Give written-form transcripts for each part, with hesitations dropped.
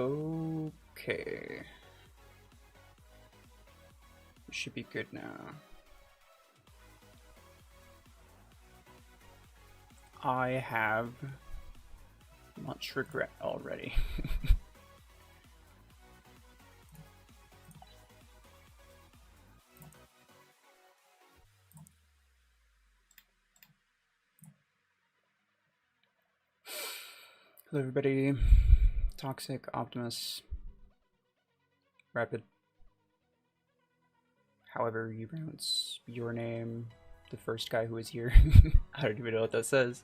Okay. We should be good now. I have much regret already. Hello everybody, Toxic, Optimus, Rapid, however you pronounce your name, the first guy who was here. I don't even know what that says.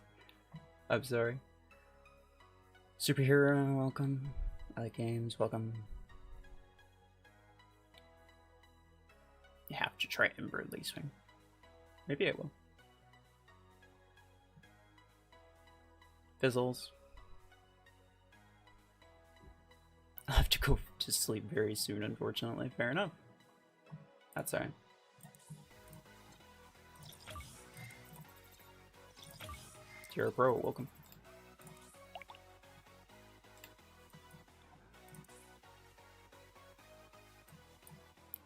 I'm sorry. Superhero, welcome. I like games, welcome. You have to try Ember Lee Swing. Maybe I will. Fizzles. I'll have to go to sleep very soon, unfortunately. Fair enough. That's alright. You're a pro, welcome.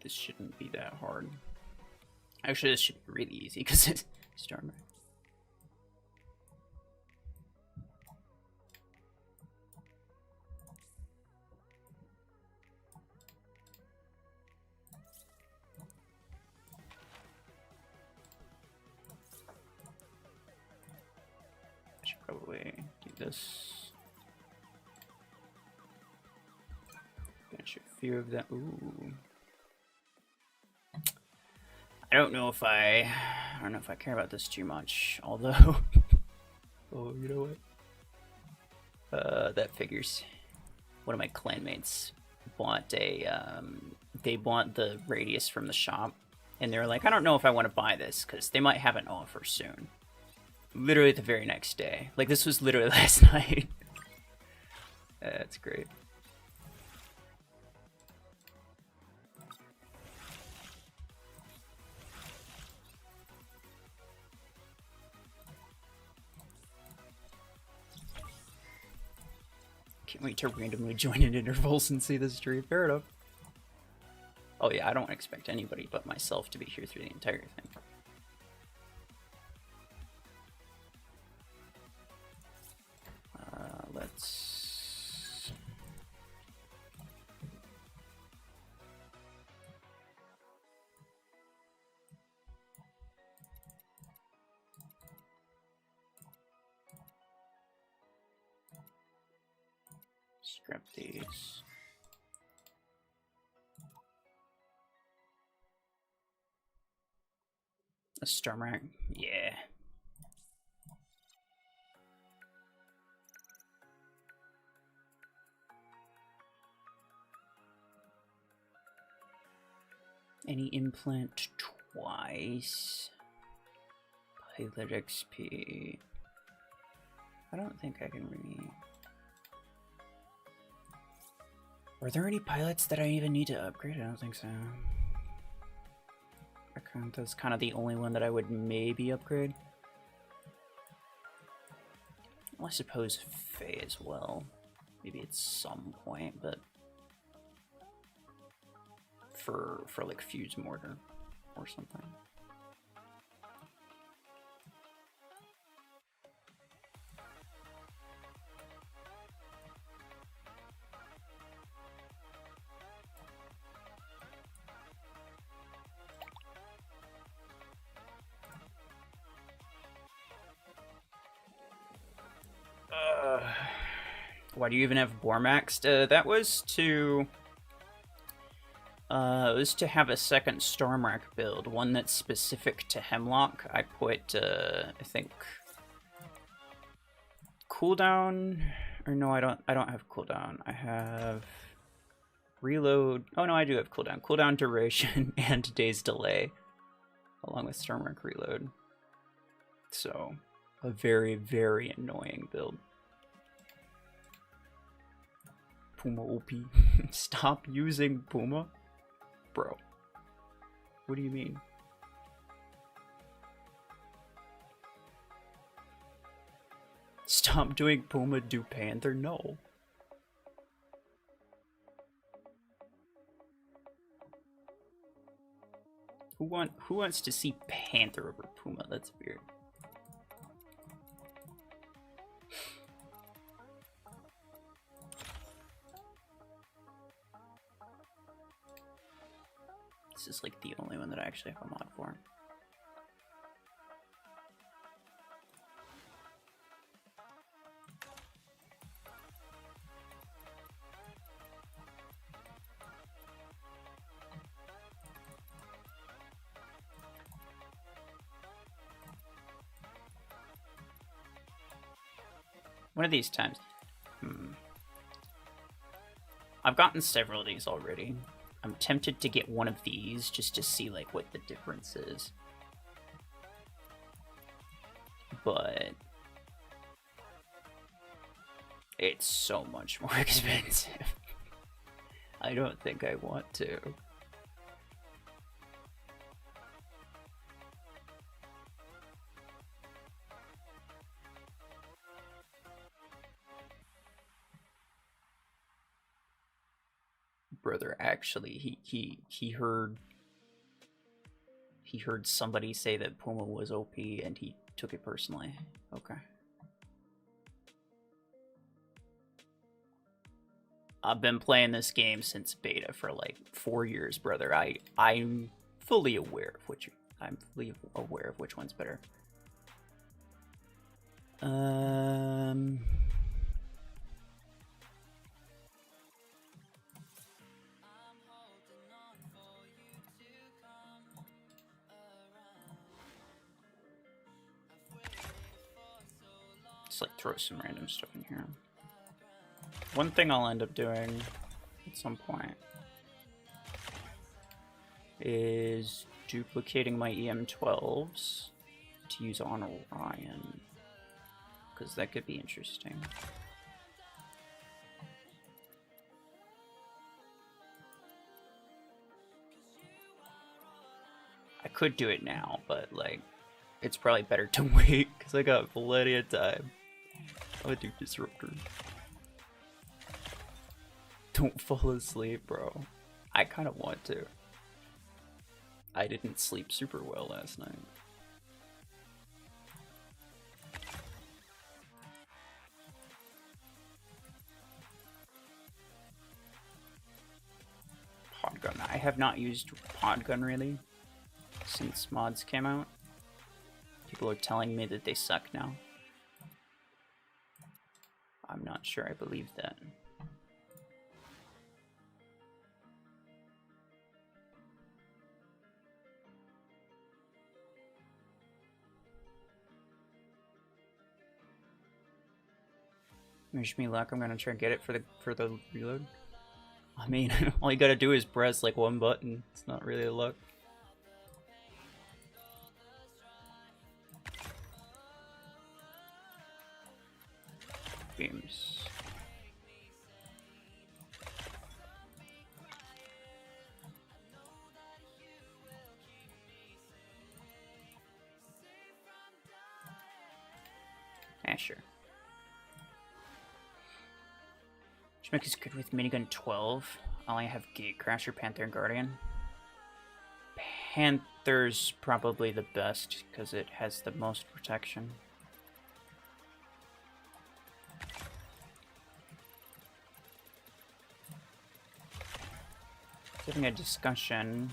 This shouldn't be that hard. Actually, this should be really easy because it's Storm. Probably do this. Finish a few of them. Ooh. I don't know if I care about this too much. Although, oh, you know what? That figures. One of my clanmates bought a. They bought the radius from the shop, and they were like, I don't know if I want to buy this because they might have an offer soon. Literally the very next day. Like, this was literally last night. That's great. Can't wait to randomly join in intervals and see this stream. Fair enough. Oh yeah, I don't expect anybody but myself to be here through the entire thing. Let's... scrap these. A storm rack? Yeah. Any implant twice. Pilot XP. I don't think I can really... Are there any pilots that I even need to upgrade? I don't think so. That's kind of the only one that I would maybe upgrade. Well, I suppose Faye as well. Maybe at some point, but... For like fuse mortar or something. Why do you even have Bore maxed? That was to... it was to have a second Stormrack build, one that's specific to Hemlock. I put, I think, cooldown, or no, I don't have cooldown. I have reload. Oh no, I do have cooldown. Cooldown duration and days delay, along with Stormrack reload. So, a very, very annoying build. Puma OP. Stop using Puma? Bro. What do you mean? Stop doing Puma, do Panther? No. Who wants to see Panther over Puma? That's weird. This is like the only one that I actually have a mod for. One of these times. I've gotten several of these already. I'm tempted to get one of these just to see like what the difference is. But it's so much more expensive. I don't think I want to. Brother, actually, he heard somebody say that Puma was OP and he took it personally. Okay. I've been playing this game since beta for like 4 years, brother. I'm fully aware of which one's better. Like throw some random stuff in here. One thing I'll end up doing at some point is duplicating my EM12s to use on Orion, because that could be interesting. I could do it now, but like it's probably better to wait because I got plenty of time. I'll do Disruptor. Don't fall asleep, bro. I kind of want to. I didn't sleep super well last night. Podgun. I have not used Podgun really since mods came out. People are telling me that they suck now. I'm not sure I believe that. Wish me luck. I'm gonna try and get it for the reload. I mean, all you gotta do is press like one button. It's not really a luck. Games. Yeah, sure. Schmick is good with minigun 12. I only have Gatecrasher, Panther, and Guardian. Panther's probably the best because it has the most protection. Having a discussion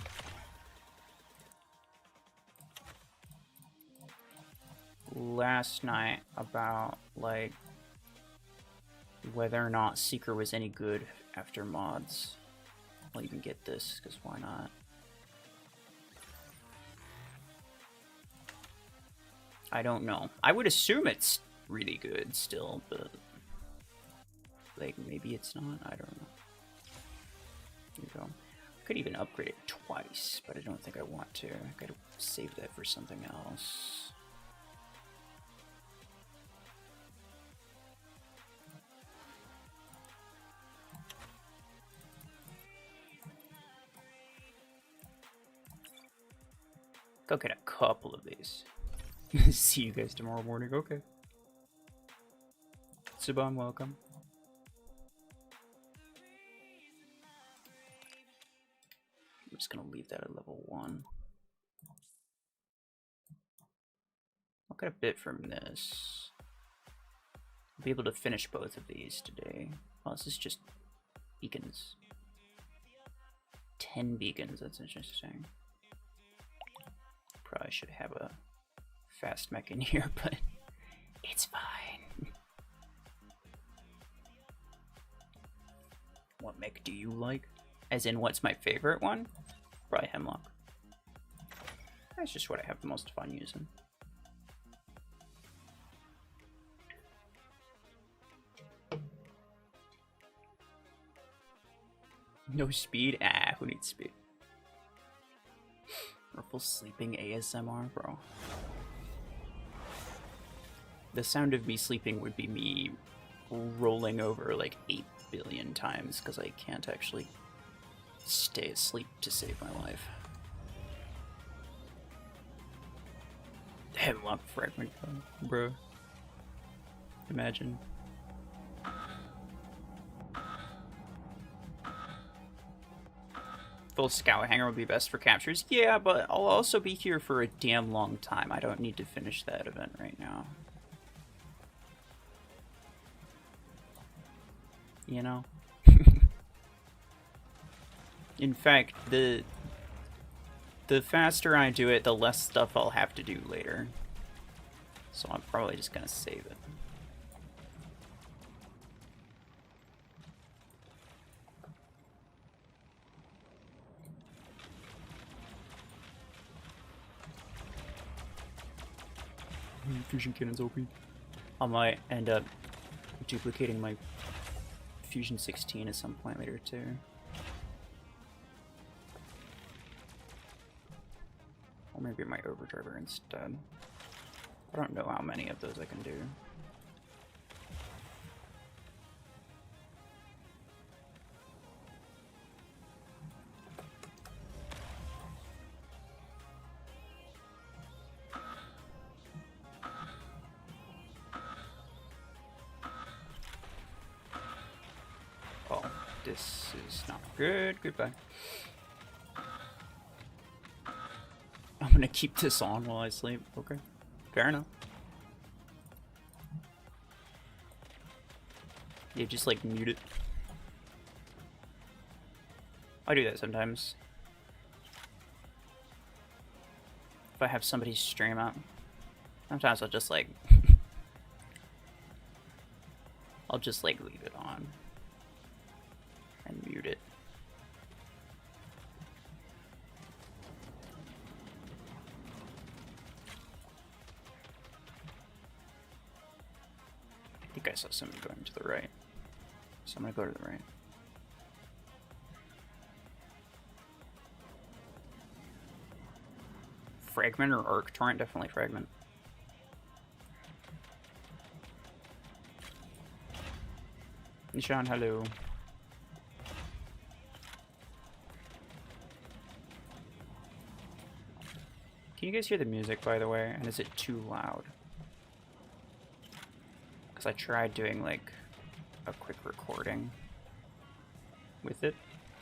last night about like whether or not Seeker was any good after mods. I'll even get this because why not? I don't know. I would assume it's really good still, but like maybe it's not. I don't know. Here you go. Could even upgrade it twice, but I don't think I want to. I gotta save that for something else. Go get a couple of these. See you guys tomorrow morning. Okay. Subban, welcome. I'm just gonna leave that at level 1. I'll get a bit from this. I'll be able to finish both of these today. Oh, this is just beacons. 10 beacons, that's interesting. Probably should have a fast mech in here, but it's fine. What mech do you like? As in, what's my favorite one? Probably Hemlock. That's just what I have the most fun using. No speed? Ah, who needs speed? RuFFles sleeping ASMR, bro. The sound of me sleeping would be me rolling over like 8 billion times because I can't actually stay asleep to save my life. Hemlock fragment, bro. Imagine. Full scout hangar would be best for captures. Yeah, but I'll also be here for a damn long time. I don't need to finish that event right now. You know? In fact, the faster I do it, the less stuff I'll have to do later. So I'm probably just gonna save it. Fusion cannon's OP. I might end up duplicating my Fusion 16 at some point later too. Or maybe my Overdriver instead. I don't know how many of those I can do. Oh, this is not good. Goodbye. I'm gonna keep this on while I sleep. Okay. Fair enough. Yeah, just like mute it. I do that sometimes. If I have somebody stream up, sometimes I'll just like I'll just like leave it on and mute it. I think I saw somebody going to the right. So I'm gonna go to the right. Fragment or Arc Torrent? Definitely Fragment. Nishan, hello. Can you guys hear the music, by the way? And is it too loud? Because I tried doing like a quick recording with it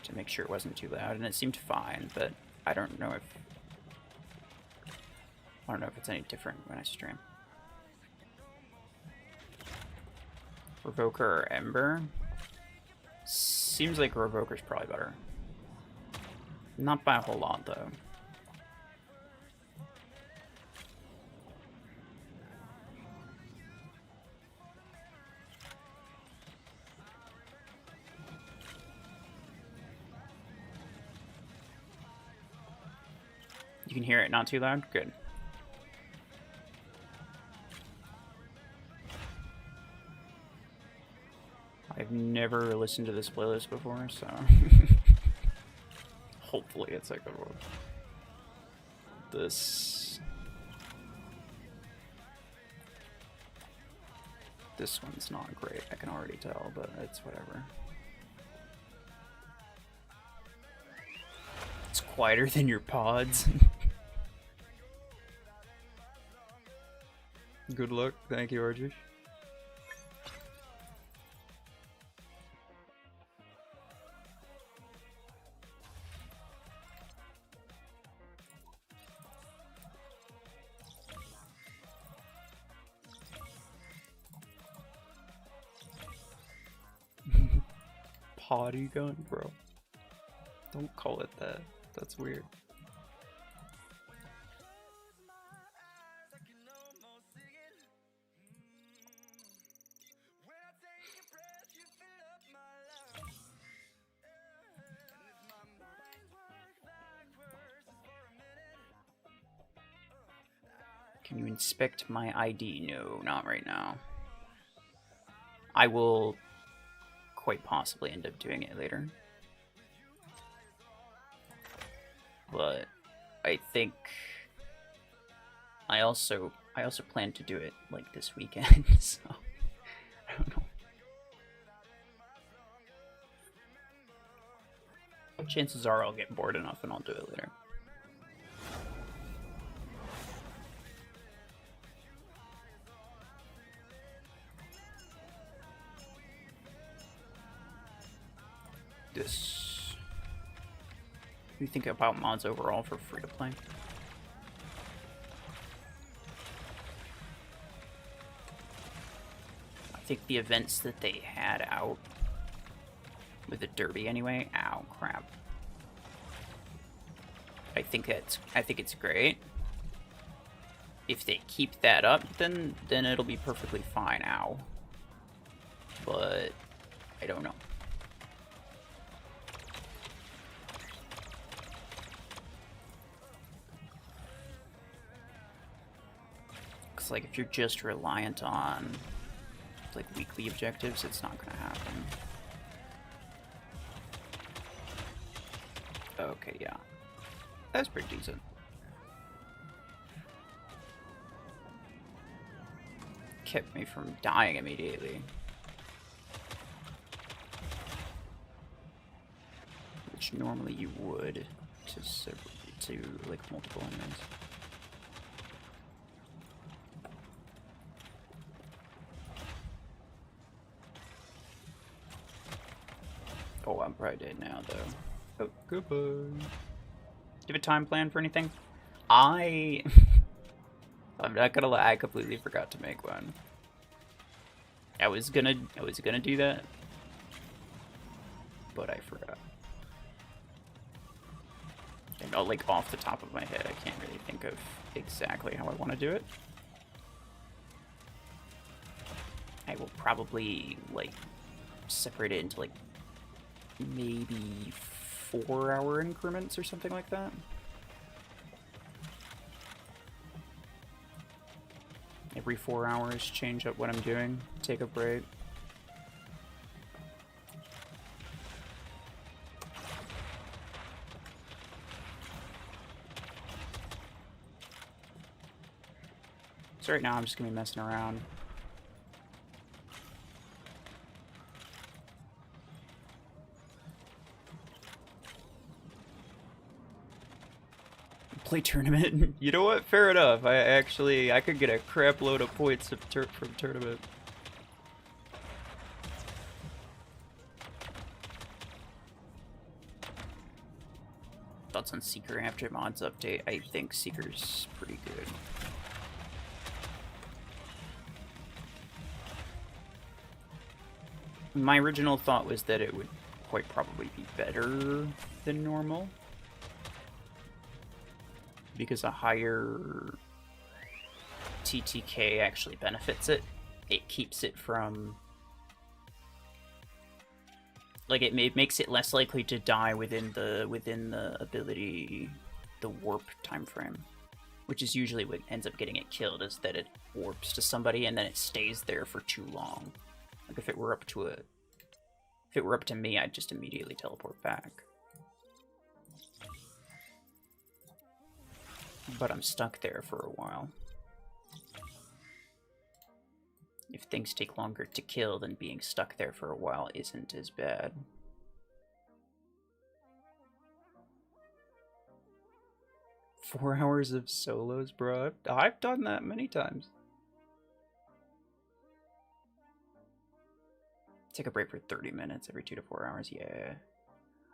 to make sure it wasn't too loud, and it seemed fine, but I don't know if it's any different when I stream. Revoker or Ember? Seems like Revoker's probably better. Not by a whole lot though. You can hear it not too loud? Good. I've never listened to this playlist before, so hopefully it's a good one. This one's not great, I can already tell, but it's whatever. It's quieter than your pods. Good luck. Thank you, Arjush. potty gun, bro. Don't call it that. That's weird. Can you inspect my ID? No, not right now. I will quite possibly end up doing it later. But I think I also plan to do it like this weekend, so I don't know. Chances are I'll get bored enough and I'll do it later. This. What do you think about mods overall for free to play? I think the events that they had out with the derby anyway. Ow, crap. I think it's great. If they keep that up, then it'll be perfectly fine. Ow. But I don't know. Cause like if you're just reliant on like weekly objectives, it's not gonna happen. Okay, yeah. That's pretty decent. Kept me from dying immediately. Which normally you would to like multiple enemies. Oh, I'm probably dead now though. Oh, goodbye. Do you have a time plan for anything? I'm not gonna lie, I completely forgot to make one. I was gonna do that, but I forgot. And like off the top of my head, I can't really think of exactly how I want to do it. I will probably like separate it into like maybe 4-hour increments or something like that. Every 4 hours, change up what I'm doing, take a break. So right now I'm just gonna be messing around. Play tournament. You know what? Fair enough. I could get a crap load of points from tournament. Thoughts on Seeker after mods update? I think Seeker's pretty good. My original thought was that it would quite probably be better than normal, because a higher TTK actually benefits it. It keeps it from... like, it makes it less likely to die within the ability, the warp time frame, which is usually what ends up getting it killed, is that it warps to somebody and then it stays there for too long. Like if it were up to me, I'd just immediately teleport back. But I'm stuck there for a while. If things take longer to kill, then being stuck there for a while isn't as bad. Four hours of solos, bro. I've done that many times. Take a break for 30 minutes every 2 to 4 hours. Yeah.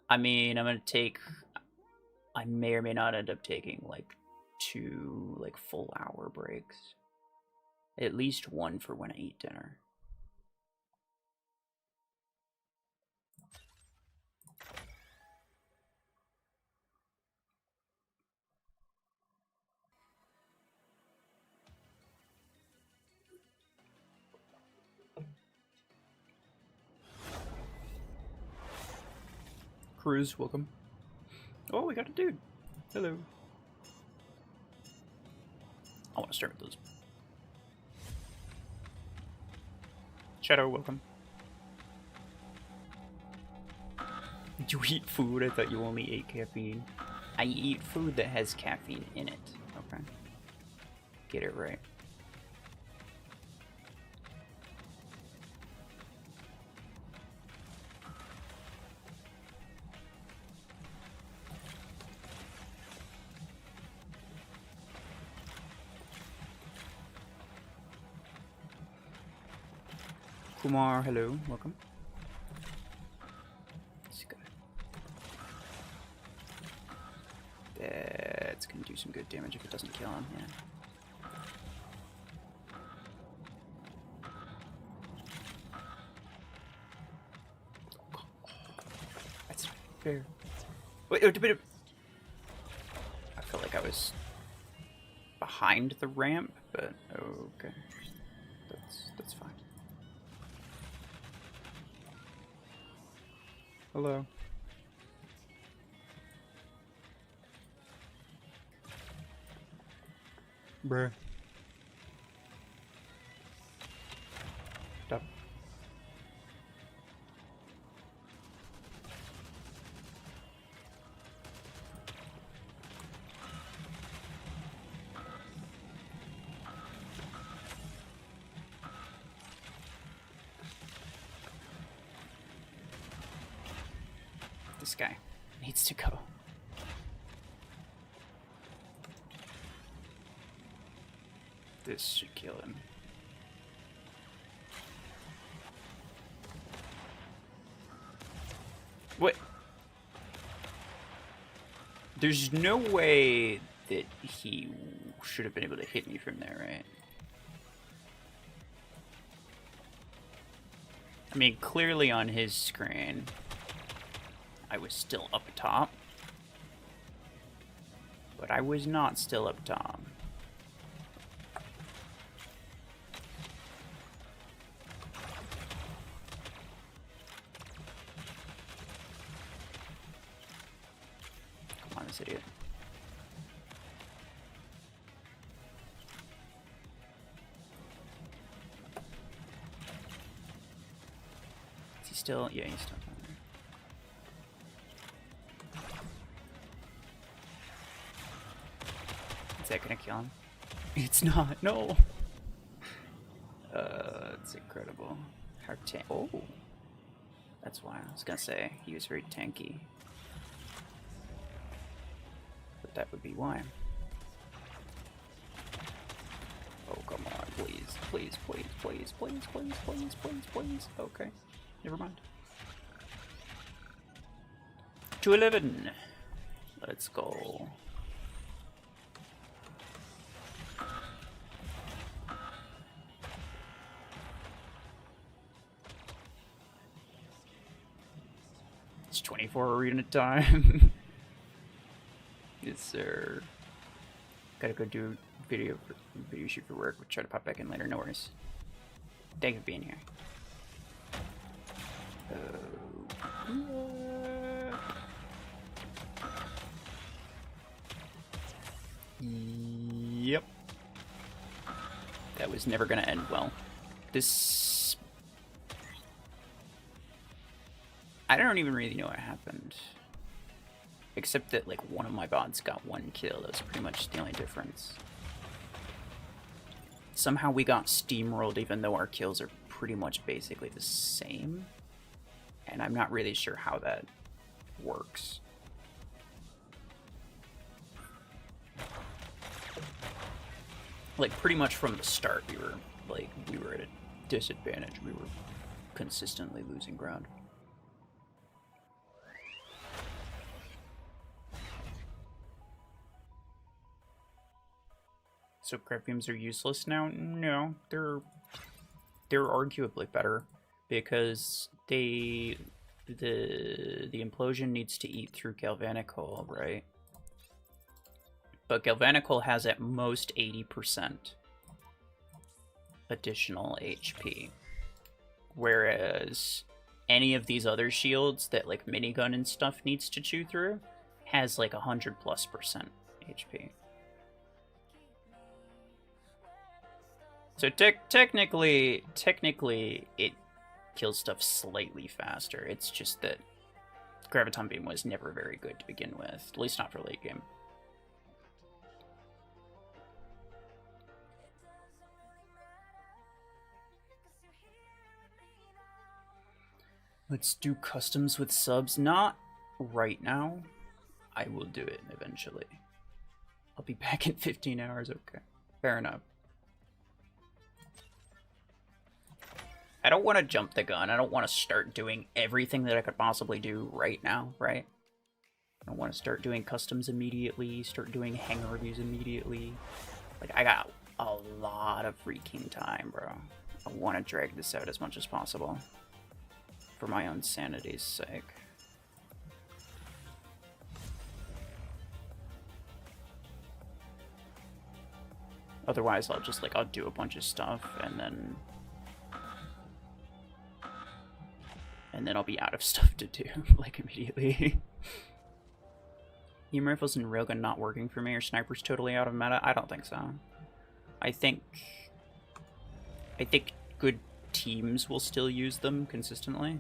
I mean, I may or may not end up taking like 2 like full hour breaks. At least 1 for when I eat dinner. Cruz, welcome. Oh, we got a dude. Hello. I want to start with those. Shadow, welcome. Do you eat food? I thought you only ate caffeine. I eat food that has caffeine in it. Okay. Get it right. Kumar, hello, welcome. That's gonna do some good damage if it doesn't kill him, yeah. That's fair. Wait, I felt like I was behind the ramp, but okay. That's fine. Hello. Bruh. Stop. This guy needs to go. This should kill him. What? There's no way that he should have been able to hit me from there, right? I mean, clearly on his screen, I was still up top. But I was not still up top. Come on, this idiot. Is he still? Yeah, he's still down there. Is that gonna kill him? It's not. No. It's incredible. How oh, that's why I was gonna say he was very tanky. But that would be why. Oh, come on, please, please, please, please, please, please, please, please, please. Okay, never mind. 211. Let's go. It's 24 arena time. Yes, sir. Gotta go do video shoot for work. We'll try to pop back in later. No worries. Thank you for being here. Yep. That was never gonna end well. This... I don't even really know what happened. Except that, like, one of my bots got one kill. That was pretty much the only difference. Somehow we got steamrolled even though our kills are pretty much basically the same. And I'm not really sure how that works. Like, pretty much from the start we were at a disadvantage. We were consistently losing ground. So craft beams are useless now? No, they're arguably better because the implosion needs to eat through galvanic hull, right? But galvanic hull has at most 80% additional HP, whereas any of these other shields that like minigun and stuff needs to chew through has like 100+% HP. So technically it kills stuff slightly faster. It's just that Graviton Beam was never very good to begin with, at least not for late game. Let's do customs with subs. Not right now. I will do it eventually. I'll be back in 15 hours. Okay, fair enough. I don't want to jump the gun. I don't want to start doing everything that I could possibly do right now, right? I don't want to start doing customs immediately, start doing hangar reviews immediately. Like, I got a lot of freaking time, bro. I want to drag this out as much as possible. For my own sanity's sake. Otherwise, I'll just, like, I'll do a bunch of stuff, and then I'll be out of stuff to do, like, immediately. EM rifles and railgun not working for me, or snipers totally out of meta? I don't think so. I think good teams will still use them consistently.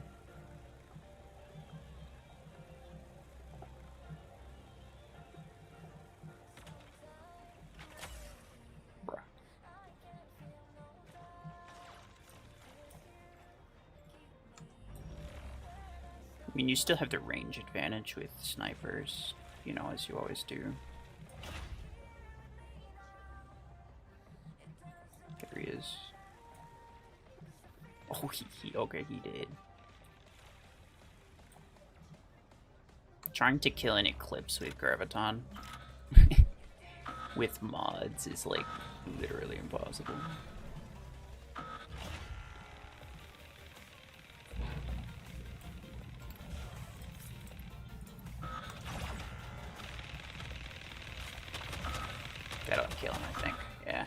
I mean, you still have the range advantage with snipers, you know, as you always do. There he is. Oh, okay, he did. Trying to kill an Eclipse with Graviton with mods is, like, literally impossible. That'll kill him, I think. Yeah.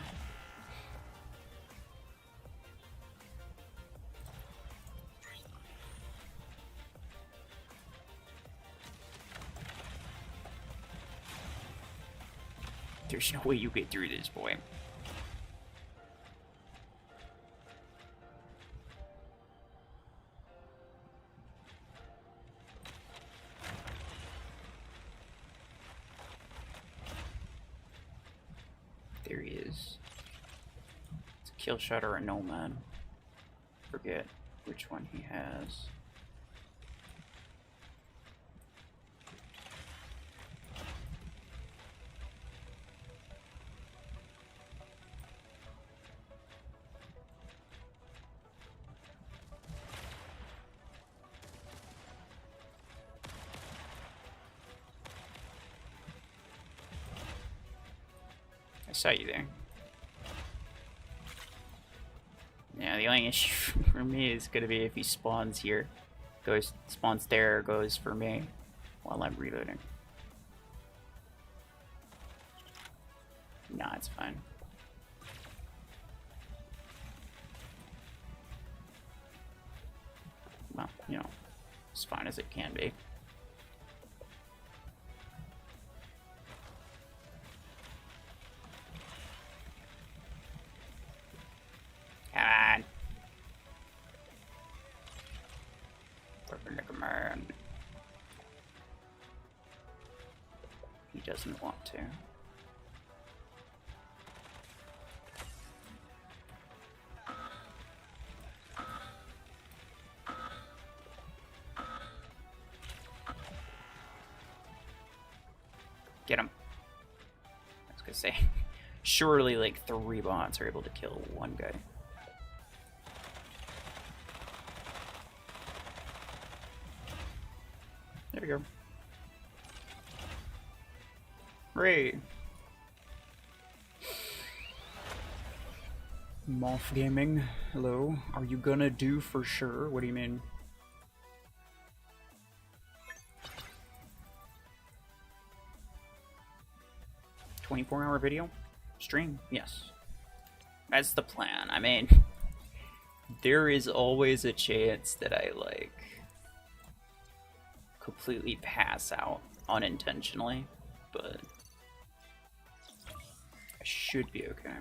There's no way you get through this, boy. There he is. It's a kill shot or a nomad. Forget which one he has. I saw you there. Yeah, the only issue for me is gonna be if he spawns here. Spawns there, goes for me while I'm reloading. Nah, it's fine. Well, you know, as fine as it can be. Come on. Working like a man. He doesn't want to. Get him. I was gonna say, surely like 3 bots are able to kill one guy. There we go. Hooray! Moth Gaming, hello. Are you gonna do for sure? What do you mean? "24-hour video? Stream? Yes. That's the plan. I mean, there is always a chance that I, like, completely pass out unintentionally, but I should be okay.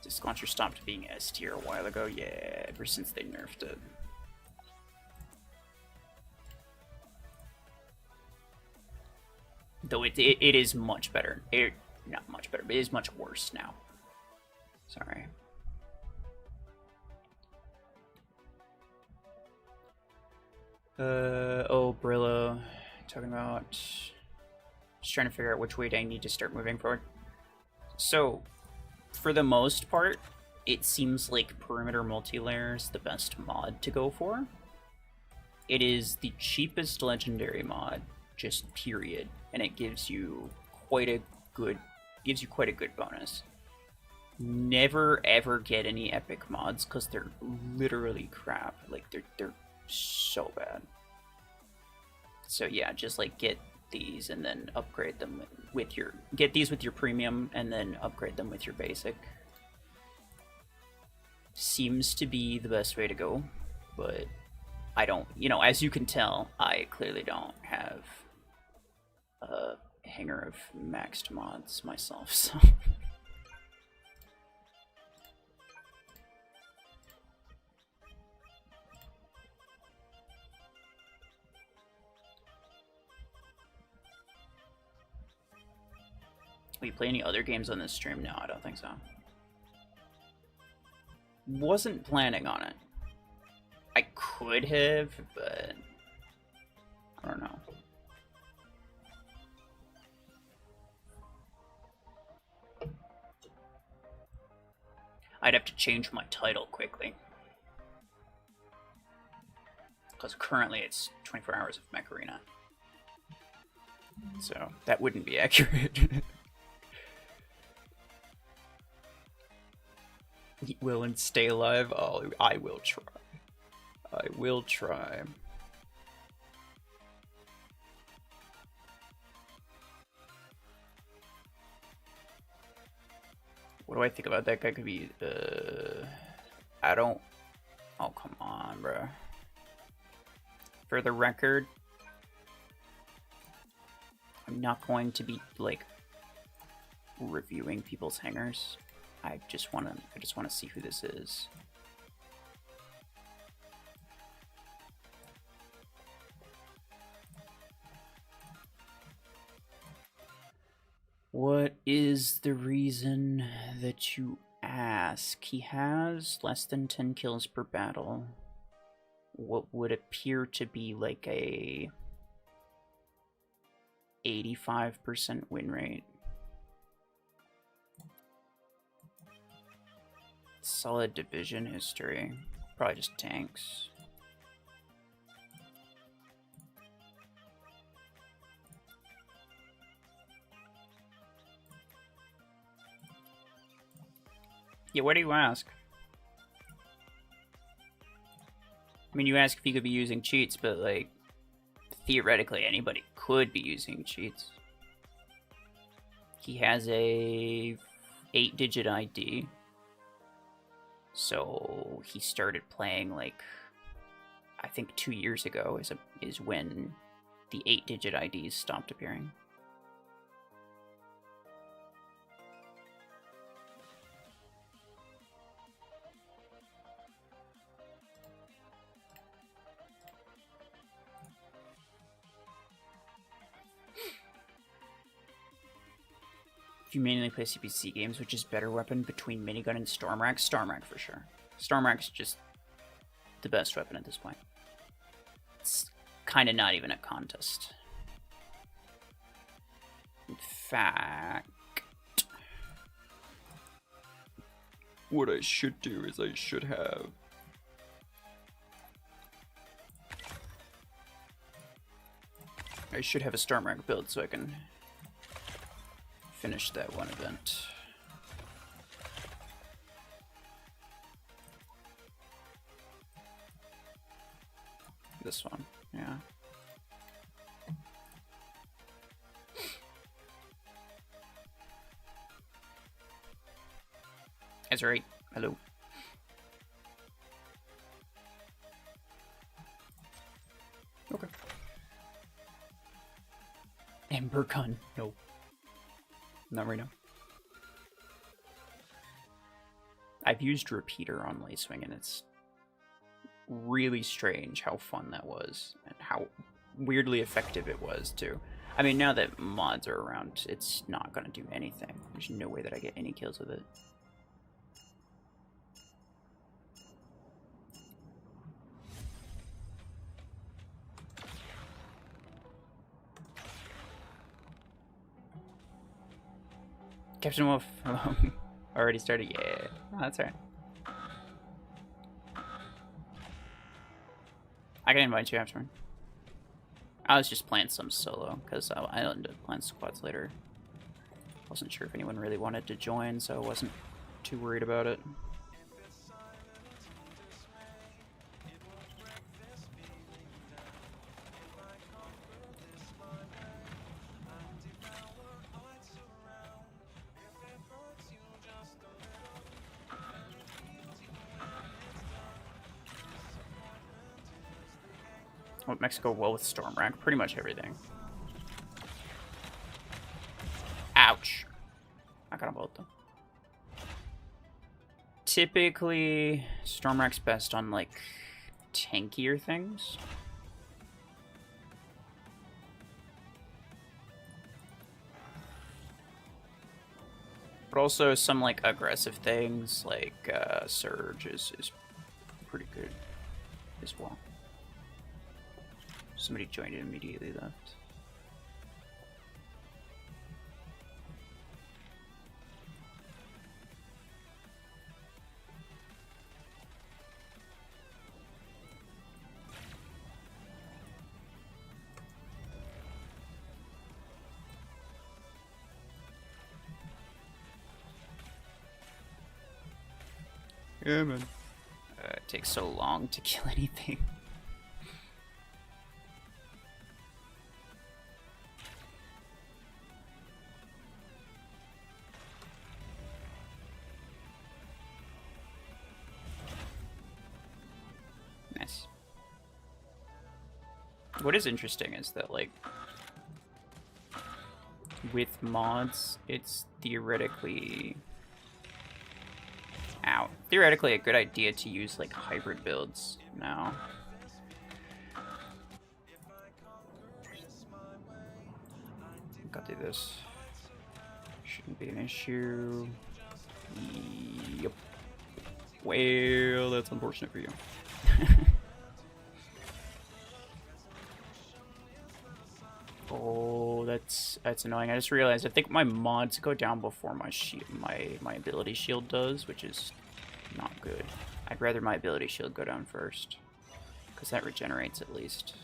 This launcher stopped being S tier a while ago. Yeah, ever since they nerfed it. Though it is much better. Not much better, but it is much worse now. Sorry. Oh, Brillo. Talking about... Just trying to figure out which way I need to start moving forward. So, for the most part, it seems like Perimeter Multilayer is the best mod to go for. It is the cheapest legendary mod, just period, and it gives you quite a good bonus. Never ever get any epic mods because they're literally crap. Like they're so bad. So yeah, just like get these and then upgrade them with your premium and then upgrade them with your basic. Seems to be the best way to go, but I don't, as you can tell, I clearly don't have a hanger of maxed mods myself, so. Will you play any other games on this stream? No, I don't think so. Wasn't planning on it. I could have, but I don't know. I'd have to change my title quickly. Because currently it's 24 Hours of Mech Arena. So that wouldn't be accurate. Will and stay alive? Oh, I will try. I will try. What do I think about that guy? Could be, I don't... Oh, come on, bro. For the record, I'm not going to be, like, reviewing people's hangers. I just wanna see who this is. What is the reason that you ask? He has less than 10 kills per battle. What would appear to be like a 85% win rate. Solid division history. Probably just tanks. Yeah, what do you ask? I mean, you ask if he could be using cheats, but, like, theoretically anybody could be using cheats. He has a 8-digit ID. So he started playing, like, I think 2 years ago is when the 8-digit IDs stopped appearing. If you mainly play CPC games, which is better weapon between minigun and Stormrack? Stormrack for sure. Stormrack's just the best weapon at this point. It's kind of not even a contest. In fact, what I should do is I should have... a Stormrack build so I can finish that one event. This one, yeah. That's right. Hello. Okay. Ember gun. No. Not right now. I've used repeater on Lacewing, and it's really strange how fun that was and how weirdly effective it was too. I mean, now that mods are around, it's not gonna do anything. There's no way that I get any kills with it. Captain Wolf already started. Yeah, oh, that's alright. I can invite you afterward. I was just playing some solo because I ended up playing squads later. Wasn't sure if anyone really wanted to join, so I wasn't too worried about it. What makes go well with Stormrack? Pretty much everything. Ouch. I got them both though. Typically, Stormrack's best on like tankier things. But also some like aggressive things like Surge is pretty good as well. Somebody joined it immediately left. Yeah, man. It takes so long to kill anything. Nice. What is interesting is that, like, with mods, it's theoretically a good idea to use like hybrid builds now. Gotta do this. Shouldn't be an issue. Yep. Well, that's unfortunate for you. Oh, that's annoying. I just realized I think my mods go down before my my ability shield does, which is not good. I'd rather my ability shield go down first, because that regenerates at least.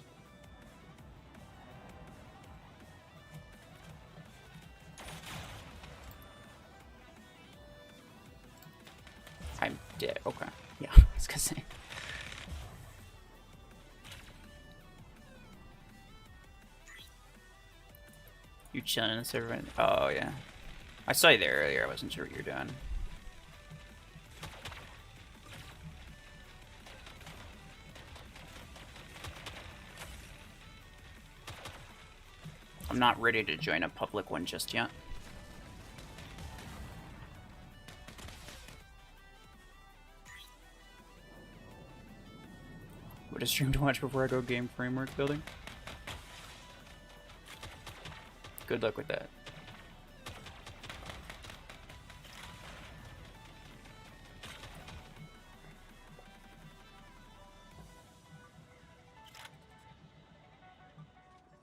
I'm dead. Okay. Yeah, I was gonna say. You chilling in the server? Oh, yeah. I saw you there earlier. I wasn't sure what you were doing. I'm not ready to join a public one just yet. What a stream to watch before I go game framework building. Good luck with that.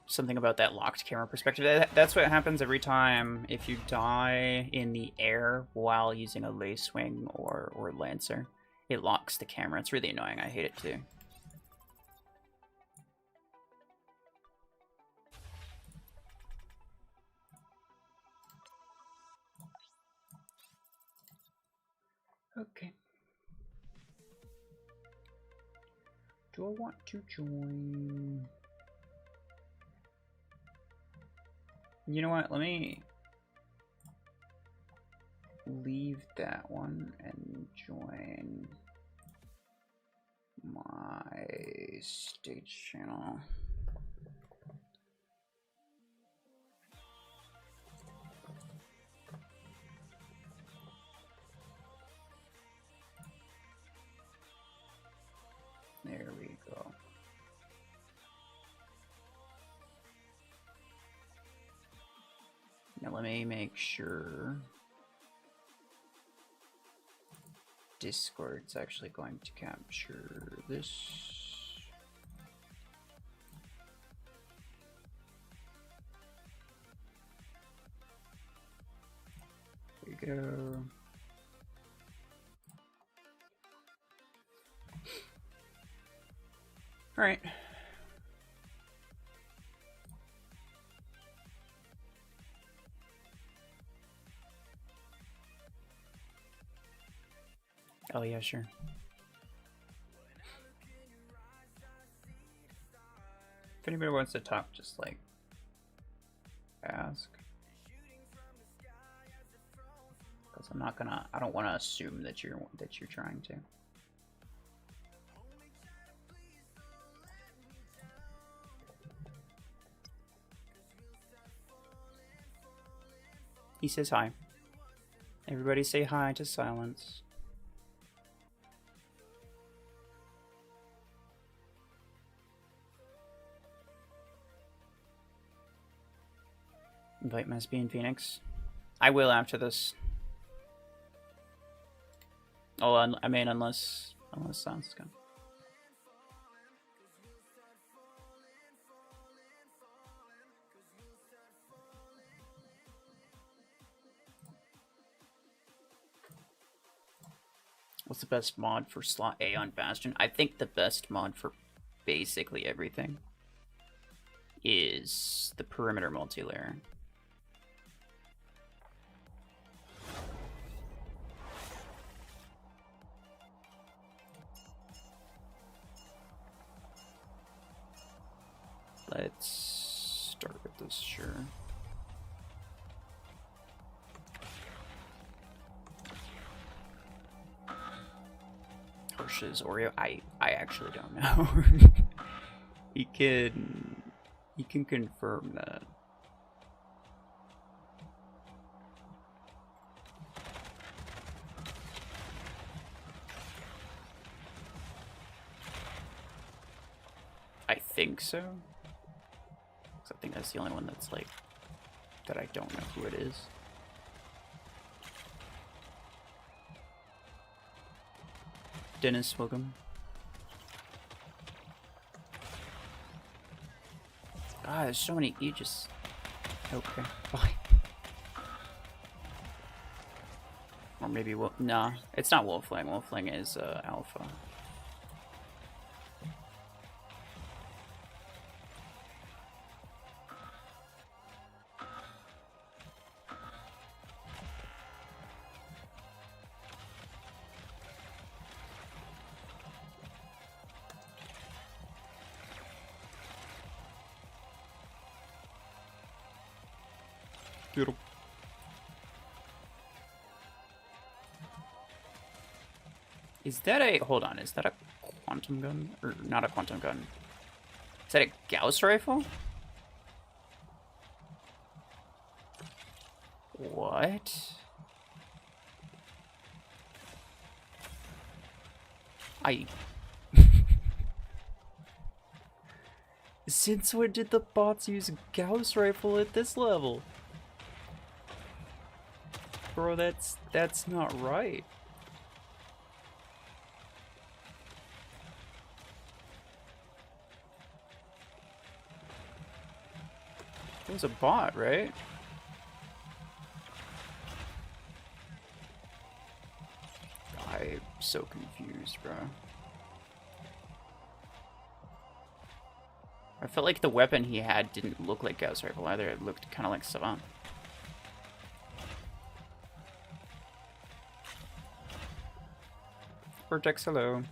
Something about that locked camera perspective. That's what happens every time if you die in the air while using a Lacewing or Lancer. It locks the camera. It's really annoying. I hate it too. Okay. Do I want to join? You know what? Let me leave that one and join my stage channel. There we go. Now let me make sure Discord's actually going to capture this. There we go. All right. Oh yeah, sure. If anybody wants to talk, just like ask. Because I'm not gonna. I don't want to assume that you're trying to. He says hi. Everybody say hi to Silence. Invite must be in Phoenix. I will after this. Oh, I mean, unless Silence is gone. What's the best mod for slot A on Bastion? I think the best mod for basically everything is the perimeter multi-layer. Let's start with this, sure. Hirsch's Oreo? I actually don't know. He can confirm that. I think so. I think that's the only one that's like that I don't know who it is. Dennis, welcome. Ah, there's so many Aegis. Okay, fine. Or maybe nah, it's not Wolfling. Wolfling is Alpha. Beautiful. Is that a, hold on, is that a quantum gun? Or not a quantum gun? Is that a Gauss rifle? What? Since when did the bots use Gauss rifle at this level? Bro, that's not right. It was a bot, right? I'm so confused, bro. I felt like the weapon he had didn't look like Gauss rifle either. It looked kind of like Savant. Vertex, hello.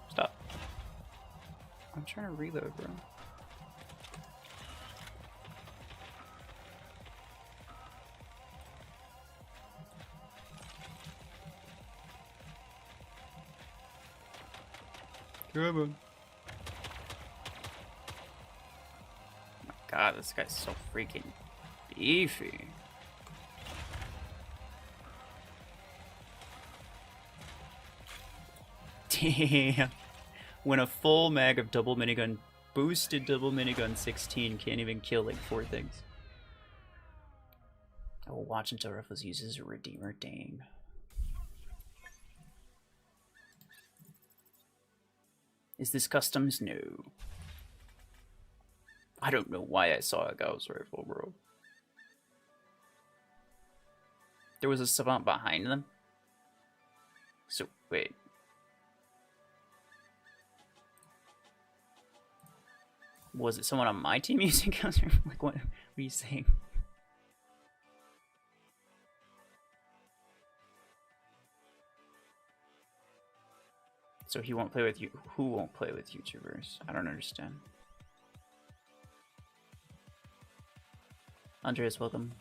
Stop. I'm trying to reload, bro. Come on. Oh my god, this guy's so freaking beefy. Damn. When a full mag of double minigun, boosted double minigun 16 can't even kill like 4 things. I will watch until RuFFles uses a Redeemer. Dang. Is this customs? No. I don't know why I saw a Gauss rifle, bro. There was a savant behind them? So, wait. Was it someone on my team using Gauss rifle? Like, what are you saying? So he won't play with you. Who won't play with YouTubers? I don't understand. Andreas, welcome.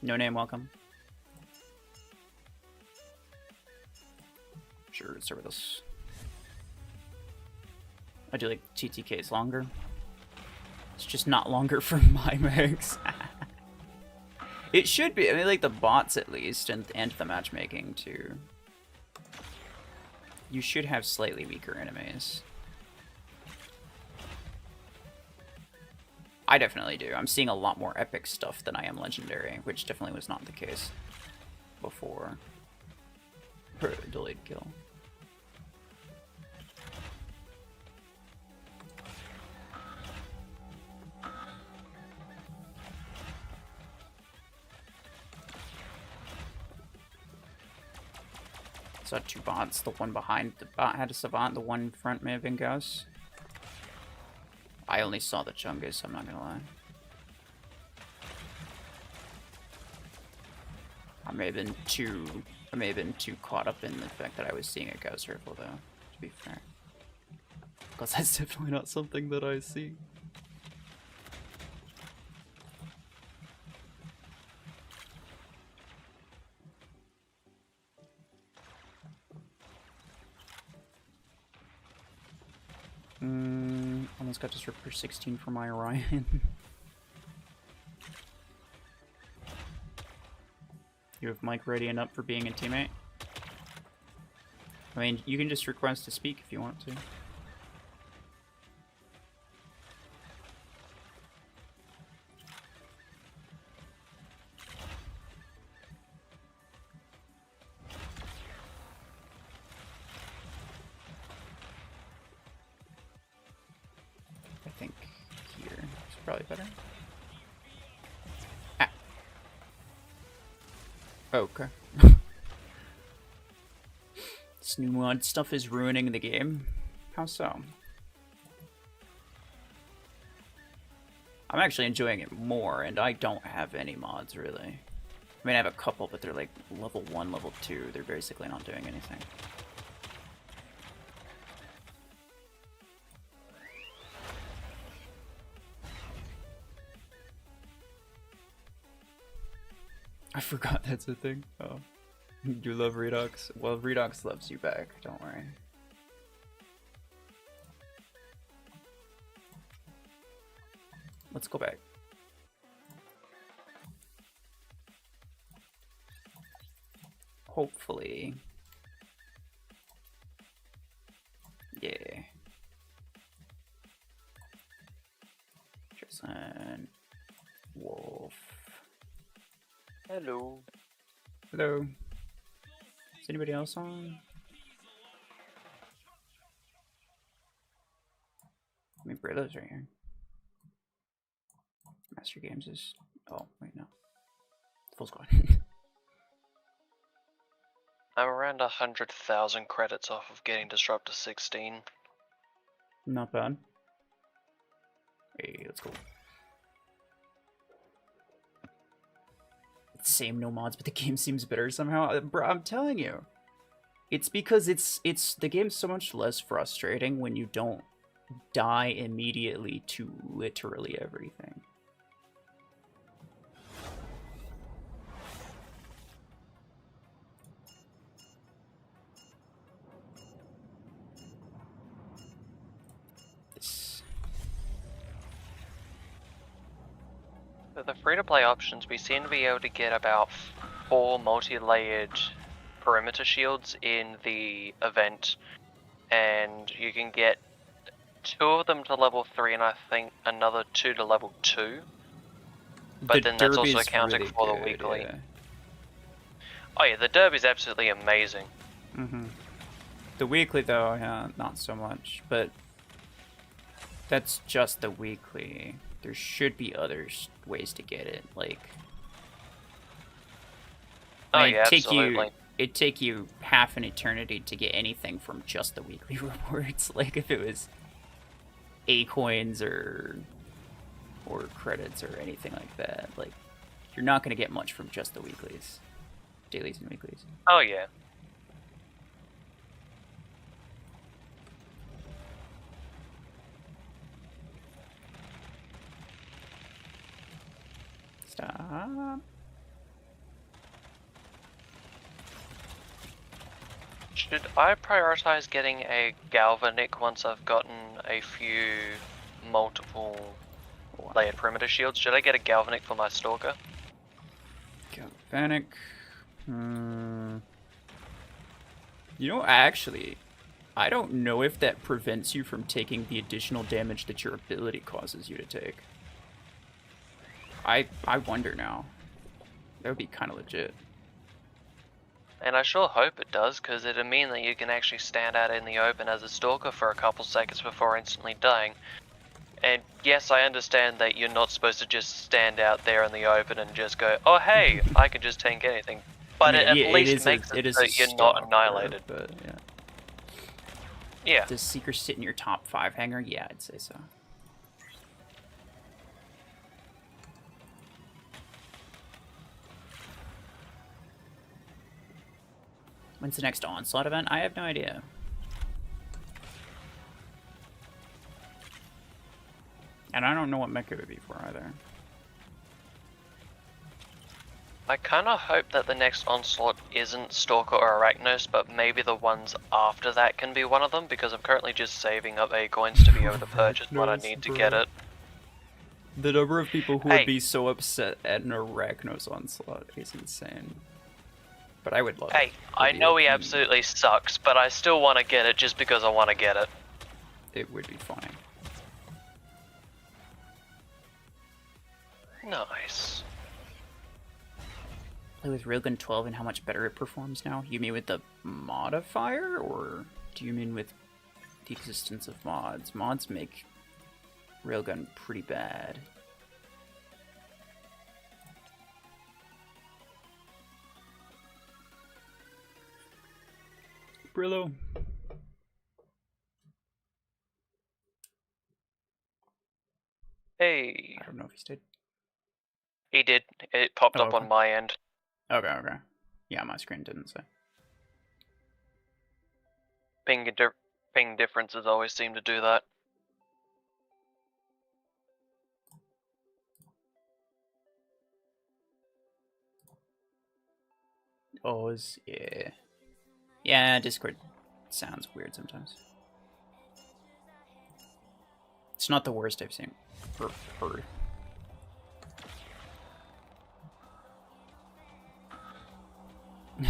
No name, welcome. Sure, let's start with this. I do like TTKs longer. It's just not longer for my mags. It should be. I mean, like the bots at least, and the matchmaking too. You should have slightly weaker enemies. I definitely do. I'm seeing a lot more epic stuff than I am legendary, which definitely was not the case before. Delayed kill. Saw 2 bots. The one behind the bot had a savant. The one in front may have been Gauss. I only saw the Chungus, so I'm not gonna lie. I may have been too caught up in the fact that I was seeing a Gauss rifle, though, to be fair. Because that's definitely not something that I see. Almost got disrupted for 16 for my Orion. You have Mike ready and up for being a teammate? I mean, you can just request to speak if you want to. I think here is probably better. Ah. Okay. This new mod stuff is ruining the game. How so? I'm actually enjoying it more, and I don't have any mods, really. I mean, I have a couple, but they're like level 1, level 2. They're basically not doing anything. I forgot that's a thing. Oh. You love Redox? Well, Redox loves you back, don't worry. Let's go back. Hopefully. Yeah. Jason. Wolf. Hello. Hello. Is anybody else on? I mean, Brillo's right here. Master Games is... Oh, wait, no. Full squad. I'm around 100,000 credits off of getting Disruptor 16. Not bad. Hey, let's go. Same no mods, but the game seems better somehow. Bro, I'm telling you. It's because it's the game's so much less frustrating when you don't die immediately to literally everything. For the free-to-play options, we seem to be able to get about 4 multi-layered perimeter shields in the event, and you can get 2 of them to level 3 and I think another 2 to level 2. But then that's also accounting really for the good, weekly. Yeah. Oh yeah, the derby's absolutely amazing. The weekly though, yeah, not so much. But that's just the weekly. There should be other ways to get it, like. Oh yeah, absolutely. It'd take you half an eternity to get anything from just the weekly rewards. Like if it was A coins or credits or anything like that. Like you're not gonna get much from just the weeklies, dailies and weeklies. Oh yeah. Stop. Should I prioritize getting a galvanic once I've gotten a few multiple layered perimeter shields? Should I get a galvanic for my stalker? Galvanic. You know, actually, I don't know if that prevents you from taking the additional damage that your ability causes you to take. I wonder now. That would be kind of legit. And I sure hope it does, because it'd mean that you can actually stand out in the open as a stalker for a couple seconds before instantly dying. And yes, I understand that you're not supposed to just stand out there in the open and just go, oh hey, I can just tank anything. But I mean, it at least makes it so you're not annihilated. But yeah. Yeah. Does Seeker sit in your top 5 hanger? Yeah, I'd say so. When's the next Onslaught event? I have no idea. And I don't know what mech it would be for either. I kind of hope that the next Onslaught isn't Stalker or Arachnos, but maybe the ones after that can be one of them, because I'm currently just saving up A coins to be able to purchase what I need to get it. The number of people who would be so upset at an Arachnos Onslaught is insane. But I would love it. Hey, I know he absolutely sucks, but I still want to get it just because I want to get it. It would be funny. Nice. Play with Railgun 12 and how much better it performs now? You mean with the modifier, or do you mean with the existence of mods? Mods make Railgun pretty bad. Brillo. Hey. I don't know if he stayed. He did. It popped up on my end. Okay. Yeah, my screen didn't say. Ping differences always seem to do that. Yeah. Yeah, Discord sounds weird sometimes. It's not the worst I've seen or heard.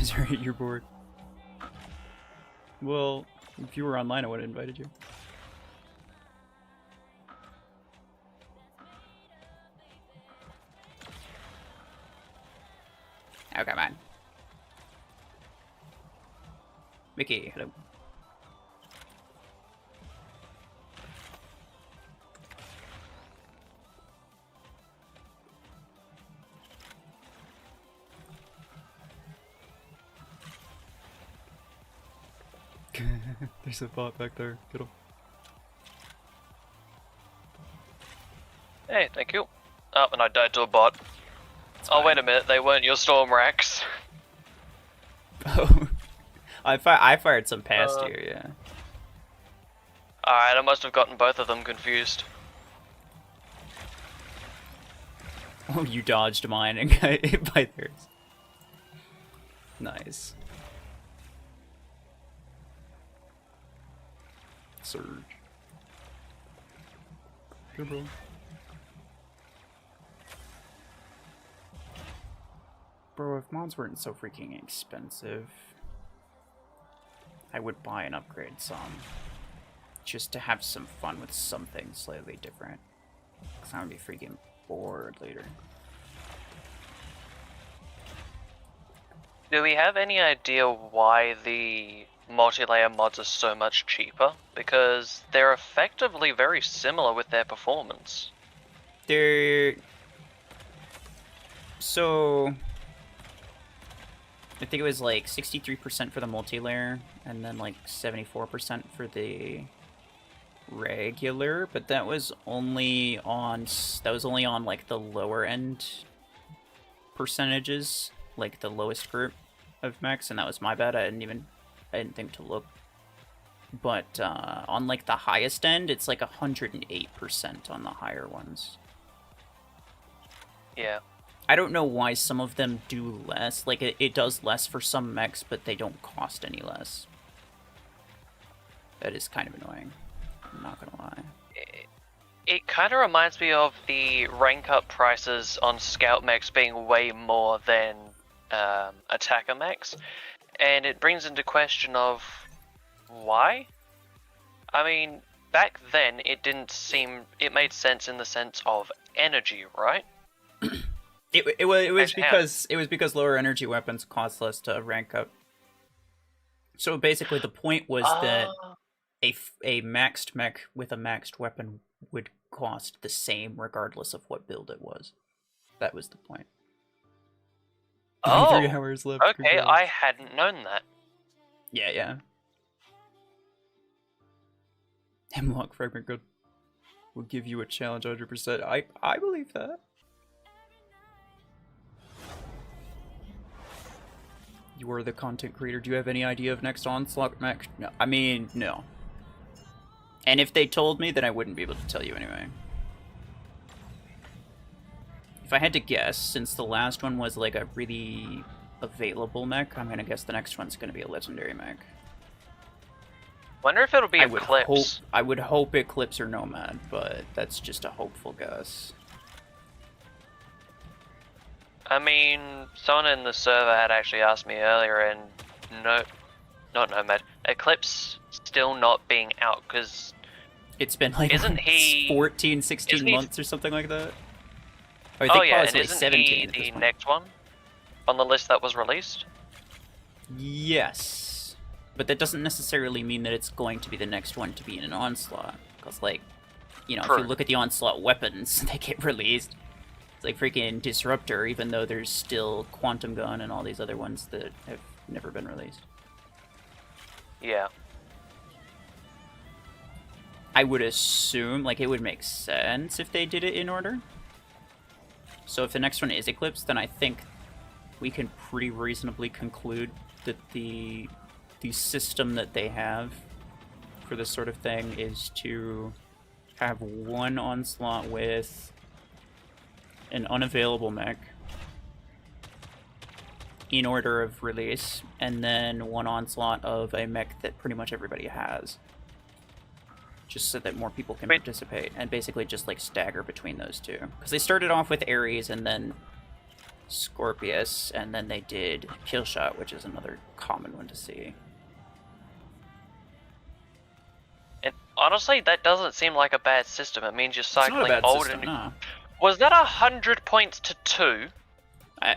Sorry, you're bored. Well, if you were online, I would have invited you. Oh, come on. Mickey, hello. There's a bot back there. Get him. Hey, thank you. Oh, and I died to a bot. Oh, wait a minute, they weren't your storm racks. Oh, I fired some past you, yeah. Alright, I must have gotten both of them confused. Oh, you dodged mine and got hit by theirs. Nice. Surge. Good bro. Bro, if mods weren't so freaking expensive, I would buy and upgrade some. Just to have some fun with something slightly different. Because I'm gonna be freaking bored later. Do we have any idea why the multi-layer mods are so much cheaper? Because they're effectively very similar with their performance. So I think it was like 63% for the multi-layer, and then like 74% for the regular, but that was only on like the lower end percentages, like the lowest group of mechs, and that was my bad. I didn't think to look. But on like the highest end, it's like 108% on the higher ones. Yeah. I don't know why some of them do less. Like, it does less for some mechs, but they don't cost any less. That is kind of annoying. I'm not gonna lie. It kind of reminds me of the rank up prices on scout mechs being way more than attacker mechs. And it brings into question of why? I mean, back then it made sense in the sense of energy, right? It was because lower energy weapons cost less to rank up. So basically, the point was that a maxed mech with a maxed weapon would cost the same regardless of what build it was. That was the point. 3 hours left. Okay, congrats. I hadn't known that. Yeah. Hemlock Fragment Good will give you a challenge 100%. I believe that. You are the content creator. Do you have any idea of next Onslaught mech? No. I mean, no. And if they told me, then I wouldn't be able to tell you anyway. If I had to guess, since the last one was like a really available mech, I'm gonna guess the next one's gonna be a legendary mech. Wonder if it'll be Eclipse. I would hope Eclipse or Nomad, but that's just a hopeful guess. I mean, someone in the server had actually asked me earlier, and no, not Nomad, Eclipse still not being out because it's been like 14, 16 months or something like that. Oh, I think and isn't 17 he the next one on the list that was released? Yes, but that doesn't necessarily mean that it's going to be the next one to be in an Onslaught. Because, like, you know, If you look at the Onslaught weapons, they get released. It's like freaking Disruptor, even though there's still Quantum Gun and all these other ones that have never been released. Yeah. I would assume, like, it would make sense if they did it in order. So if the next one is Eclipse, then I think we can pretty reasonably conclude that the system that they have for this sort of thing is to have one Onslaught with an unavailable mech in order of release, and then one Onslaught of a mech that pretty much everybody has. Just so that more people can participate, and basically just like stagger between those two. Because they started off with Ares and then Scorpius, and then they did Killshot, which is another common one to see. And honestly, that doesn't seem like a bad system. It means you're cycling old system, and... No. Was that 100 points to 2?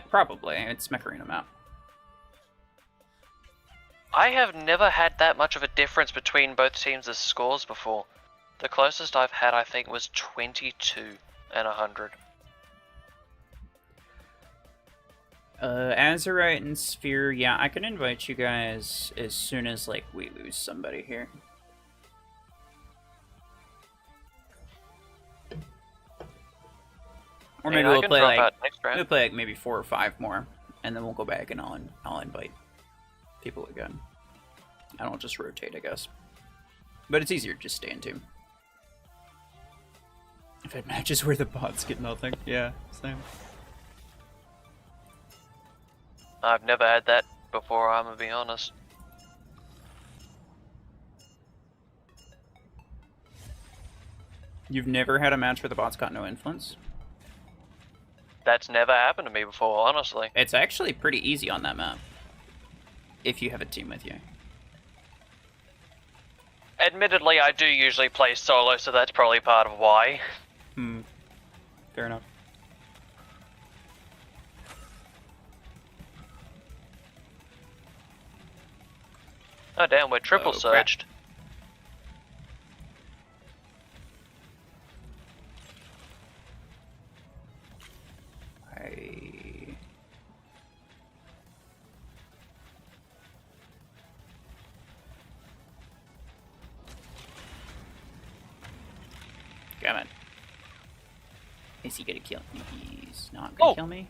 Probably. It's Mech Arena map. I have never had that much of a difference between both teams' scores before. The closest I've had, I think, was 22 and 100. Azurite and Sphere, yeah, I can invite you guys as soon as, like, we lose somebody here. Or maybe we'll play like maybe 4 or 5 more, and then we'll go back and I'll invite people again. I don't just rotate, I guess. But it's easier to just stay in team. I've had matches where the bots get nothing. Yeah, same. I've never had that before, I'm gonna be honest. You've never had a match where the bots got no influence? That's never happened to me before, honestly. It's actually pretty easy on that map. If you have a team with you. Admittedly, I do usually play solo, so that's probably part of why. Fair enough. Oh damn, we're triple Oh, crap. surged. Come on. Is he gonna kill me? He's not gonna kill me.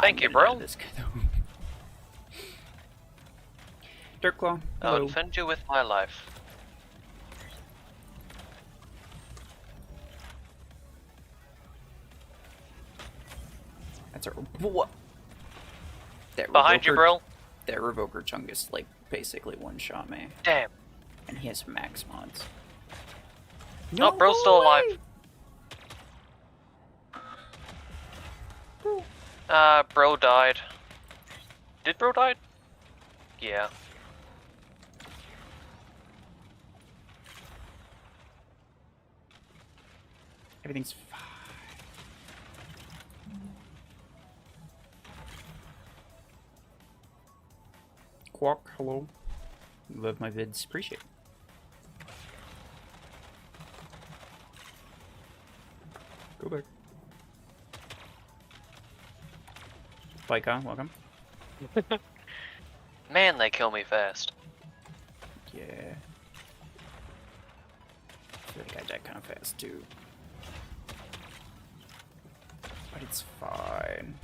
Thank you, I'm gonna die bro. to this guy, though. Dirt Claw. I'll Hello. defend you with my life. That's a what? That Behind you, bro. That Revoker Chungus like basically one-shot me. Damn. And he has max mods. No, bro's still alive. Bro died. Did bro die? Yeah. Everything's fine. Quack, hello. Love my vids, appreciate it. Go back. Pika, welcome. Man, they kill me fast. Yeah. I feel like I died kind of fast too. But it's fine.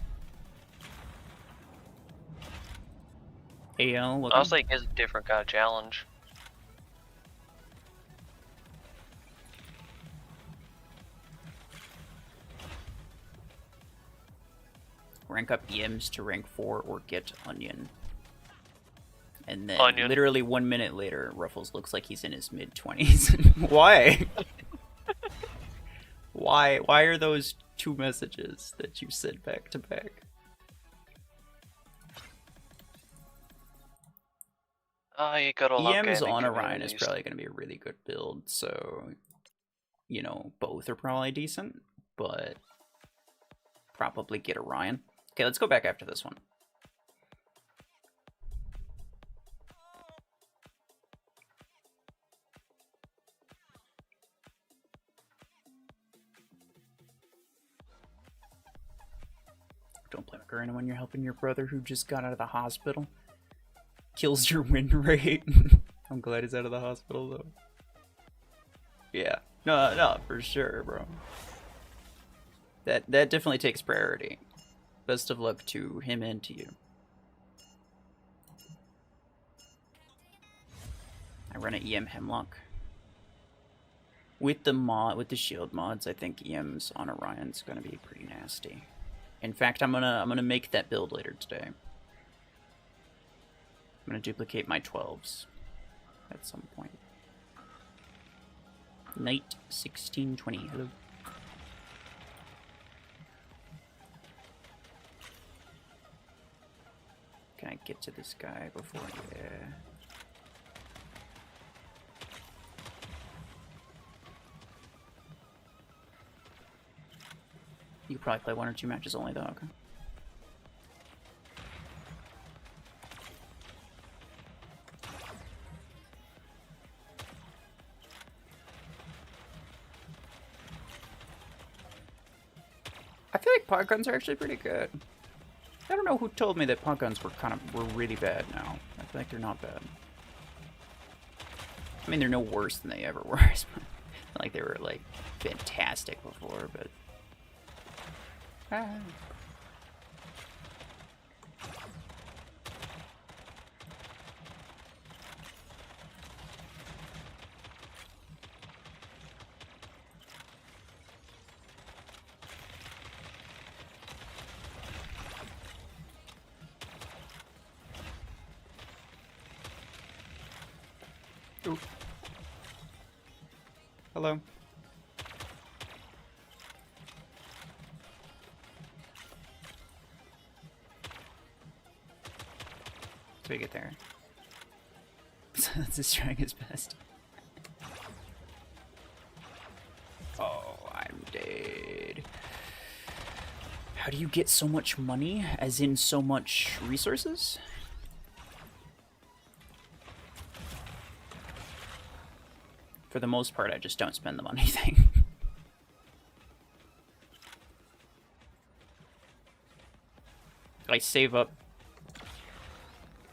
AL, welcome. Honestly, it gives a different kind of challenge. Rank up EMs to rank 4 or get Onion. And then Onion. literally 1 minute later, RuFFles looks like he's in his mid-20s. Why? Why are those two messages that you sent back to back? Oh, you gotta love EMs gaming on Orion is communities. probably going to be a really good build, so, you know, both are probably decent, but probably get Orion. Okay, let's go back after this one. Don't play Mech Arena when you're helping your brother who just got out of the hospital. Kills your win rate. I'm glad he's out of the hospital though. Yeah. No, for sure, bro. That definitely takes priority. Best of luck to him and to you. I run an EM Hemlock. With the shield mods, I think EM's on Orion's gonna be pretty nasty. In fact, I'm gonna make that build later today. I'm gonna duplicate my 12s at some point. Knight 1620. Hello. Can I get to this guy before? Yeah. You could probably play 1 or 2 matches only though, okay. I feel like pod guns are actually pretty good. I don't know who told me that pod guns were really bad now. I feel like they're not bad. I mean, they're no worse than they ever were. It's not like they were like fantastic before, but Ooh. Hello. till we get there. So that's just trying his best. Oh, I'm dead. How do you get so much money? As in so much resources? For the most part, I just don't spend the money thing. I save up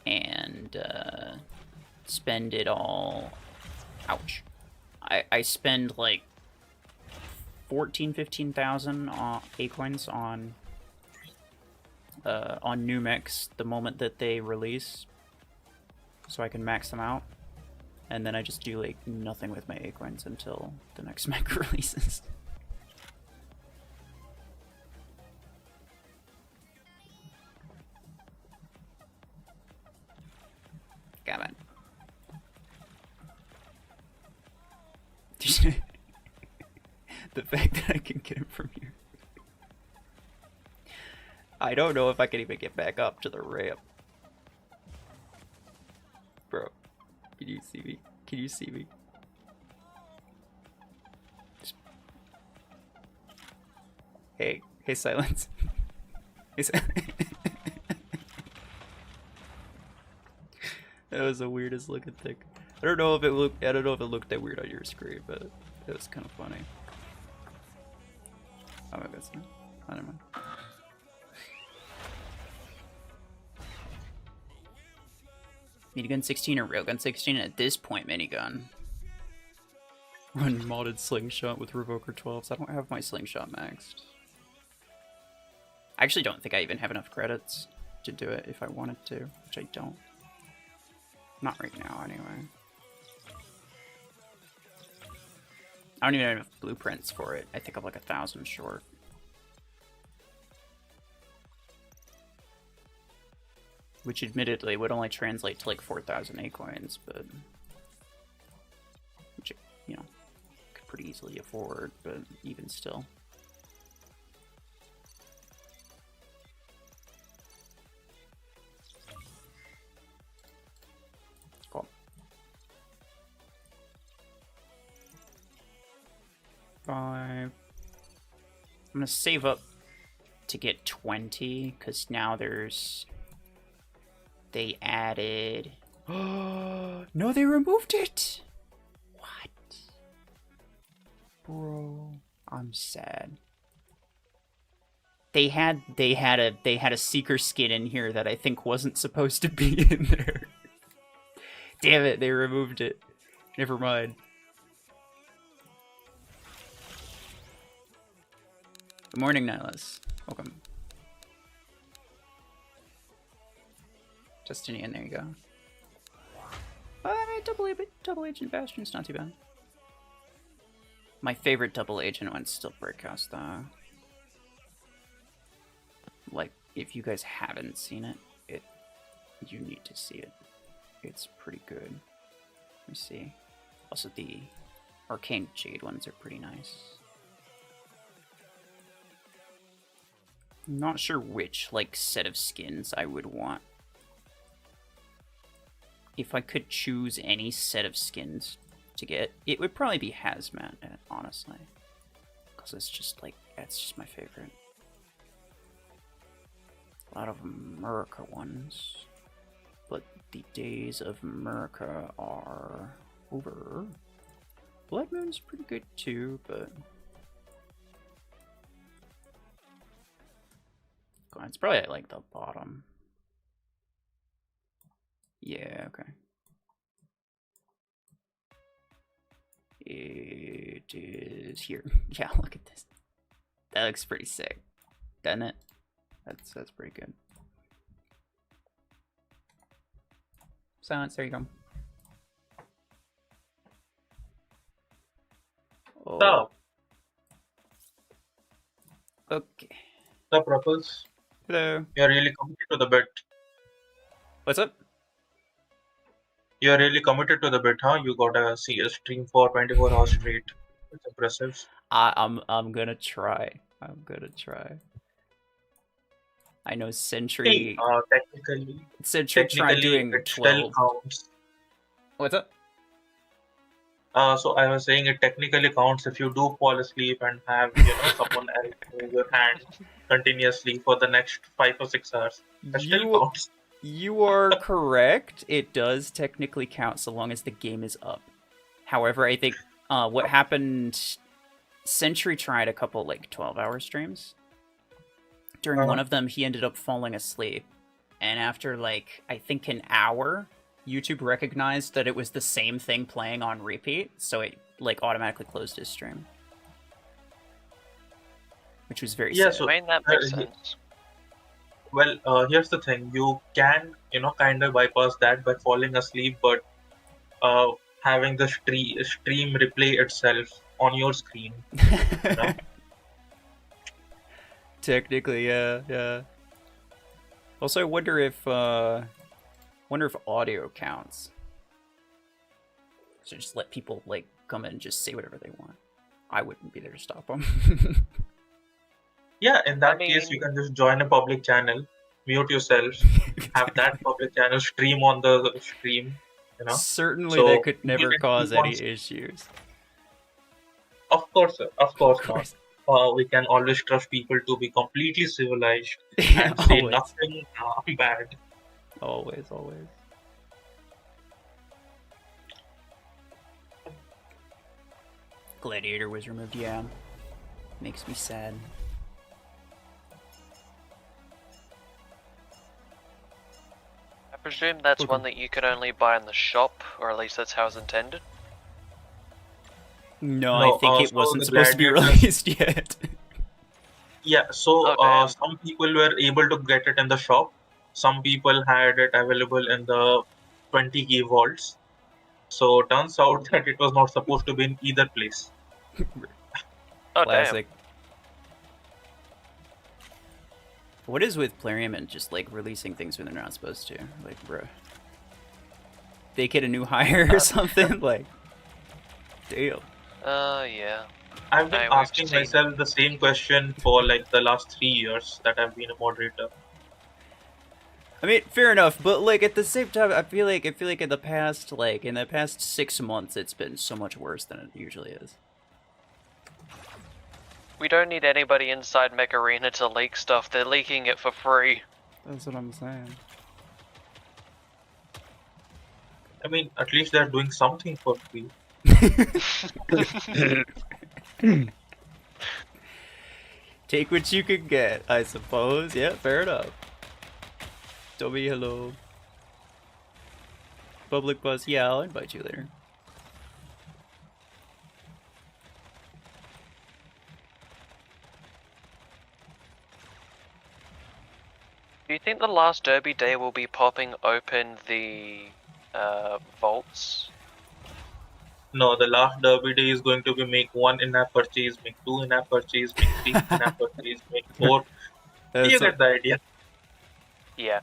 and spend it all. Ouch. I spend like 15,000 A-coins on new mechs the moment that they release, so I can max them out, and then I just do like nothing with my A-coins until the next mech releases. Got it. The fact that I can get him from here. I don't know if I can even get back up to the ramp. Bro, can you see me? Can you see me? Hey, silence. Hey, that was the weirdest looking thing. I don't know if it looked that weird on your screen, but it was kind of funny. Oh my god, I don't know. Minigun 16 or Railgun 16? At this point, minigun. Run modded slingshot with Revoker 12s. I don't have my slingshot maxed. I actually don't think I even have enough credits to do it if I wanted to, which I don't. Not right now, anyway. I don't even have enough blueprints for it. I think I'm like 1,000 short. Which admittedly would only translate to like 4,000 A-coins, but... which, you know, could pretty easily afford, but even still. Cool. I'm gonna save up to get 20, because now there's... They added... No, they removed it! What? Bro, I'm sad. They had a seeker skin in here that I think wasn't supposed to be in there. Damn it, they removed it. Never mind. Good morning, Nihilus. Welcome. Justinian, there you go. Double Agent Bastion's not too bad. My favorite double agent one's still Breakhouse, though. Like, if you guys haven't seen it, you need to see it. It's pretty good. Let me see. Also, the Arcane Jade ones are pretty nice. I'm not sure which, like, set of skins I would want. If I could choose any set of skins to get, it would probably be Hazmat, honestly. Because it's just, like, that's just my favorite. A lot of America ones. But the days of America are over. Blood Moon's pretty good too, but... it's probably at, like, the bottom. Yeah, okay. It is here. Yeah, look at this. That looks pretty sick, doesn't it? That's pretty good. Silence, there you go. Oh. Stop. Okay. Stop, RuFFles. Hello. You're really committed to the bet. What's up? You're really committed to the bet, huh? You got a stream for 24 hours straight. It's impressive. I'm gonna try. I'm gonna try. I know Hey, Sentry tried technically, doing it still 12. counts. What's up? So I was saying it technically counts if you do fall asleep and have, someone else move your hand continuously for the next 5 or 6 hours. That still You counts. you are correct. It does technically count so long as the game is up. However, I think what happened. Sentry tried a couple like 12-hour streams. During one Uh, of them, he ended up falling asleep, and after like I think an hour, YouTube recognized that it was the same thing playing on repeat, so it like automatically closed his stream, which was very yeah, sad. so I mean, that makes uh, sense. well, here's the thing. You can, kind of bypass that by falling asleep, but uh, having the stream replay itself on your screen, you know. Technically, yeah, yeah. Also, I wonder if audio counts. So just let people like come in and just say whatever they want. I wouldn't be there to stop them. Yeah, in that I case, you mean, can just join a public channel, mute yourself, have that public channel stream on the stream, Certainly, that so could people never can cause keep on. any issues. Of course, sir, of Of course not. course. We can always trust people to be completely civilized Yeah, and say always. nothing bad. Always, always. Gladiator was removed, yeah. Makes me sad. I presume that's Okay. one that you can only buy in the shop, or at least that's how it's intended. No, No, I think it so wasn't the supposed to be gladiators. released yet. Yeah, so Oh, damn. some people were able to get it in the shop. Some people had it available in the 20 key vaults. So turns out that it was not supposed to be in either place. Oh, Classic. What is with Plarium and just like releasing things when they're not supposed to? Like, bro. They get a new hire or something? Like, damn. Yeah. I've been We've asking seen- myself the same question for like the last 3 years that I've been a moderator. I mean, fair enough, but like at the same time, I feel like in the past 6 months, it's been so much worse than it usually is. We don't need anybody inside Mech Arena to leak stuff. They're leaking it for free. That's what I'm saying. I mean, at least they're doing something for free. Take what you can get, I suppose. Yeah, fair enough. Toby, hello. Public bus, yeah, I'll invite you later. Do you think the last Derby day will be popping open the vaults? No, the last derby day is going to be make 1 in-app purchase, make 2 in-app purchase, make 3 in-app purchase, make 4. You get the idea. Yeah.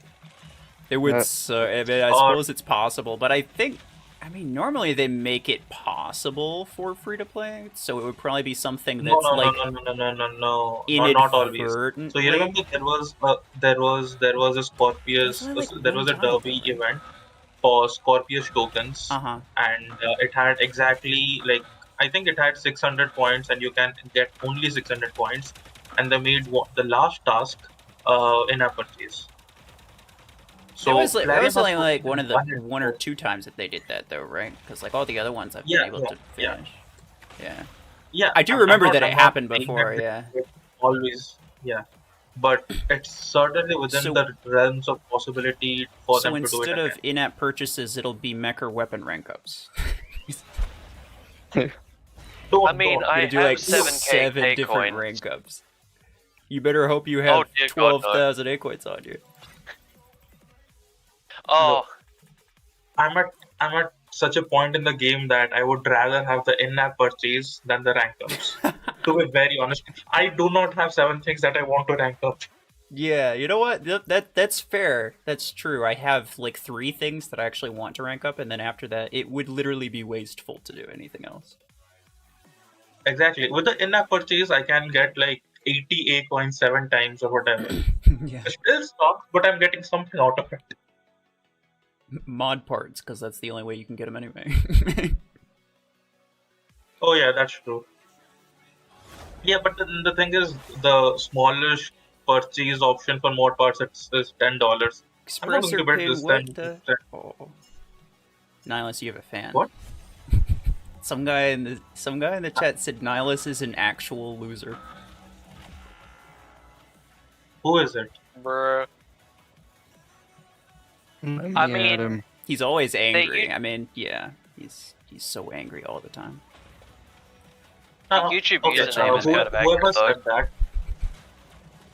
It would. I mean, I Or- suppose it's possible, but I mean, normally they make it possible for free to play, so it would probably be something that's No, like no, not always. inadvertently. So you remember there was a Scorpius, There's only, like, there one was a time, derby though, right? event for Scorpius tokens, Uh-huh. and it had exactly like I think it had 600 points, and you can get only 600 points, and they made the last task in-app purchase. So It was Plarium only has like one or before. 2 times that they did that, though, right? Because like all the other ones I've Yeah, been able to yeah. finish. Yeah. Yeah, I do I'm remember not- that I'm it not happened saying before. that Yeah. it always, yeah, but it's certainly within So- the realms of possibility for So them to do it instead of again. in-app purchases, it'll be mecha weapon rank ups. Don't, I mean, don't. I You're gonna do have like 7K 7 different coins. rank ups. You better hope you Oh, have dear God, no. 12,000 A coins on you. Oh, I'm at such a point in the game that I would rather have the in-app purchase than the rank ups. To be very honest, I do not have 7 things that I want to rank up. Yeah, you know what? That's fair. That's true. I have like 3 things that I actually want to rank up, and then after that, it would literally be wasteful to do anything else. Exactly. With the in-app purchase, I can get like 80 A coins 7 times or whatever. Yeah. It still sucks, but I'm getting something out of it. Mod parts, because that's the only way you can get them anyway. Oh yeah, that's true. Yeah, but the thing is, the smallest purchase option for mod parts is $10. I'm not going Expressor to bet pin, this what 10. the? Oh. Nihilus, you have a fan. What? Some guy in the chat said Nihilus is an actual loser. Who is it? Bruh. I mean, He's always angry. you- I mean, yeah, he's so angry all the time. YouTube Okay, username is kind of accurate, whoever though. said that.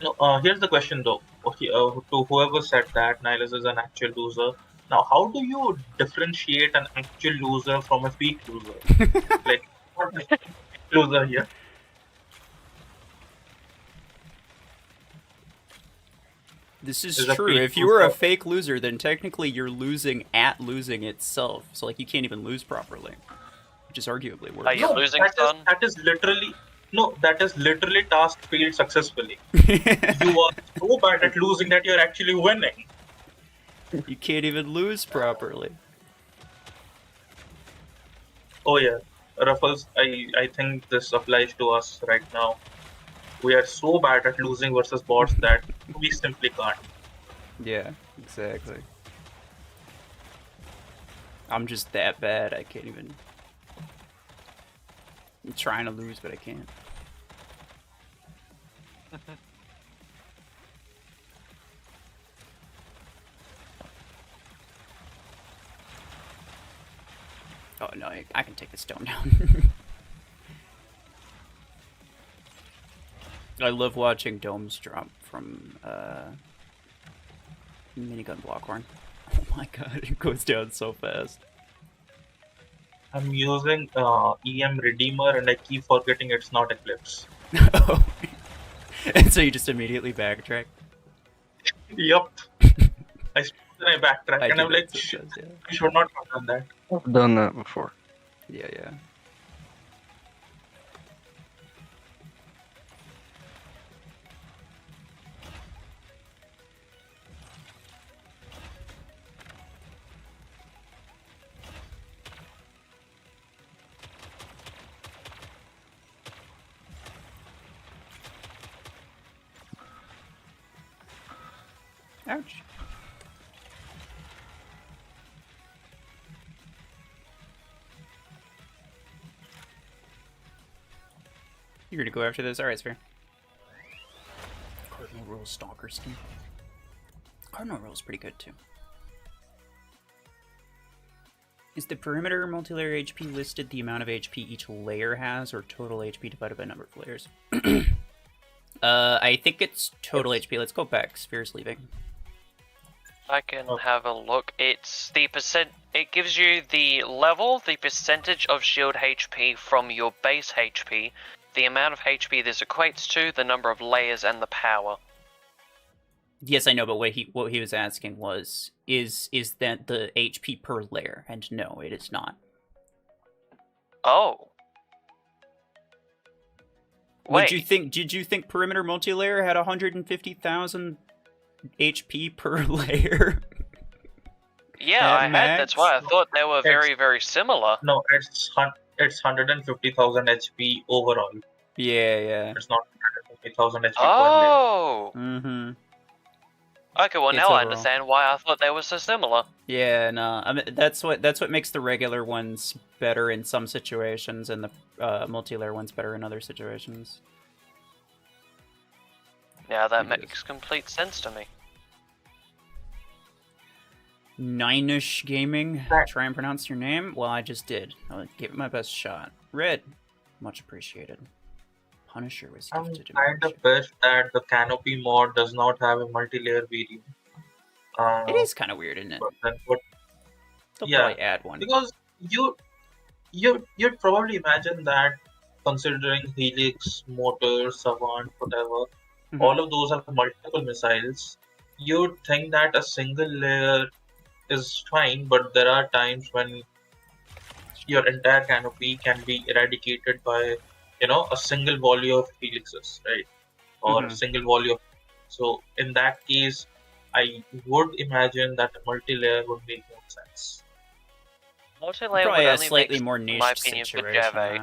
No, here's the question though. Okay, to whoever said that Nihilus is an actual loser. Now, how do you differentiate an actual loser from a fake loser? Like, what is a loser here? This is Is a true. fake If you were a loser. fake loser, then technically you're losing at losing itself. So like you can't even lose properly, which is arguably worse. Are you losing, son? That is literally task failed successfully. You are so bad at losing that you're actually winning. You can't even lose properly. Oh yeah, RuFFles, I think this applies to us right now. We are so bad at losing versus bots that we simply can't. Yeah, exactly. I'm just that bad. I can't even. I'm trying to lose, but I can't. Oh no, I can take this dome down. I love watching domes drop from minigun blockhorn. Oh my god, it goes down so fast. I'm using EM Redeemer and I keep forgetting it's not Eclipse. Oh. And so you just immediately backtrack? Yup. I backtrack and I'm like, shit, Yeah. I should not have done that. I've done that before. Yeah. Ouch. You're gonna go after this? Alright, it's fair. Cardinal Rule Stalker skin. Cardinal Rule is pretty good too. Is the perimeter multi-layer HP listed the amount of HP each layer has, or total HP divided by number of layers? I think it's total HP. Let's go back. Sphere's leaving. I can have a look. It's the percent. It gives you the level, the percentage of shield HP from your base HP, the amount of HP this equates to, the number of layers, and the power. Yes, I know, but what he was asking was, is that the HP per layer? And no, it is not. Oh. Wait. Did you think perimeter multi-layer had 150,000 HP per layer? Yeah, I had. That's why I thought they were very, very similar. No, it's 150,000 HP overall. Yeah. It's not 150,000 HP per layer. Oh. Mm-hmm. Okay, well It's now I overall. understand why I thought they were so similar. Yeah, no. I mean, that's what makes the regular ones better in some situations, and the multi-layer ones better in other situations. Now that Yes. makes complete sense to me. Ninish Gaming, Right. try and pronounce your name? Well, I just did. I gave it my best shot. Red, much appreciated. Punisher was I'm gifted to kind me. of pissed that the canopy mod does not have a multi-layer variant. It is kind of weird, isn't it? But then what? They'll Yeah, probably add one. because you'd probably imagine that, considering Helix, Motor, Savant, whatever, Mhm. all of those have multiple missiles. You'd think that a single layer is fine, but there are times when your entire canopy can be eradicated by, a single volley of helixes, right? Or a Mhm. single volley of So in that case, I would imagine that a multi-layer would make more sense. Multi-layer Probably would a only slightly make, more in niche my opinion, for situation. Gervais.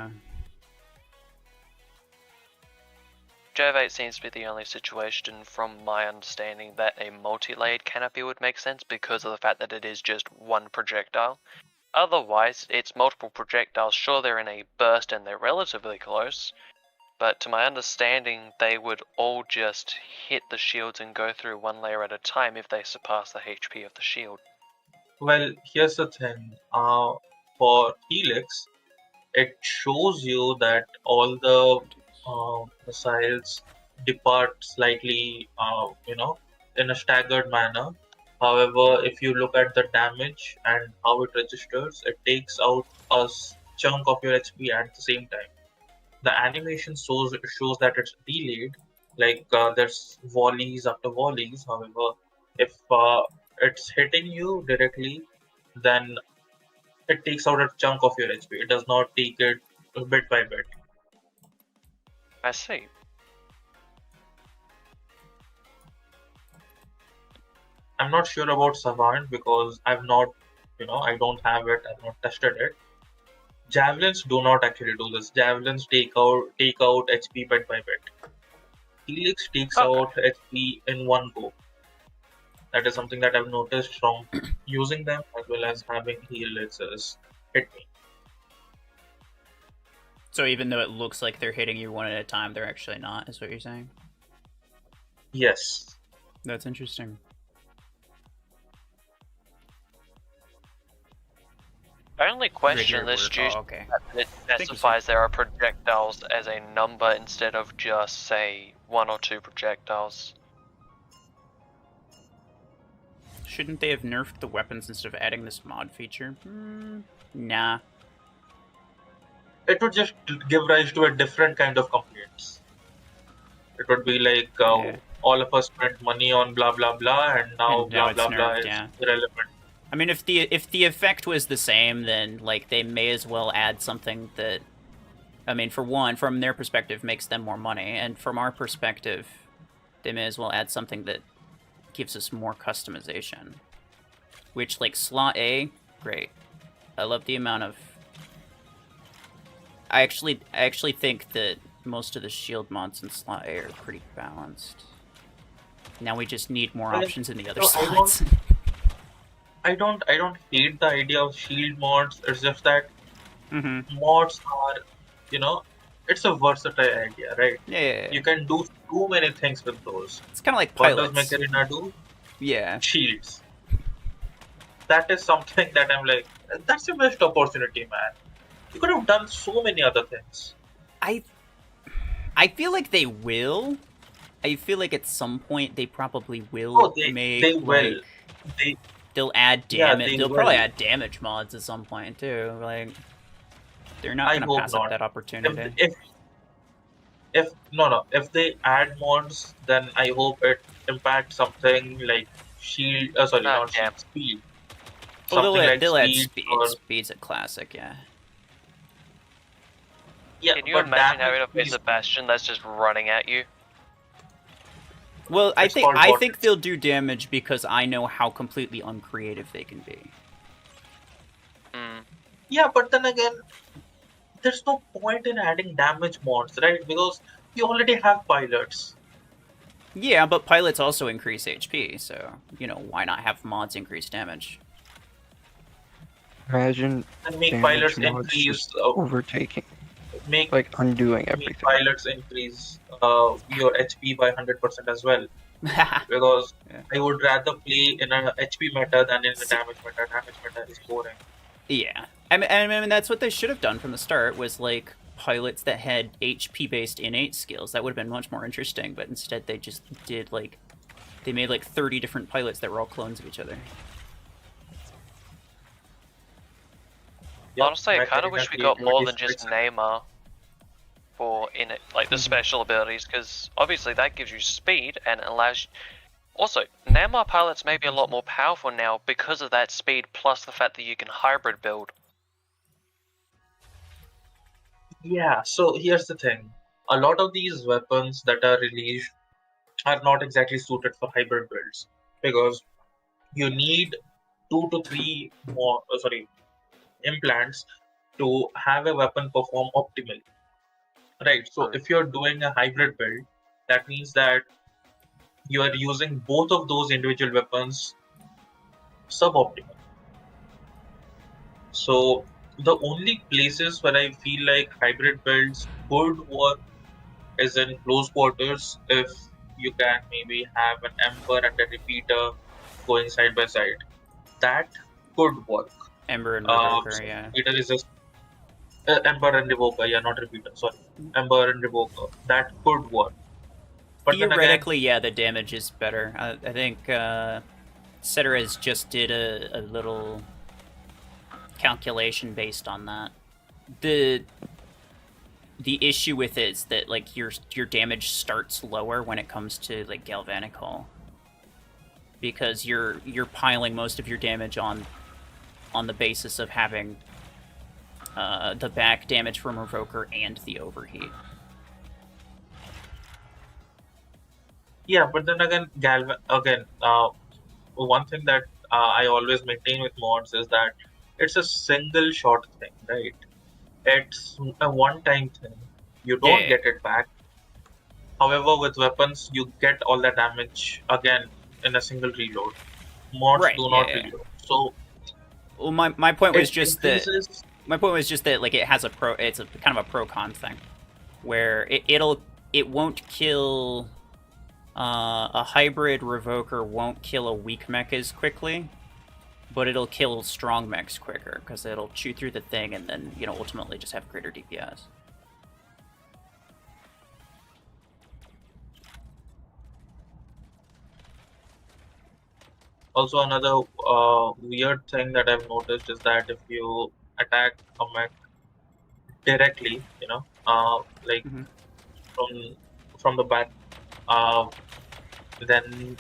Gervais seems to be the only situation, from my understanding, that a multi-layered canopy would make sense because of the fact that it is just one projectile. Otherwise, it's multiple projectiles. Sure, they're in a burst and they're relatively close, but to my understanding, they would all just hit the shields and go through one layer at a time if they surpass the HP of the shield. Well, here's the thing. For Helix, it shows you that all the missiles depart slightly, in a staggered manner. However, if you look at the damage and how it registers, it takes out a chunk of your HP at the same time. The animation shows that it's delayed, like there's volleys after volleys. However, if it's hitting you directly, then it takes out a chunk of your HP. It does not take it bit by bit. I see. I'm not sure about Savant because I don't have it. I've not tested it. Javelins do not actually do this. Javelins take out HP bit by bit. Helix takes out HP in one go. That is something that I've noticed from using them as well as having Helixes hit me. So even though it looks like they're hitting you one at a time, they're actually not, is what you're saying? Yes. That's interesting. I only question this due to okay. that it specifies there are projectiles as a number instead of just, say, 1 or 2 projectiles. Shouldn't they have nerfed the weapons instead of adding this mod feature? Nah. It would just give rise to a different kind of complaints. It would be like all of us spent money on blah blah blah, and now blah blah blah is irrelevant. I mean, if the effect was the same, then like they may as well add something that, I mean, for one, from their perspective, makes them more money, and from our perspective, they may as well add something that gives us more customization. Which, like, slot A, great. I love the amount of. I actually think that most of the shield mods in slot A are pretty balanced. Now we just need more options in the other slots. I don't hate the idea of shield mods. It's just that mods are, it's a versatile idea, right? Yeah. You can do too many things with those. It's kind of like pilots. What does Mech Arena do? Yeah. Shields. That is something that I'm like, that's a missed opportunity, man. You could have done so many other things. I feel like they will. I feel like at some point they probably will. Oh, they will. They'll add damage. Yeah, they'll probably add damage mods at some point too. Like, they're not going to pass up that opportunity. If they add mods, then I hope it impacts something like shield. Not shield, speed. Well, they'll add speed. Speed's a classic, yeah. Yeah, can you imagine having a face of Bastion that's just running at you? Well, I think they'll do damage because I know how completely uncreative they can be. Yeah, but then again, there's no point in adding damage mods, right? Because you already have pilots. Yeah, but pilots also increase HP, so, why not have mods increase damage? Imagine and make pilots increase overtaking. Undoing everything. Make pilots increase your HP by 100% as well. Because I would rather play in an HP meta than in a damage meta. Damage meta is boring. Yeah. I mean, that's what they should have done from the start, was like pilots that had HP-based innate skills. That would have been much more interesting, but instead they just did they made 30 different pilots that were all clones of each other. Honestly, I kind of wish we got more than just Neymar for the special abilities, because obviously that gives you speed and allows you... Also, Neymar pilots may be a lot more powerful now because of that speed, plus the fact that you can hybrid build. Yeah, so here's the thing. A lot of these weapons that are released are not exactly suited for hybrid builds because you need 2 to 3 more implants to have a weapon perform optimally. Right. So True. if you're doing a hybrid build, that means that you are using both of those individual weapons suboptimal. So the only places where I feel like hybrid builds could work is in close quarters if you can maybe have an Ember and a repeater going side by side. That could work. Ember and Revoker, So yeah. repeater is just Ember and Revoker, yeah, not repeater. Sorry, Ember and Revoker. That could work. But then again, Theoretically, yeah, the damage is better. I think Ceteris just did a little calculation based on that. The issue with it is that like your damage starts lower when it comes to like Galvanic Hull, because you're piling most of your damage on the basis of having the back damage from Revoker and the overheat. yeah, but then again, one thing that I always maintain with mods is that it's a single shot thing, right? It's a one-time thing. You don't Yeah, get it back. However, with weapons, you get all the damage again in a single reload. Mods right. do not Yeah. reload, so Well, my point was it just that increases. like it has it's a kind of a pro con thing where it won't kill a hybrid Revoker won't kill a weak mech as quickly, but it'll kill strong mechs quicker because it'll chew through the thing and then ultimately just have greater DPS. Also, another weird thing that I've noticed is that if you attack a mech directly, like Mhm. from the back, uh, then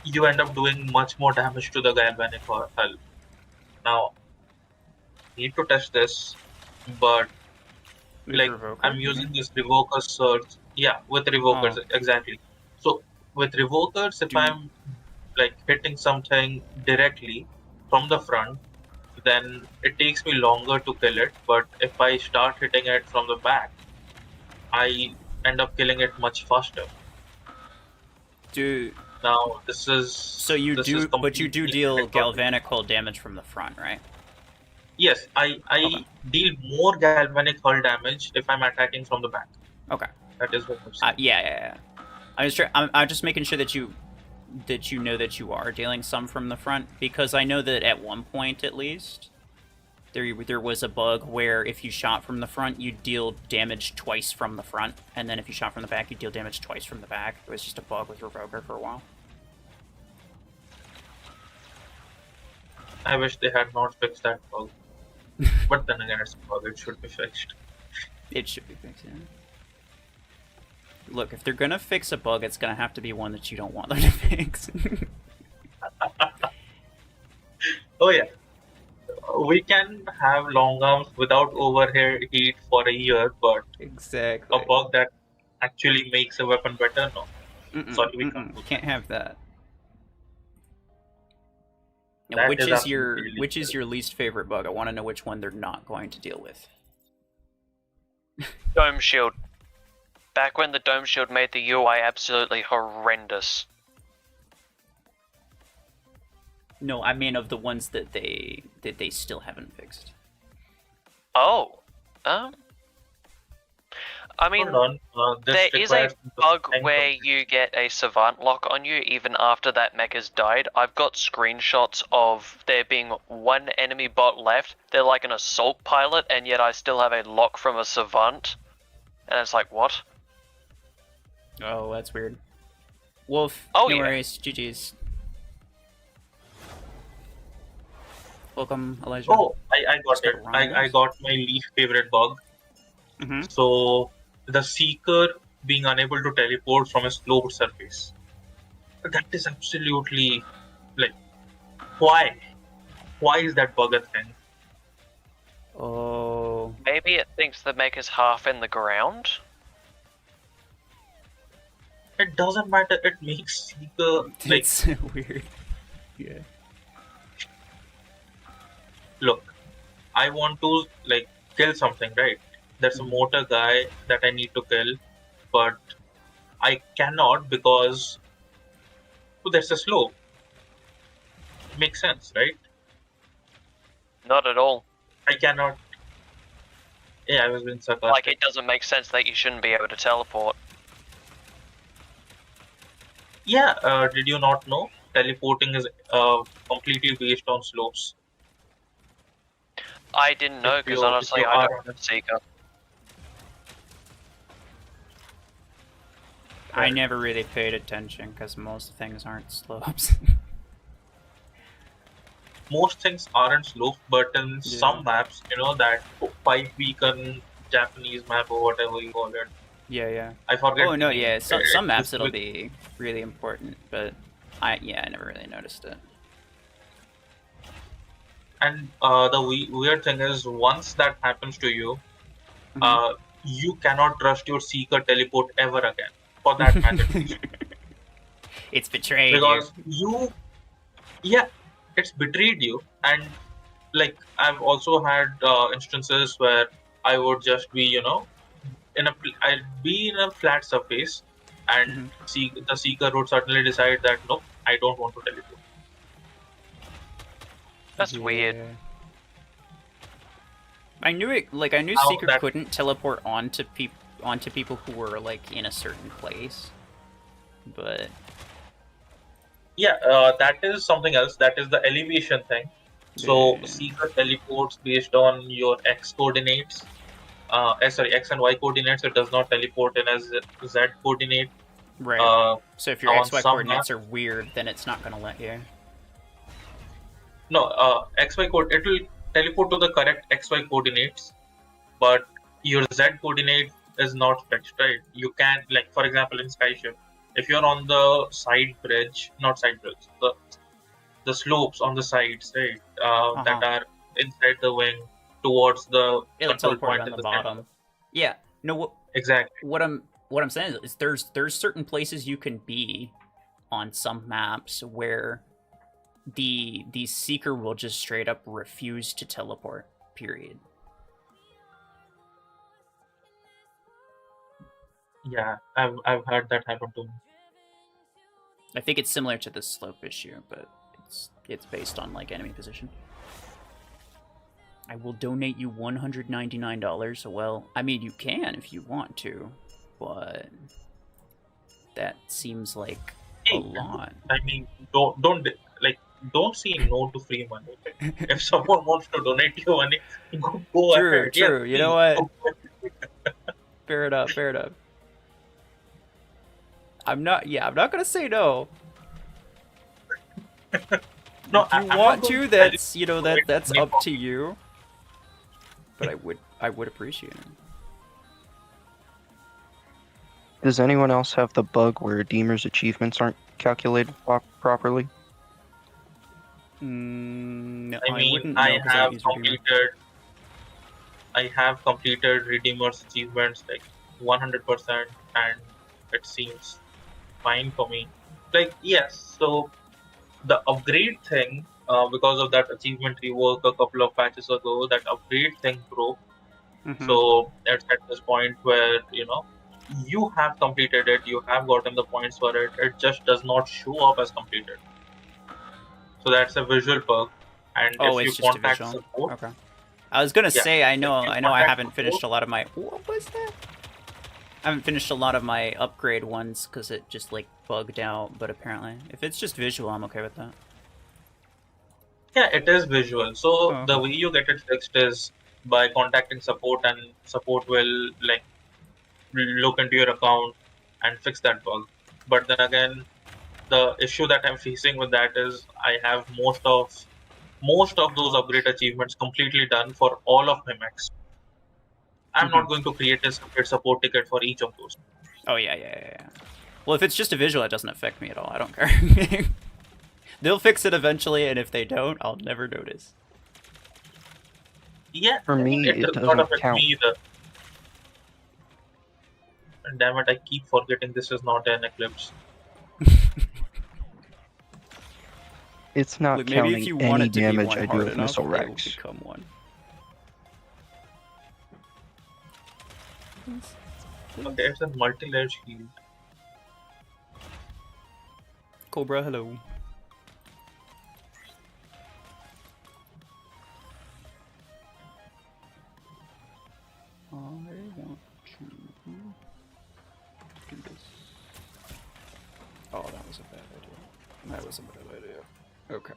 you end up doing much more damage to the galvanic hull. Now, need to test this, but With like Revoker, I'm you mean? using this revoker search. Yeah, with revokers Oh, exactly. So with revokers, if do I'm like hitting something directly from the front, then it takes me longer to kill it. But if I start hitting it from the back, I end up killing it much faster. do Now so you this is do, but you do completely deal anecdotal. galvanic hull damage from the front, right? Yes, I Okay, I deal more galvanic hull damage if I'm attacking from the back. okay. That is what I'm saying. Yeah. I'm just making sure that you know that you are dealing some from the front, because I know that at one point at least there was a bug where if you shot from the front you deal damage twice from the front, and then if you shot from the back you deal damage twice from the back. It was just a bug with Revoker for a while. I wish they had not fixed that bug. But then again, it's a bug, it should be fixed. It should be fixed, yeah. Look, if they're gonna fix a bug, it's gonna have to be one that you don't want them to fix. Oh yeah, we can have long arms without overheat for a year, but a Exactly. bug that actually makes a weapon better, no. Sorry, we can't do Can't that. have that. And That is absolutely which is illegal. your least favorite bug? I want to know which one they're not going to deal with. Dome shield. Back when the dome shield made the UI absolutely horrendous. No, I mean of the ones that they still haven't fixed. Oh. I mean, Hold on, there this is a requires me to bug think where of it. you get a savant lock on you even after that mech has died. I've got screenshots of there being one enemy bot left. They're like an assault pilot, and yet I still have a lock from a savant. And it's like, what? Oh, that's weird. Wolf, Oh, no yeah. worries. GG's. Welcome, Elijah. Oh, I got it. I Rhymes. got my least favorite bug. Mm-hmm. So the Seeker being unable to teleport from a sloped surface. That is absolutely like why? Why is that bug a thing? Oh, Maybe it thinks the mech is half in the ground? It doesn't matter. It makes Seeker like It's weird. Yeah. look. I want to like kill something, right? There's a mortar guy that I need to kill, but I cannot because there's a slope. Makes sense, right? Not at all. I cannot. Yeah, I was being sarcastic. Like, it doesn't make sense that you shouldn't be able to teleport. Yeah, did you not know? Teleporting is completely based on slopes. I didn't know, If because you- if honestly, you I are don't on have Seeker. I never really paid attention because most things aren't slopes. most things aren't slopes, but in some maps, that 5 beacon Japanese map or whatever you call it. Yeah. I forget. Oh no, the name. yeah. Some maps it'll with- be really important, but I never really noticed it. And the weird thing is, once that happens to you, you cannot trust your Seeker teleport ever again. For that matter, It's betrayed because it's betrayed you. And like I've also had instances where I would just be, I'd be in a flat surface, and the Seeker would suddenly decide that nope, I don't want to teleport. That's weird. I knew it. Like I knew How Seeker that- couldn't teleport onto people who were like in a certain place, but Yeah, that is something else. That is the elevation thing. So Yeah. Seeker teleports based on your X coordinates. X and Y coordinates. It does not teleport in as Z coordinate. right. So if your on XY some coordinates maps- are weird, then it's not gonna let you. No, XY code. It will teleport to the correct XY coordinates, but your Z coordinate is not fixed, right? You can, like, for example, in Skyship, if you're on the side bridge, not side bridge, the slopes on the sides, right, that are inside the wing towards the It'll control teleport point on in the the bottom. center. Yeah. No. Exactly. What I'm saying is there's certain places you can be on some maps where the Seeker will just straight up refuse to teleport. Period. Yeah, I've had that happen to me. I think it's similar to the slope issue, but it's based on like enemy position. I will donate you $199. Well, I mean you can if you want to, but that seems like a lot. I mean, don't say no to free money. If someone wants to donate you money, go True, ahead. true. Yeah, You know please, what? go Fair enough. I'm not gonna say no. No, If you I'm not want going to, tell that's you to that's donate up to you. But I would appreciate it. Does anyone else have the bug where Deemer's achievements aren't calculated properly? No, I mean, wouldn't know I 'cause I don't use Redeemer. have completed Redeemer's achievements like 100%, and it seems fine for me. Like, yes, so the upgrade thing, because of that achievement rework a couple of patches ago, that upgrade thing broke. So it's at this point where you have completed it, you have gotten the points for it, it just does not show up as completed. So that's a visual bug, and Oh, if you it's just a contact visual. support, Okay. I was gonna Yeah. say I If know you I contact haven't finished a support- lot of my what was that? I haven't finished a lot of my upgrade ones because it just like bugged out. But apparently, if it's just visual, I'm okay with that. yeah, it is visual. So Oh, the okay. way you get it fixed is by contacting support, and support will like look into your account and fix that bug. But then again, the issue that I'm facing with that is I have most of those upgrade achievements completely done for all of my mechs. I'm not going to create a separate support ticket for each of those. Oh yeah. Well, if it's just a visual, it doesn't affect me at all. I don't care. They'll fix it eventually, and if they don't, I'll never notice. Yeah, For me, it does not doesn't affect count. me either. Damn it, I keep forgetting this is not an eclipse. It's not Look, maybe if counting you want any it to be damage one I do hard with enough, Missile they will Rex. become one. Okay, it's a multi-layer shield. Cobra, hello. I want to do this. Oh, that was a bad idea. That was a bad idea. Okay.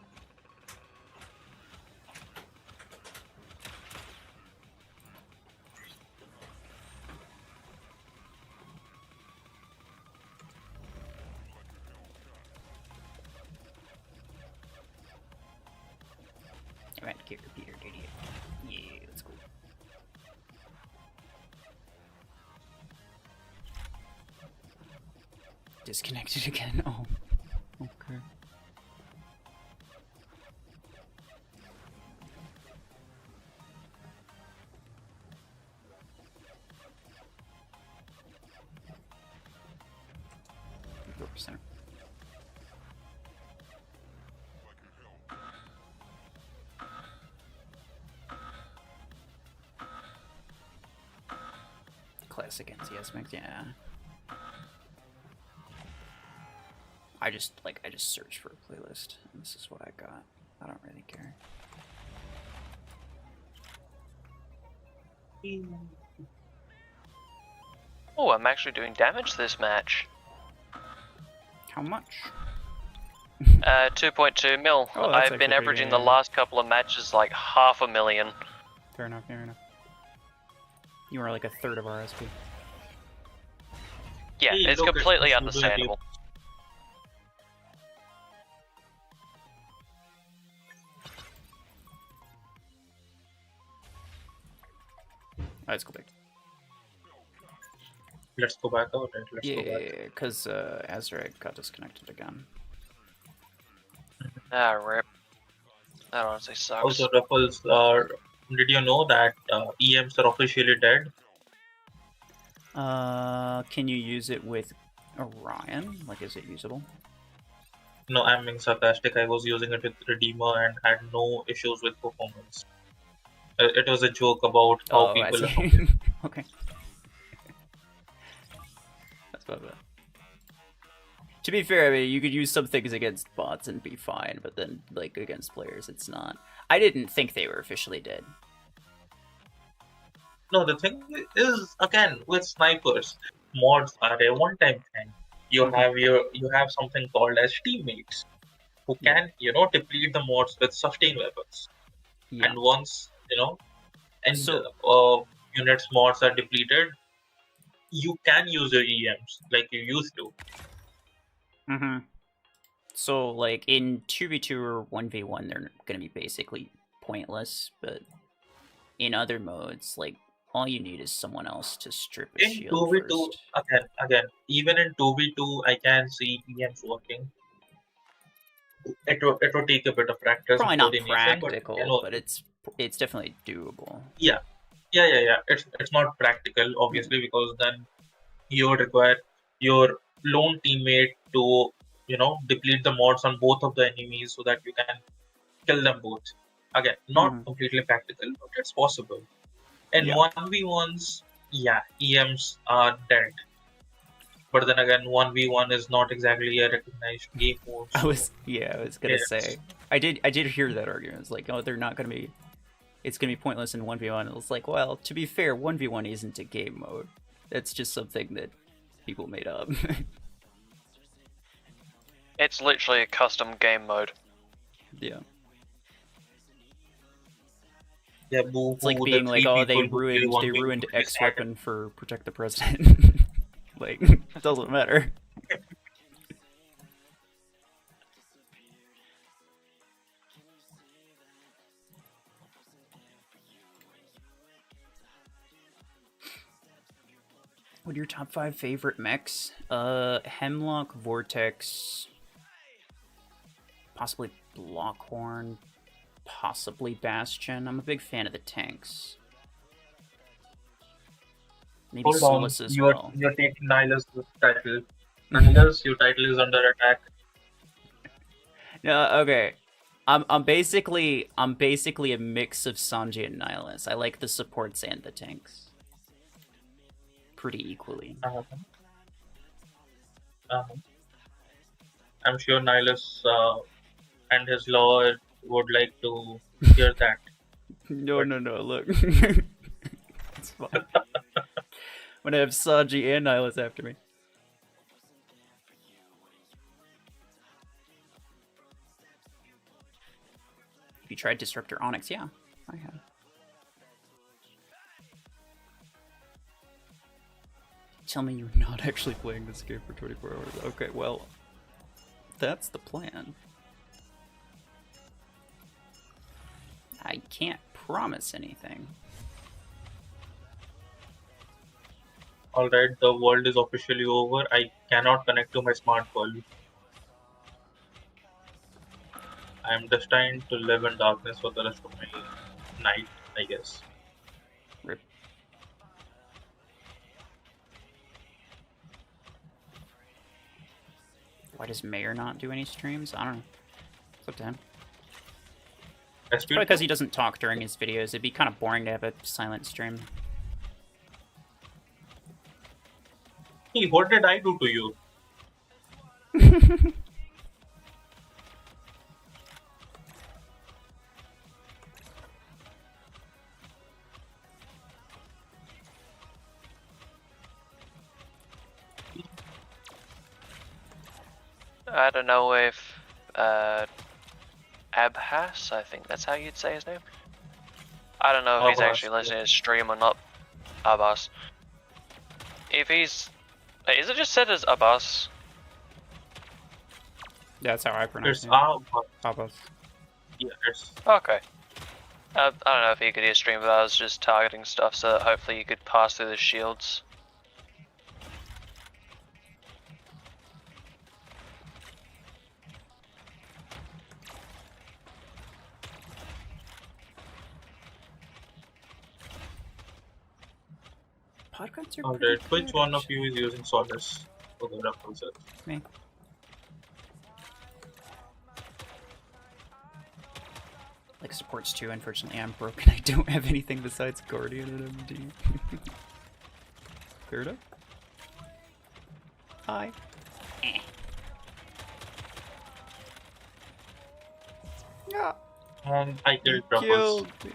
Alright, get repeater, idiot. Yeah, let's go. Disconnected again. Oh, okay. Go for center. Classic NCS mix, yeah. I just searched for a playlist, and this is what I got. I don't really care. Oh, I'm actually doing damage this match. How much? 2.2 mil. Oh, that's I've been actually pretty averaging good, the yeah. last couple of matches like 500,000. Fair enough, fair enough. You are like a third of our SP. Yeah, Hey, it's look, it's completely pseudo understandable. Let's go back. Let's go back out and let's go Yeah, back. because Azrael got disconnected again. Ah, rip. That honestly sucks. Also, RuFFles, did you know that EMs are officially dead? Can you use it with Orion? Like, is it usable? No, I'm being sarcastic. I was using it with Redeemer and had no issues with performance. It was a joke about how Oh, I people. see. Okay. That's about that. To be fair, I mean, you could use some things against bots and be fine, but then, like, against players, it's not. I didn't think they were officially dead. No, the thing is, again, with snipers, mods are a one-time thing. You have something called as teammates, who can deplete the mods with sustain weapons. Yeah. And once and So- units mods are depleted, you can use your EMs like you used to. Mm-hmm. So, like, in 2v2 or 1v1, they're gonna be basically pointless, but in other modes, like, all you need is someone else to strip a In shield 2v2, first. again, even in 2v2, I can see EMs working. It will take a bit of practice Probably and not coordination, but practical, but it's definitely doable. yeah. It's not practical, obviously, because then you would require your lone teammate to deplete the mods on both of the enemies so that you can kill them both. Again, not completely practical, but it's possible. In Yeah. 1v1s, EMs are dead. But then again, 1v1 is not exactly a recognized game mode. So I was gonna say. I did hear that argument. It's like, oh, they're not gonna be. It's gonna be pointless in 1v1. It was like, well, to be fair, 1v1 isn't a game mode. It's just something that people made up. It's literally a custom game mode. Yeah. Yeah, boo, It's like boo, being the like, three oh, people who play 1v1 ruined is X started. weapon for Protect the President. Like, it doesn't matter. What are your top 5 favorite mechs? Hemlock, Vortex, possibly Blockhorn, possibly Bastion. I'm a big fan of the tanks. Maybe Hold on, Solus as you're well. you're taking Nihilus' title. Nihilus, your title is under attack. No, okay. I'm basically a mix of Sanji and Nihilus. I like the supports and the tanks pretty equally. Uh-huh. Uh-huh. I'm sure Nihilus and his lord would like to hear that. No, But no, look. It's fine. I'm gonna have Sanji and Nihilus after me. Have you tried Disruptor Onyx? Yeah, I have. Tell me you're not actually playing this game for 24 hours. Okay, well, that's the plan. I can't promise anything. alright, the world is officially over. I cannot connect to my smart bulb. I am destined to live in darkness for the rest of my night, I guess. Rip. Why does Mayor not do any streams? I don't know. It's up to him. It's probably because he doesn't talk during his videos. It'd be kind of boring to have a silent stream. Hey, what did I do to you? I don't know if Abhas, I think that's how you'd say his name. I don't know if he's Abbas, actually listening to his stream or not. Abbas. If he's... Wait, is it just said as Abbas? Yeah, that's how I pronounce It's it. Abbas. Yeah, it's Okay. I don't know if you could hear stream, but I was just targeting stuff so that hopefully you could pass through the shields. Podcasts are alright. Which one of you is using Solace for the RuFFles? Me. Like supports too, unfortunately I'm broken. I don't have anything besides Guardian and MD. Gerda? Hi. Yeah. I killed RuFFles. Killed me.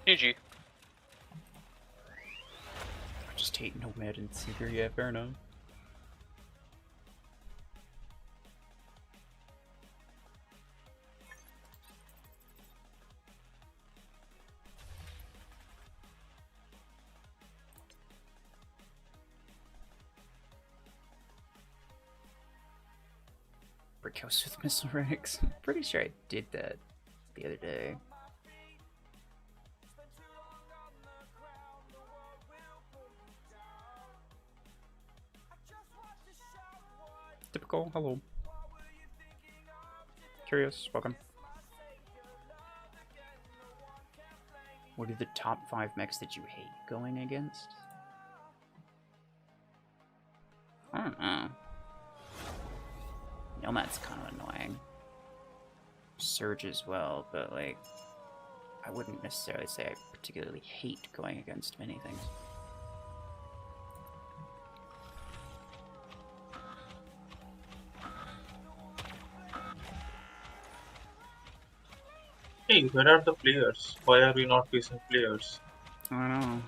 GG. I just hate Nomad and Seeker, yeah, fair enough. Brick house with missile ranks. I'm pretty sure I did that the other day. Typical, hello. Curious, welcome. What are the top 5 mechs that you hate going against? I don't know. Nomad's kind of annoying. Surge as well, but like, I wouldn't necessarily say I particularly hate going against many things. Hey, where are the players? Why are we not facing players? I don't know.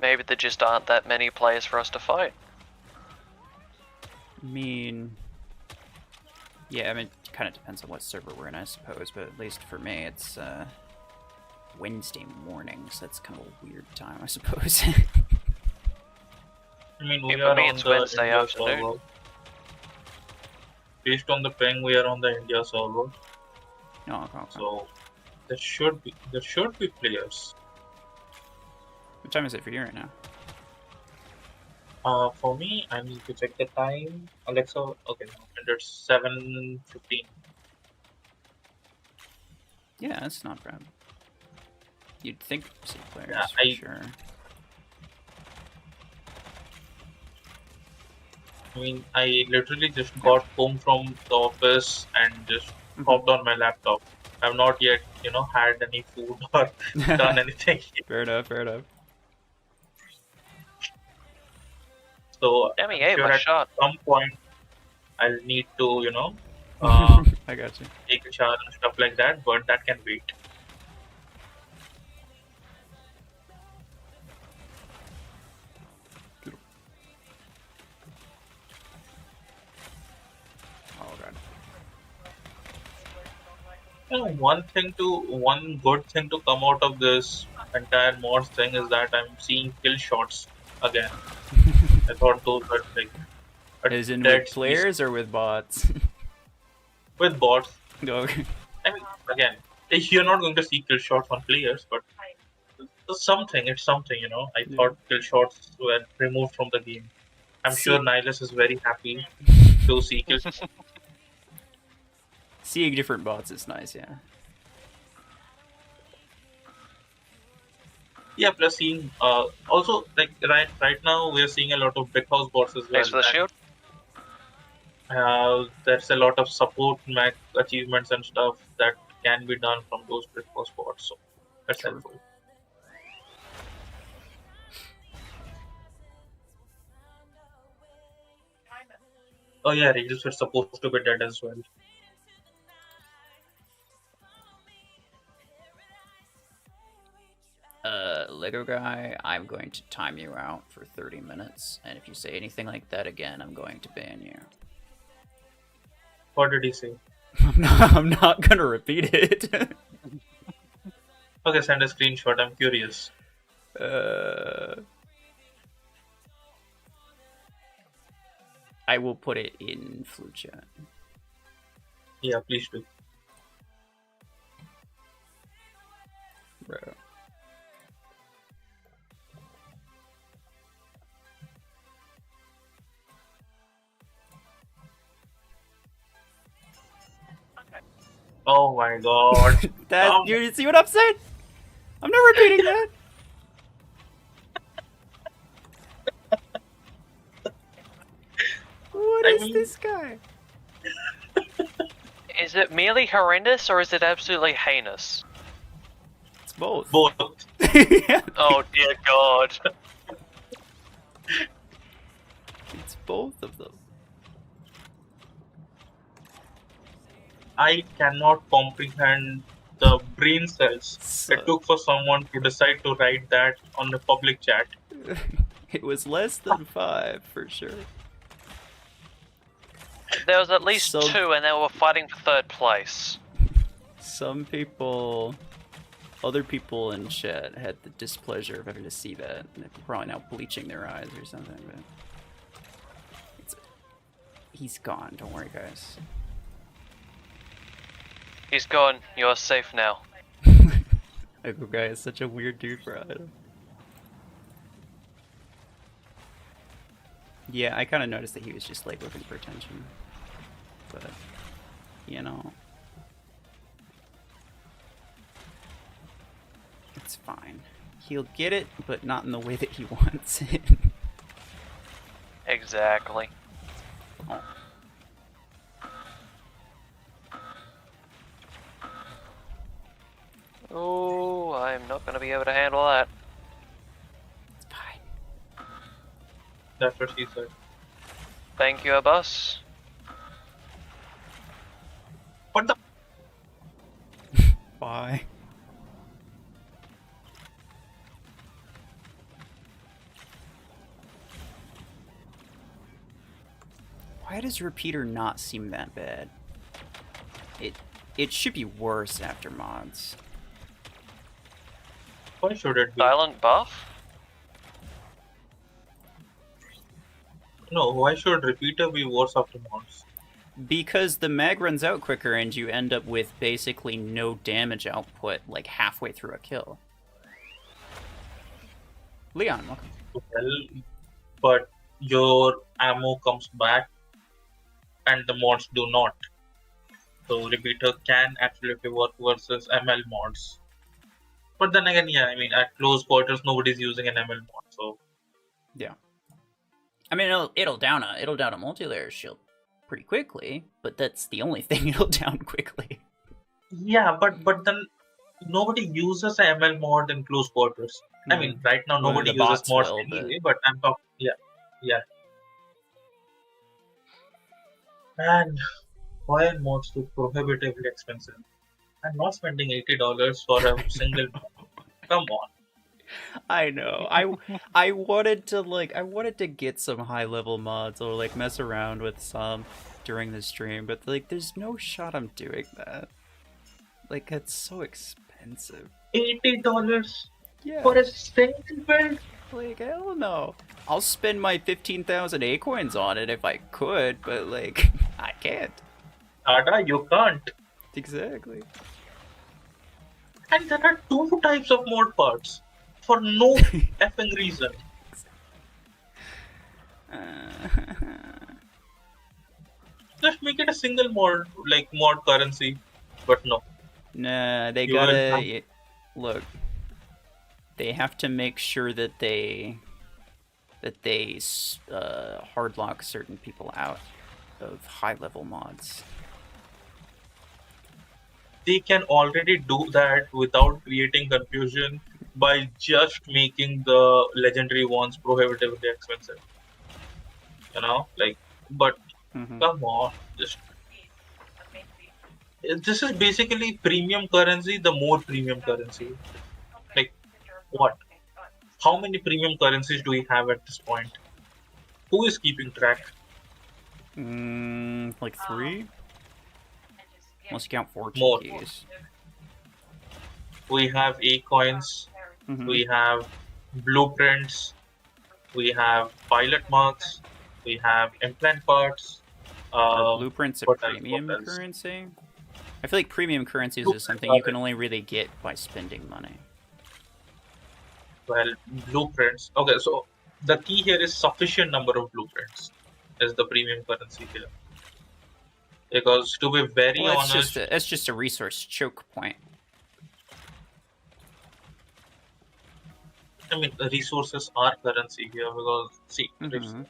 Maybe there just aren't that many players for us to fight. I mean, yeah, I mean, it kind of depends on what server we're in, I suppose, but at least for me, it's Wednesday morning, so that's kind of a weird time, I suppose. I mean, Yeah, we for are me on it's the Wednesday India afternoon. server. Based on the ping, we are on the India server. No, okay. So there should be players. What time is it for you right now? For me, I need to check the time. Alexa, okay, and it's 7:15. Yeah, that's not bad. You'd think C players Yeah, for sure. I mean, I literally just got home from the office and just hopped on my laptop. I've not yet, had any food or done anything. Fair enough, fair enough. So Damn, he I'm ate sure my at shot. some point I'll need to, I got you. take a shower and stuff like that, but that can wait. Oh god. One good thing to come out of this entire mods thing is that I'm seeing kill shots again. I thought those were like a As in dead with species players or with bots? with bots. Okay. I mean, again, you're not going to see kill shots on players, but it's something. I Yeah. thought kill shots were removed from the game. I'm sure Nihilus is very happy to see kill. Seeing different bots is nice, yeah. Yeah, plus seeing also like right now we're seeing a lot of big house bots as well. Thanks for the shield. There's a lot of support mech achievements and stuff that can be done from those big house bots, so that's True. helpful. Oh yeah, Regis were supposed to be dead as well. Lego guy, I'm going to time you out for 30 minutes, and if you say anything like that again, I'm going to ban you. What did he say? I'm not gonna repeat it. Okay, send a screenshot. I'm curious. I will put it in Flu chat. Yeah, please do. Bro. Oh my god. You see what I'm saying? I'm not repeating that. What is this guy? Is it merely horrendous or is it absolutely heinous? It's both. Both. Oh dear god. It's both of them. I cannot comprehend the brain cells So- it took for someone to decide to write that on the public chat. It was less than 5 for sure. There was at least So- 2 and they were fighting for 3rd place. Some people, other people in chat had the displeasure of having to see that. And they're probably now bleaching their eyes or something, but he's gone. Don't worry, guys. He's gone. You're safe now. Echo guy is such a weird dude for Item. Yeah, I kind of noticed that he was just like looking for attention, but you know, it's fine. He'll get it, but not in the way that he wants it. Exactly. Oh. Oh, I'm not gonna be able to handle that. It's fine. That's what she said. Thank you, boss. What the? Bye. Why does Repeater not seem that bad? It should be worse after mods. Why should it be? Silent buff? No, why should repeater be worse after mods? Because the mag runs out quicker and you end up with basically no damage output like halfway through a kill. Leon, welcome. well, but your ammo comes back and the mods do not. So repeater can actually work versus ML mods. But then again, yeah, I mean, at close quarters, nobody's using an ML mod, so Yeah. I mean, it'll down a multi-layer shield pretty quickly, but that's the only thing it'll down quickly. yeah, but then nobody uses an ML mod in close quarters. I mean, right now Well, nobody the uses bots mods will, anyway, but I'm talking, yeah. And why are mods so prohibitively expensive? I'm not spending $80 for a single mod. Come on. I know. I wanted to get some high level mods or like mess around with some during the stream, but like there's no shot I'm doing that. Like it's so expensive. $80 Yeah. for a single build? Like hell no. I'll spend my 15,000 A coins on it if I could, but like I can't. Ada, you can't. Exactly. And there are two types of mod parts for no effing reason. Just make it a single mod, like mod currency. But no. Nah, they You will gotta look. They have to make sure that they hard lock certain people out of high level mods. They can already do that without creating confusion by just making the legendary ones prohibitively expensive. You know, like, but come on, just this is basically premium currency, the more premium currency. Like, what? How many premium currencies do we have at this point? Who is keeping track? Like 3? Unless you count 14 More. keys. We have A coins, we have blueprints, we have pilot marks, we have implant parts. Are blueprints a what premium else? currency? I feel like premium currencies is something you can only really get by spending money. Well, blueprints. Okay, so the key here is sufficient number of blueprints is the premium currency here. Because to be very honest, it's just a resource choke point. I mean, the resources are currency here because see, in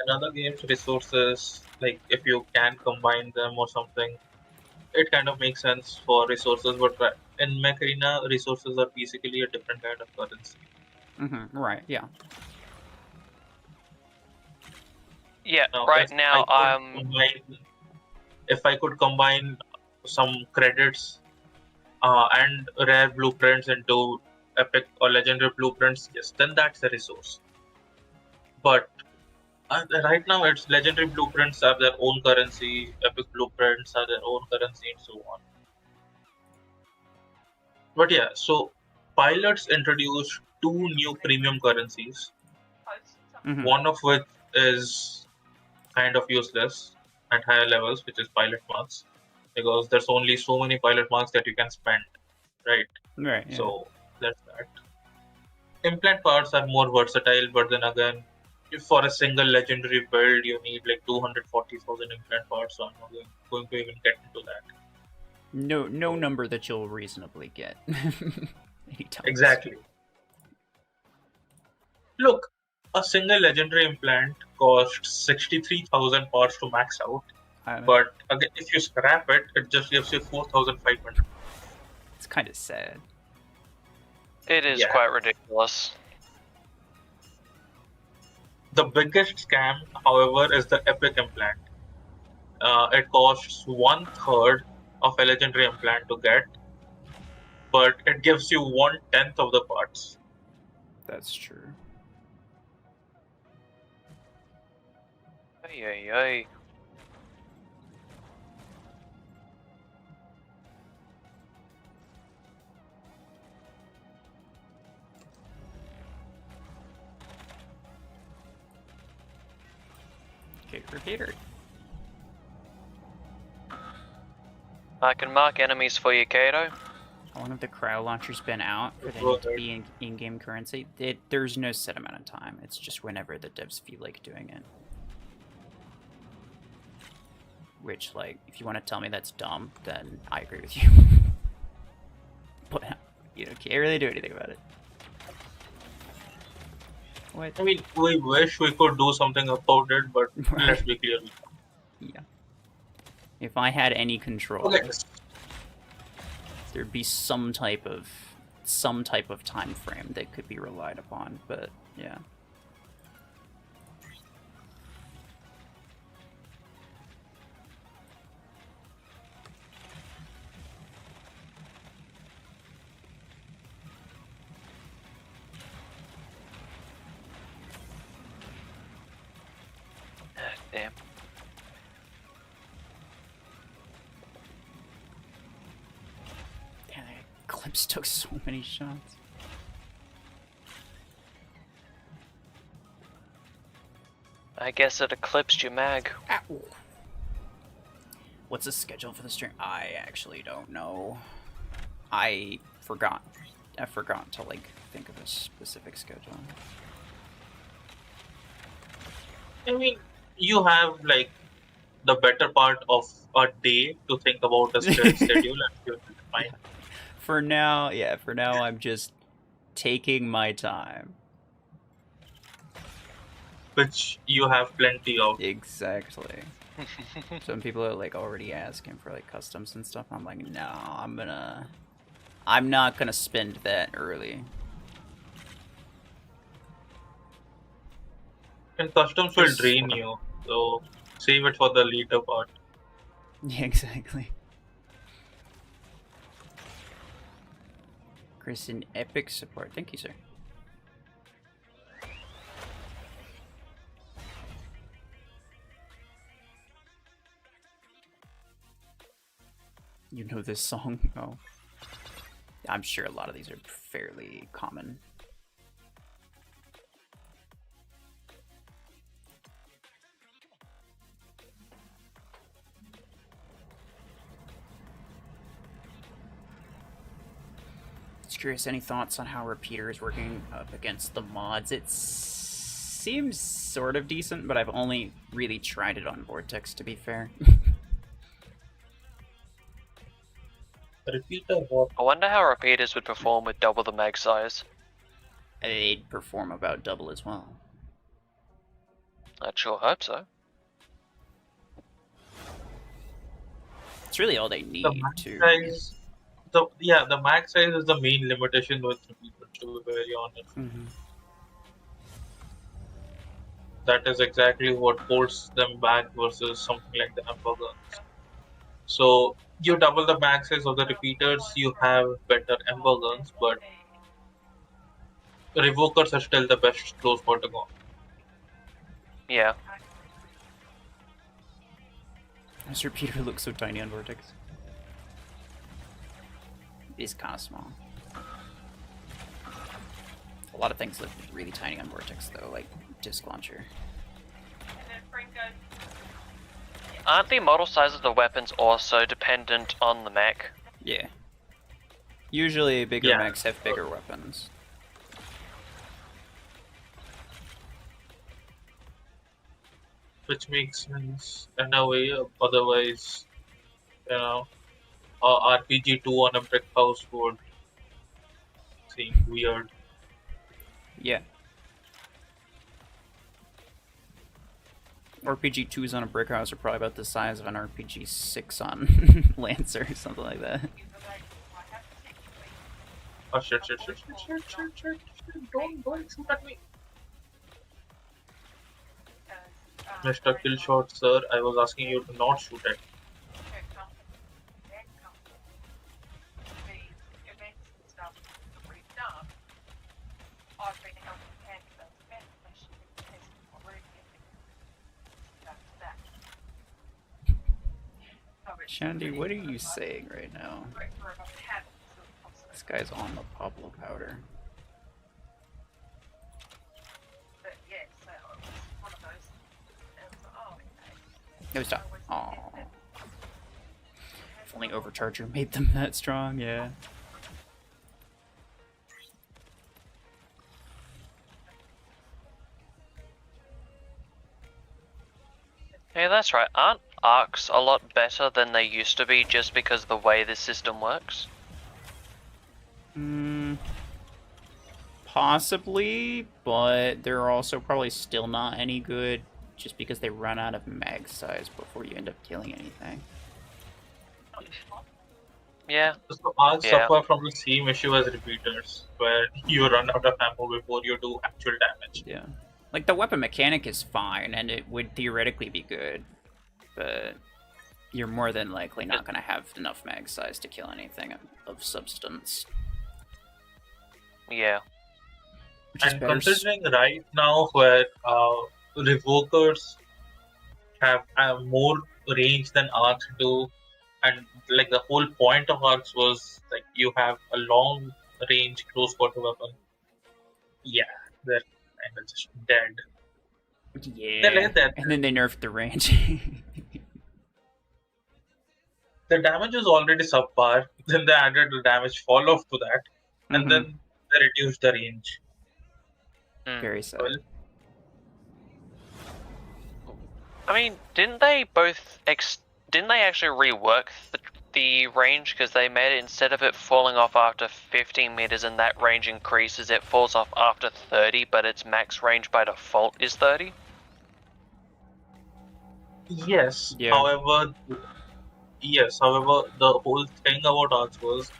other games, resources like if you can combine them or something, it kind of makes sense for resources. But in Mech Arena, resources are basically a different kind of currency. Right. Yeah. Yeah. Now, if I could combine some credits and rare blueprints into epic or legendary blueprints, yes, then that's a resource. But right now, it's legendary blueprints have their own currency, epic blueprints have their own currency, and so on. But yeah, so pilots introduced 2 new premium currencies. One of which is kind of useless at higher levels, which is pilot marks, because there's only so many pilot marks that you can spend, right? Right. Yeah. So that's that. Implant parts are more versatile, but then again, if for a single legendary build you need like 240,000 implant parts, so I'm not going to even get into that. No number that you'll reasonably get. Exactly. Look, a single legendary implant costs 63,000 parts to max out. But again, if you scrap it, it just gives you 4,500. It's kind of sad. It is quite ridiculous. The biggest scam, however, is the epic implant. It costs 1/3 of a legendary implant to get, but it gives you 1/10 of the parts. That's true. Ay. Okay, repeater. I can mark enemies for you, Kato. How long have the cryo launchers been out for they Go need to ahead. be in-game currency? There's no set amount of time. It's just whenever the devs feel like doing it. Which, like, if you want to tell me that's dumb, then I agree with you. But you don't can't really do anything about it. What? I mean, we wish we could do something about it, but let's be clear. Yeah. If I had any control, Okay. there'd be some type of time frame that could be relied upon. But yeah. Damn. Damn, that Eclipse took so many shots. I guess it eclipsed your mag. Ow. What's the schedule for the stream? I actually don't know. I forgot to like think of a specific schedule. I mean, you have like the better part of a day to think about a schedule, and you'll be fine. For now, yeah, I'm just taking my time. Which you have plenty of. Exactly. Some people are like already asking for like customs and stuff. I'm like, no, I'm not gonna spend that early. And customs will Just drain wanna- you, so save it for the later part. Yeah, exactly. Chris in epic support. Thank you, sir. You know this song? Oh. I'm sure a lot of these are fairly common. Just curious, any thoughts on how Repeater is working up against the mods? It seems sort of decent, but I've only really tried it on Vortex, to be fair. Repeater what? I wonder how repeaters would perform with double the mag size. They'd perform about double as well. I'd sure hope so. It's really all they need The max to. size, the max size is the main limitation with repeaters, to be very honest. Mhm. That is exactly what holds them back versus something like the hamburgers. So you double the max size of the repeaters, you have better ember guns, but revokers are still the best close spot to go. Yeah. This Repeater looks so tiny on Vortex. It's kind of small. A lot of things look really tiny on Vortex, though, like Disc Launcher. Aren't the model sizes of the weapons also dependent on the mech? Yeah. Usually, bigger Yeah. mechs have bigger weapons. Which makes sense in a way, otherwise, you know, RPG 2 on a brick house would seem weird. Yeah. RPG 2s on a brick house are probably about the size of an RPG 6 on Lancer or something like that. Oh shit, don't shoot at me. Mr. Killshot, sir, I was asking you to not shoot at me. Shandy, what are you saying right now? This guy's on the Pablo powder. No stop. Aww. If only Overcharger made them that strong, yeah. Yeah, that's right. Aren't arcs a lot better than they used to be just because of the way this system works? Possibly, but they're also probably still not any good just because they run out of mag size before you end up killing anything. Yeah. So arcs Yeah. suffer from the same issue as repeaters, where you run out of ammo before you do actual damage. Yeah. Like, the weapon mechanic is fine, and it would theoretically be good, but you're more than likely not going to have enough mag size to kill anything of substance. Yeah. Which is And better. considering right now where revokers have more range than arcs do, and like the whole point of arcs was like you have a long range close quarter weapon. Yeah, they're kind of just dead. They lay Yeah. there. And then they nerfed the range. The damage is already subpar. Then they added the damage fall off to that, and then they reduced the range. Very sad. Well, I mean, didn't they actually rework the range? Because they made it, instead of it falling off after 15 meters and that range increases, it falls off after 30, but its max range by default is 30? yes. Yeah. However, the whole thing about arcs was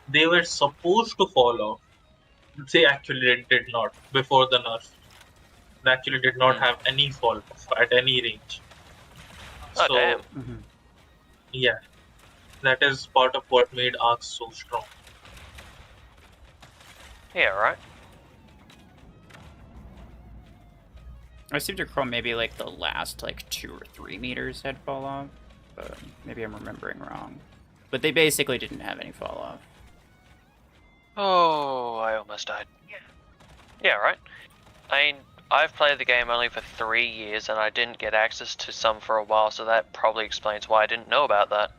they were supposed to fall off. They actually did not before the nerf. They actually did not have any fall off at any range. Oh, So damn. yeah, that is part of what made arcs so strong. Yeah, right. I seem to recall maybe like the last like 2 or 3 meters had fall off, but maybe I'm remembering wrong. But they basically didn't have any fall off. Oh, I almost died. Yeah, right. I mean, I've played the game only for 3 years and I didn't get access to some for a while, so that probably explains why I didn't know about that.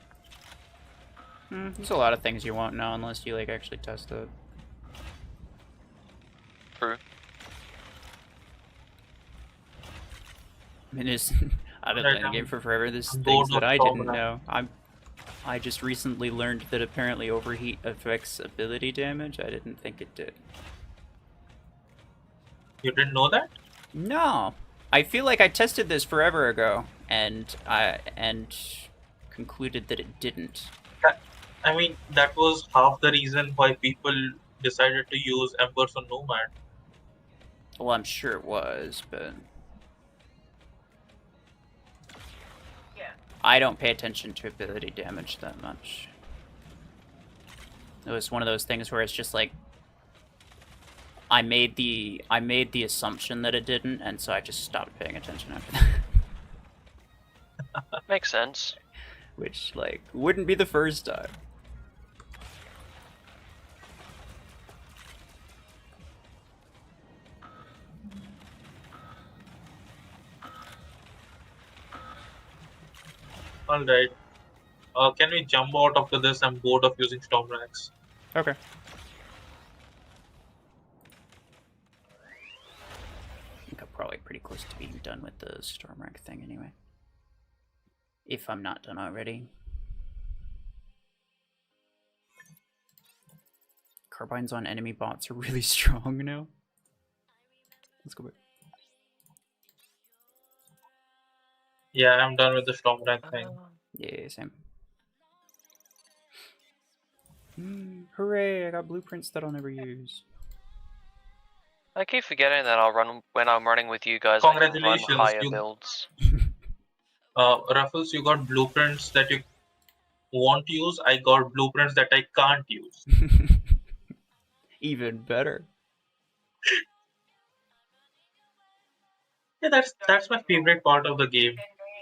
There's a lot of things you won't know unless you like actually test it. True. I mean, I've been Right, playing the game for forever. There's I'm things bored that of I Tom didn't Brady. know. I just recently learned that apparently overheat affects ability damage. I didn't think it did. You didn't know that? No, I feel like I tested this forever ago, and concluded that it didn't. I mean, that was half the reason why people decided to use Embers on Nomad. Well, I'm sure it was, but I don't pay attention to ability damage that much. It was one of those things where it's just like I made the assumption that it didn't, and so I just stopped paying attention after that. Makes sense. Which like wouldn't be the first time. Alright. Can we jump out after this? I'm bored of using Storm Racks. Okay. I think I'm probably pretty close to being done with the Storm Rack thing anyway. If I'm not done already. Carbines on enemy bots are really strong now. Let's go back. Yeah, I'm done with the Storm Rack thing. Yeah, same. Hooray, I got blueprints that I'll never use. I keep forgetting that I'll run when I'm running with you guys. I can run Congratulations, higher you- builds. RuFFles, you got blueprints that you want to use. I got blueprints that I can't use. Even better. Yeah, that's my favorite part of the game.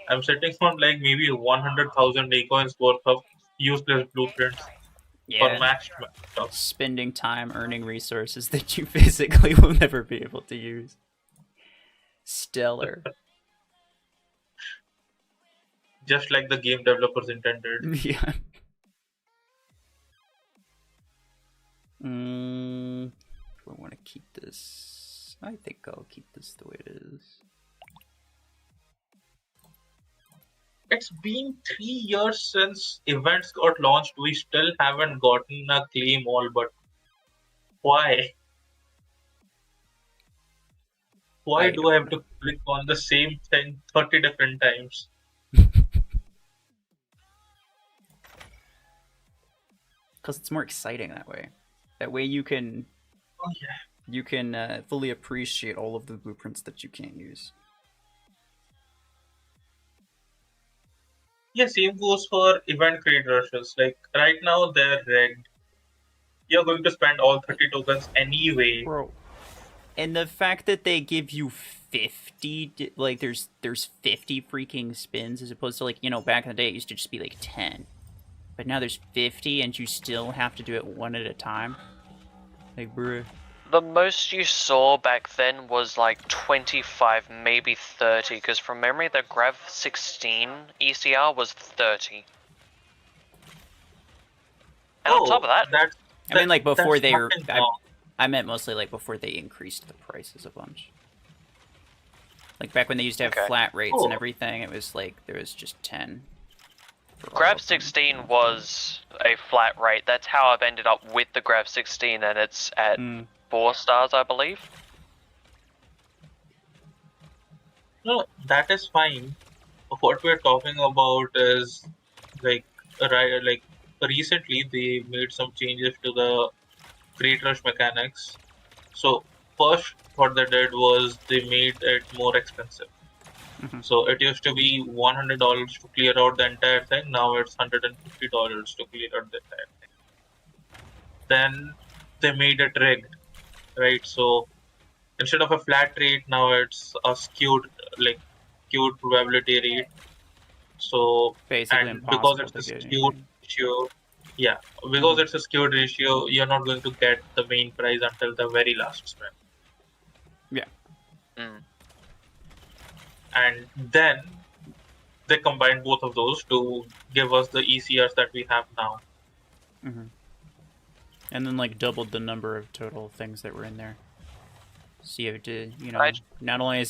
I'm sitting on like maybe 100,000 Acoins worth of useless blueprints for Yeah. matched stuff. Spending time earning resources that you physically will never be able to use. Stellar. Just like the game developers intended. Yeah. Do I want to keep this? I think I'll keep this the way it is. It's been 3 years since events got launched. We still haven't gotten a claim all, but why? Why I do I don't have know. to click on the same thing 30 different times? Because it's more exciting that way. That way you can Oh yeah. fully appreciate all of the blueprints that you can't use. Yeah, same goes for event create rushes. Like right now they're rigged. You're going to spend all 30 tokens anyway. Bro, and the fact that they give you 50, like there's 50 freaking spins as opposed to, like, back in the day it used to just be like 10. But now there's 50 and you still have to do it one at a time. Like, bruh. The most you saw back then was like 25, maybe 30, because from memory the Grav 16 ECR was 30. And on top of that, That's I mean, like, before that's they were... nothing wrong. I meant mostly, like, before they increased the prices a bunch. Like, back when they used to have Okay. flat rates Oh. and everything, it was, like, there was just 10. for all Grav of them. 16 was a flat rate. That's how I've ended up with the Grav 16, and it's at 4 stars, I believe. No, that is fine. What we're talking about is like like recently they made some changes to the Great Rush mechanics. So first, what they did was they made it more expensive. Mhm. So it used to be $100 to clear out the entire thing. Now it's $150 to clear out the entire thing. Then they made it rigged, right? So instead of a flat rate, now it's a skewed probability rate. So Basically and because impossible it's to a get skewed anything. ratio, yeah, because Mhm. it's a skewed ratio, you're not going to get the main prize until the very last spin. Yeah. Mm. And then they combine both of those to give us the ECRs that we have now. Mhm. And then, like, doubled the number of total things that were in there. So you have to, not only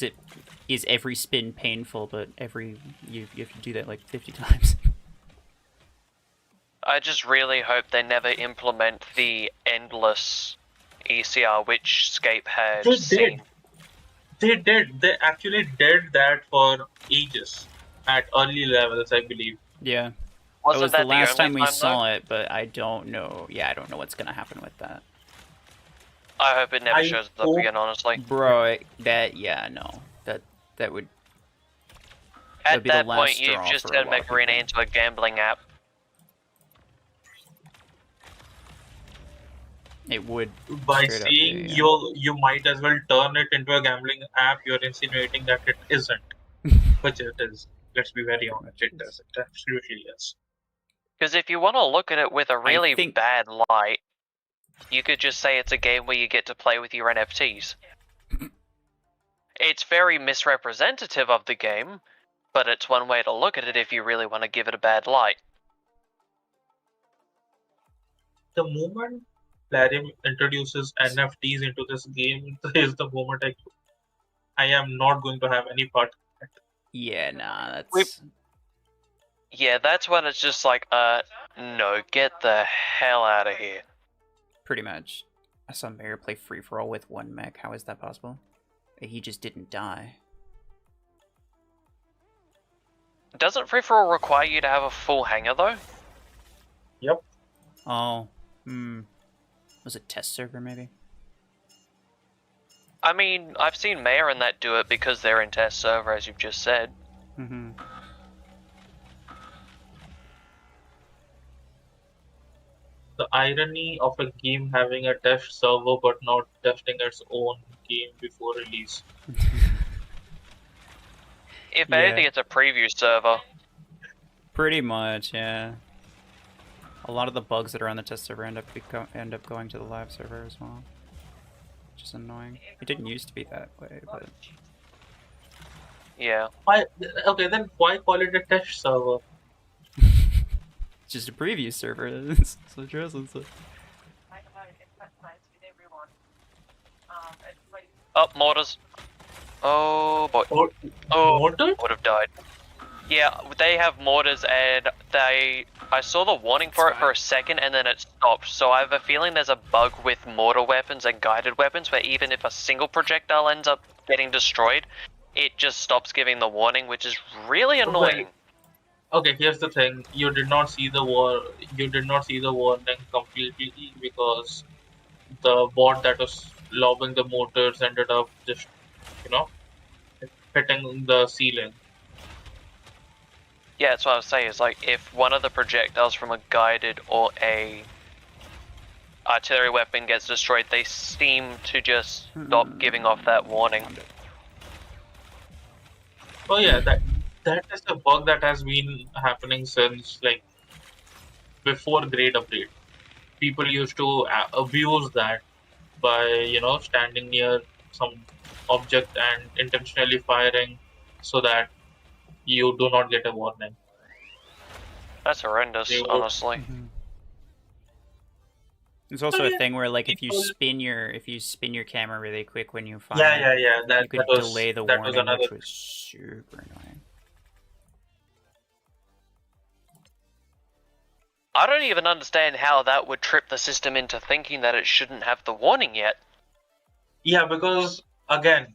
is every spin painful, but you have to do that like 50 times. I just really hope they never implement the endless ECR which Scape had They seen. did. They did. They actually did that for ages at early levels, I believe. Yeah. Wasn't That was the that the last only time we time though? saw it, but I don't know. Yeah, I don't know what's gonna happen with that. I hope it never I shows up hope again, honestly. Bro, that would At be the that last point, you've straw just for a turned lot of Mech Arena people. into a gambling app. It would by straight up saying be, you might as well turn it into a gambling app, you're insinuating that it isn't. Which it is. Let's be very honest, much it is. is. It absolutely is. Because if you want to look at it with a really think- bad light, you could just say it's a game where you get to play with your NFTs. It's very misrepresentative of the game, but it's one way to look at it if you really want to give it a bad light. The moment Plarium introduces NFTs into this game is the moment I am not going to have any part in it. Yeah, nah, that's Yeah, that's when it's just like, no, get the hell out of here. pretty much. I saw Mayor play free for all with one mech. How is that possible? He just didn't die. Doesn't free for all require you to have a full hanger though? Yep. Oh, was it test server maybe? I mean, I've seen Mayor and that do it because they're in test server, as you've just said. Mm-hmm. The irony of a game having a test server but not testing its own game before release. If Yeah. anything, it's a preview server. Pretty much, yeah. A lot of the bugs that are on the test server end up going to the live server as well, which is annoying. It didn't used to be that way, but Yeah. Why? Okay, then why call it a test server? it's just a preview server. So trust us. Oh, mortars. Oh boy. Or Oh, mortar? would have died. Yeah, they have mortars, and I saw the warning for it for a second, and then it stopped. So I have a feeling there's a bug with mortar weapons and guided weapons, where even if a single projectile ends up getting destroyed, it just stops giving the warning, which is really annoying. Okay, here's the thing: you did not see the warning completely because the bot that was lobbing the mortars ended up just, you know, hitting the ceiling. Yeah, that's what I was saying. Is like if one of the projectiles from a guided or a artillery weapon gets destroyed, they seem to just stop giving off that warning. Oh yeah, that is a bug that has been happening since like before grade update. People used to abuse that by standing near some object and intentionally firing so that you do not get a warning. That's horrendous, They would, honestly. There's also yeah, a thing where, like, if you people, spin your camera really quick when you fire, yeah. That you could that was delay the that was warning, another. which was super annoying. I don't even understand how that would trip the system into thinking that it shouldn't have the warning yet. Yeah, because again,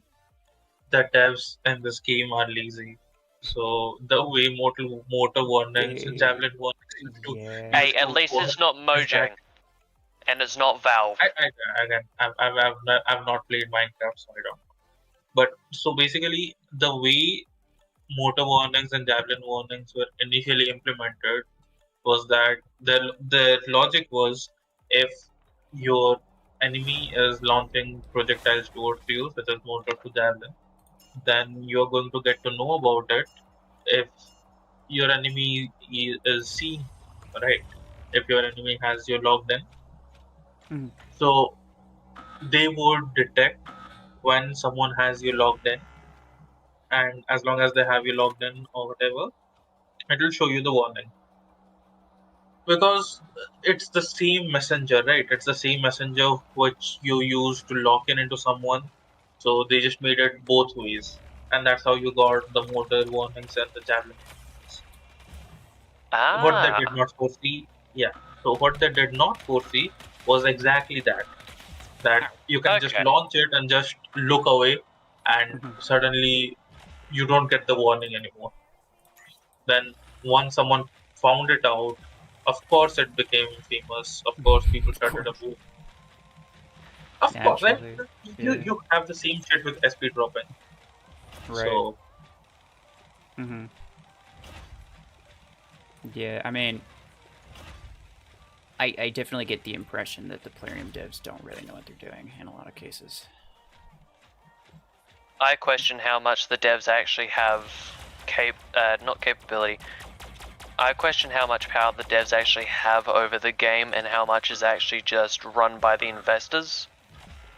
the devs in this game are lazy. So the way motor warnings, javelin warnings Yeah. Hey, at least it's not is that Mojang, and it's not Valve. again, I've not played Minecraft, so I don't know. But so basically, the way motor warnings and javelin warnings were initially implemented was that the logic was if your enemy is launching projectiles towards you, such as mortar to javelin, then you're going to get to know about it if your enemy is seen, right? If your enemy has you logged in. Mhm. So they would detect when someone has you logged in, and as long as they have you logged in or whatever, it will show you the warning. Because it's the same messenger, right? It's the same messenger which you use to lock in into someone. So they just made it both ways, and that's how you got the mortar warnings and the javelin warnings. What they did Ah, not foresee, yeah. So what they did not foresee was exactly that. That you can just okay. launch it and just look away, and Mhm. suddenly you don't get the warning anymore. Then once someone found it out, of course it became famous. Of course people Of started course. abusing. Of course, right? Naturally. You Yeah. you have the same shit with SP dropping. Right. So Mm-hmm. Yeah, I mean, I definitely get the impression that the Plarium devs don't really know what they're doing in a lot of cases. I question how much the devs actually have not capability. I question how much power the devs actually have over the game and how much is actually just run by the investors.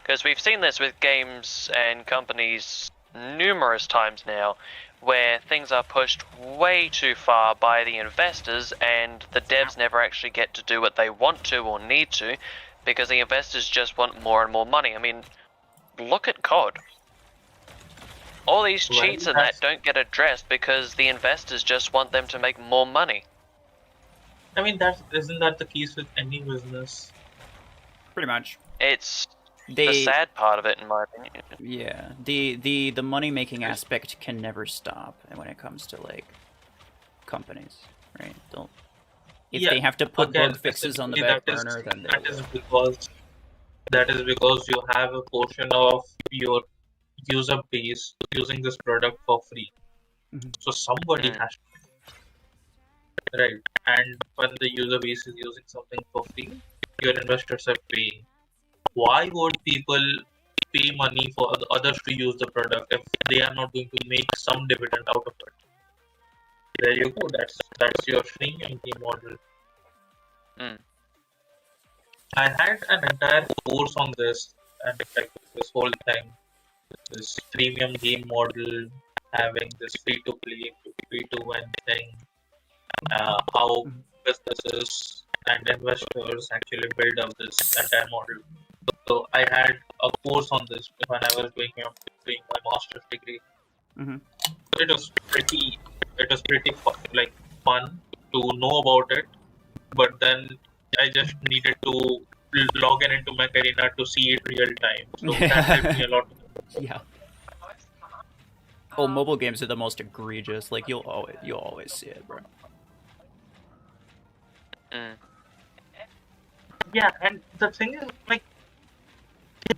Because we've seen this with games and companies numerous times now, where things are pushed way too far by the investors and the devs never actually get to do what they want to or need to, because the investors just want more and more money. I mean, look at COD. All these well, cheats and that don't get addressed because the investors just want them to make more money. I mean that isn't that the case with any business? Pretty much. It's the They sad part of it, in my opinion. Yeah, the money making aspect can never stop when it comes to like companies, right? They'll if Yeah, they have to put again, bug fixes on the essentially back burner, then they that is will. because you have a portion of your user base using this product for free. Mhm. So somebody Mm. has to, right? And when the user base is using something for free, your investors are paying. Why would people pay money for others to use the product if they are not going to make some dividend out of it? There you go. That's your freemium game model. Mm. I had an entire course on this and like this whole thing, this freemium game model, having this free to play, free to win thing, how Mhm. businesses and investors actually build up this entire model. So I had a course on this when I was doing my master's degree. Mhm. It was pretty. it was pretty fun to know about it, but then I just needed to log in into Mech Arena to see it real time. So that helped me a lot. Yeah. Oh, mobile games are the most egregious. Like you'll always see it, bro. Yeah, and the thing is, like,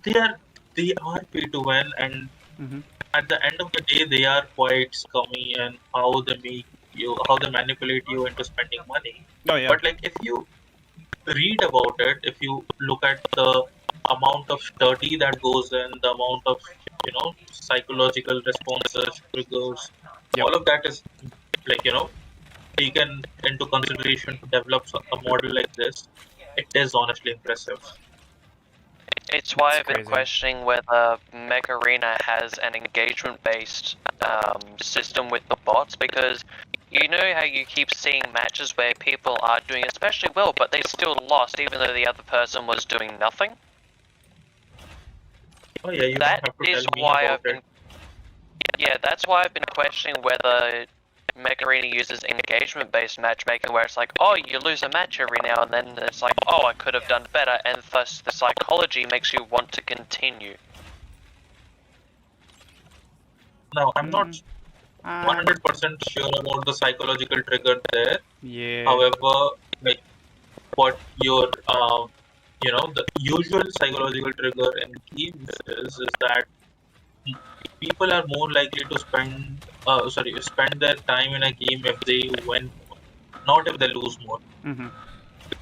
they are pay to win, and at the end of the day, they are quite scummy and how they manipulate you into spending money. Oh yeah. But like, if you read about it, if you look at the amount of study that goes in, the amount of psychological responses, triggers, Yep. all of that is like taken into consideration to develop a model like this. It is honestly impressive. It's why It's I've been crazy. questioning whether Mech Arena has an engagement-based system with the bots, because you know how you keep seeing matches where people are doing especially well, but they still lost even though the other person was doing nothing? Oh yeah, you don't That have to is tell me why about I've been... it. Yeah, that's why I've been questioning whether Mech Arena uses engagement-based matchmaking, where it's like, oh, you lose a match every now and then, and it's like, oh, I could have done better, and thus the psychology makes you want to continue. Now, I'm not 100% sure about the psychological trigger there. Yeah. However, like what your the usual psychological trigger in games is that people are more likely to spend their time in a game if they win more, not if they lose more.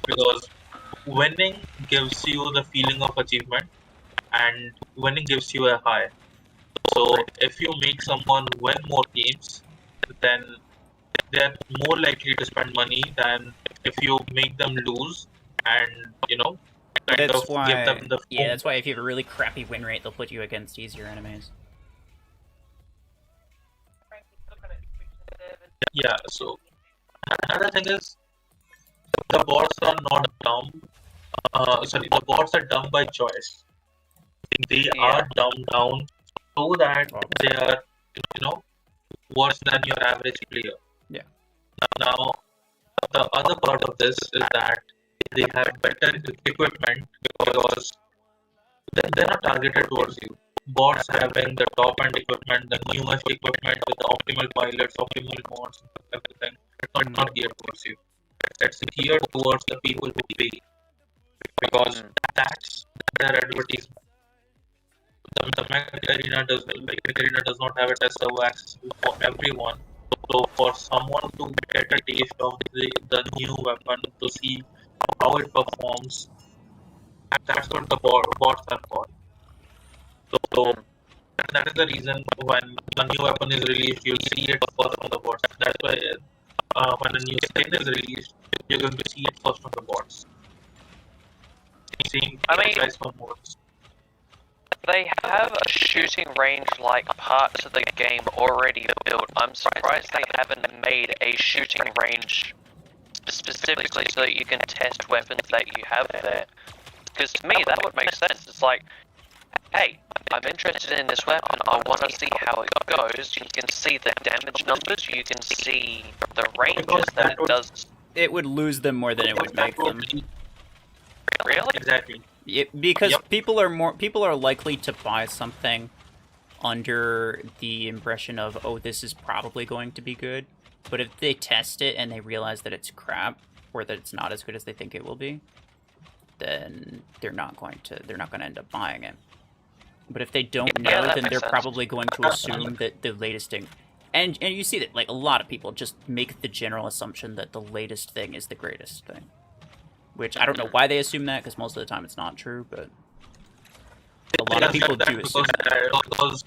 Because winning gives you the feeling of achievement, and winning gives you a high. So if you make someone win more games, then they're more likely to spend money than if you make them lose and kind That's of give them why. the Yeah, phone. that's why if you have a really crappy win rate, they'll put you against easier enemies. Yeah, so another thing is the bots are not dumb. The bots are dumb by choice. They are dumbed down so that they are, worse than your average player. Yeah. Now, the other part of this is that they have better equipment because they're not targeted towards you. Bots having the top end equipment, the newest equipment with the optimal pilots, optimal mods, everything, it's not geared towards you. It's geared towards the people who pay because that's their advertisement. The Mech Arena does not have it as server accessible for everyone. So for someone to get a taste of the new weapon, to see how it performs, that's what the bots are for. So that is the reason when a new weapon is released, you'll see it first on the bots. That's why when a new skin is released, you're going to see it first on the bots. Same applies for modes. They have a shooting range like parts of the game already built. I'm surprised they haven't made a shooting range specifically so that you can test weapons that you have there. Because to me, that would make sense. It's like, hey, I'm interested in this weapon, I want to see how it goes. You can see the damage numbers, you can see the ranges that it does. It would lose them more than it would make them. Really? Exactly. Because people are likely to buy something under the impression of, oh, this is probably going to be good. But if they test it and they realize that it's crap or that it's not as good as they think it will be, then they're not going to end up buying it. But if they don't know, then they're probably going to assume that the latest thing, and you see that like a lot of people just make the general assumption that the latest thing is the greatest thing. Which I don't know why they assume that, because most of the time it's not true, but a lot of people do assume that. Because,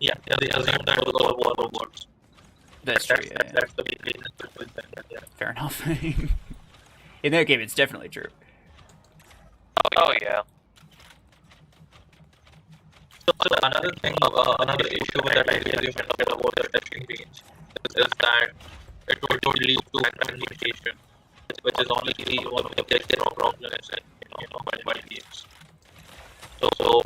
they assume that because of war words. That's true, yeah. That's the big reason. Yeah. Fair enough. In that game, it's definitely true. Oh, yeah. So another thing, another issue that I really mentioned about the testing range is that it would lead to fragmentation, which is honestly one of the biggest problems in mobile games. So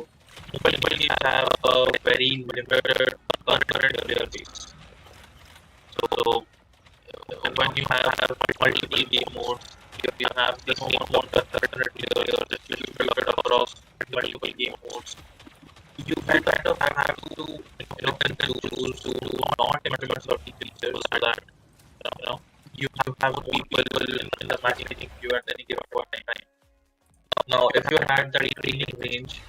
mobile games have a very limited concurrent player base. So have multiple game modes. You have the same amount of alternate players distributed across multiple game modes. You kind of have to choose to not implement certain features so that you have people in the matchmaking queue at any given point in time. Now, if you had the training range,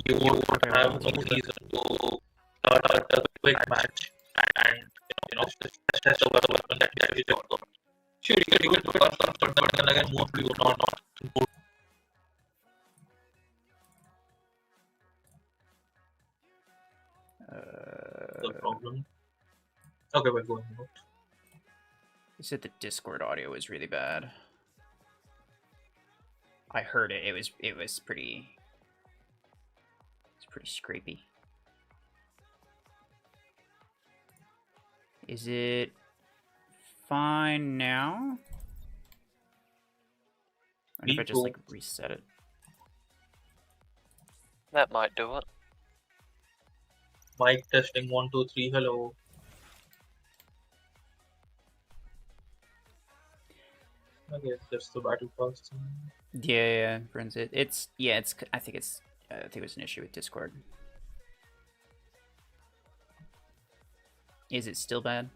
you would have no reason to start a quick match and just test over the weapon that you got. Sure, you will pick up some sort, but then again, most people would not go the problem. Okay, we're going on. You said the Discord audio was really bad. I heard it. It was pretty. It's pretty scrapey. Is it fine now? Or if I just like reset it? That might do it. Mic testing 1 2 3. Hello. Okay, that's the battle pass. Yeah, Friends. It's I think it was an issue with Discord. Is it still bad?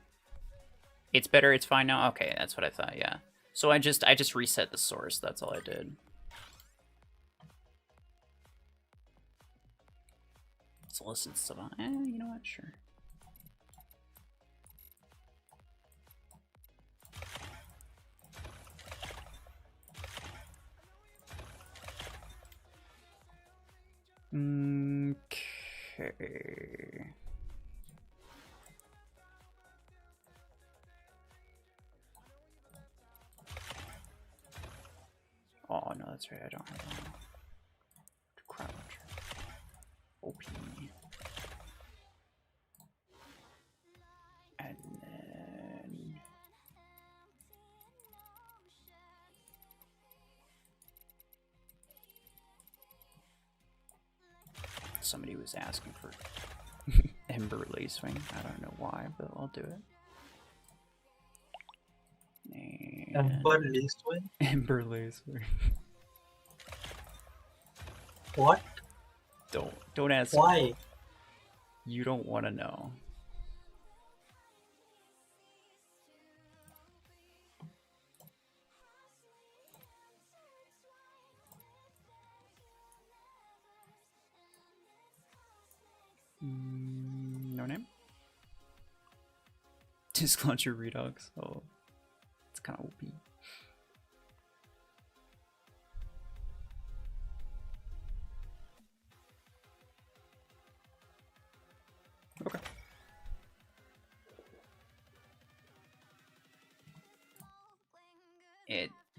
It's better. It's fine now. Okay, that's what I thought. Yeah. So I just reset the source. That's all I did. So listen to stuff. You know what? Sure. Okay. Oh no, that's right. I don't have a crowd launcher. OP. And then somebody was asking for Ember Lacewing. I don't know why, but I'll do it. And Ember Lacewing? Ember Lacewing. What? Don't ask. Why? You don't want to know. No name? Disk launcher Redux. Oh, it's kind of OP. Okay.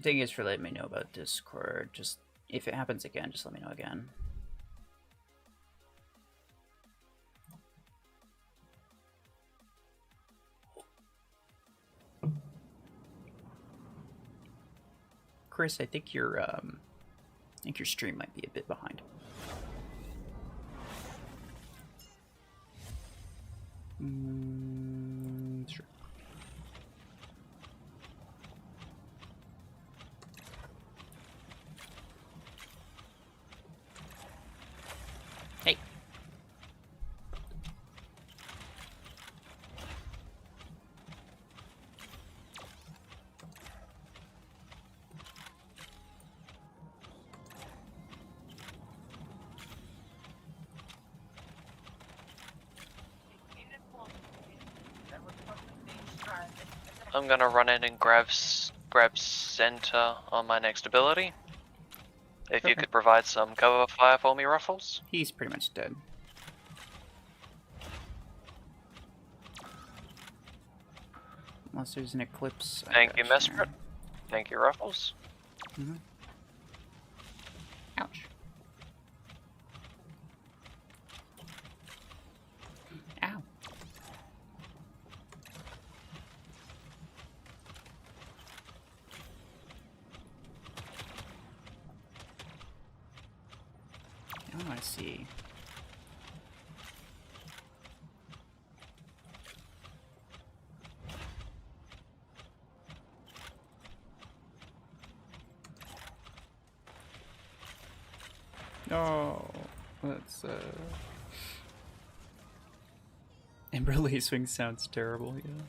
Thank you guys for letting me know about Discord. Just if it happens again, just let me know again. Chris, I think your stream might be a bit behind. Sure. Hey. I'm gonna run in and grab center on my next ability. If you could provide some cover fire for me, RuFFles. He's pretty much dead. Unless there's an eclipse. Thank you, Mesprit. Thank you, RuFFles. Ouch. Ow. Oh, I see. Oh, that's Ember Lacewing sounds terrible, yeah.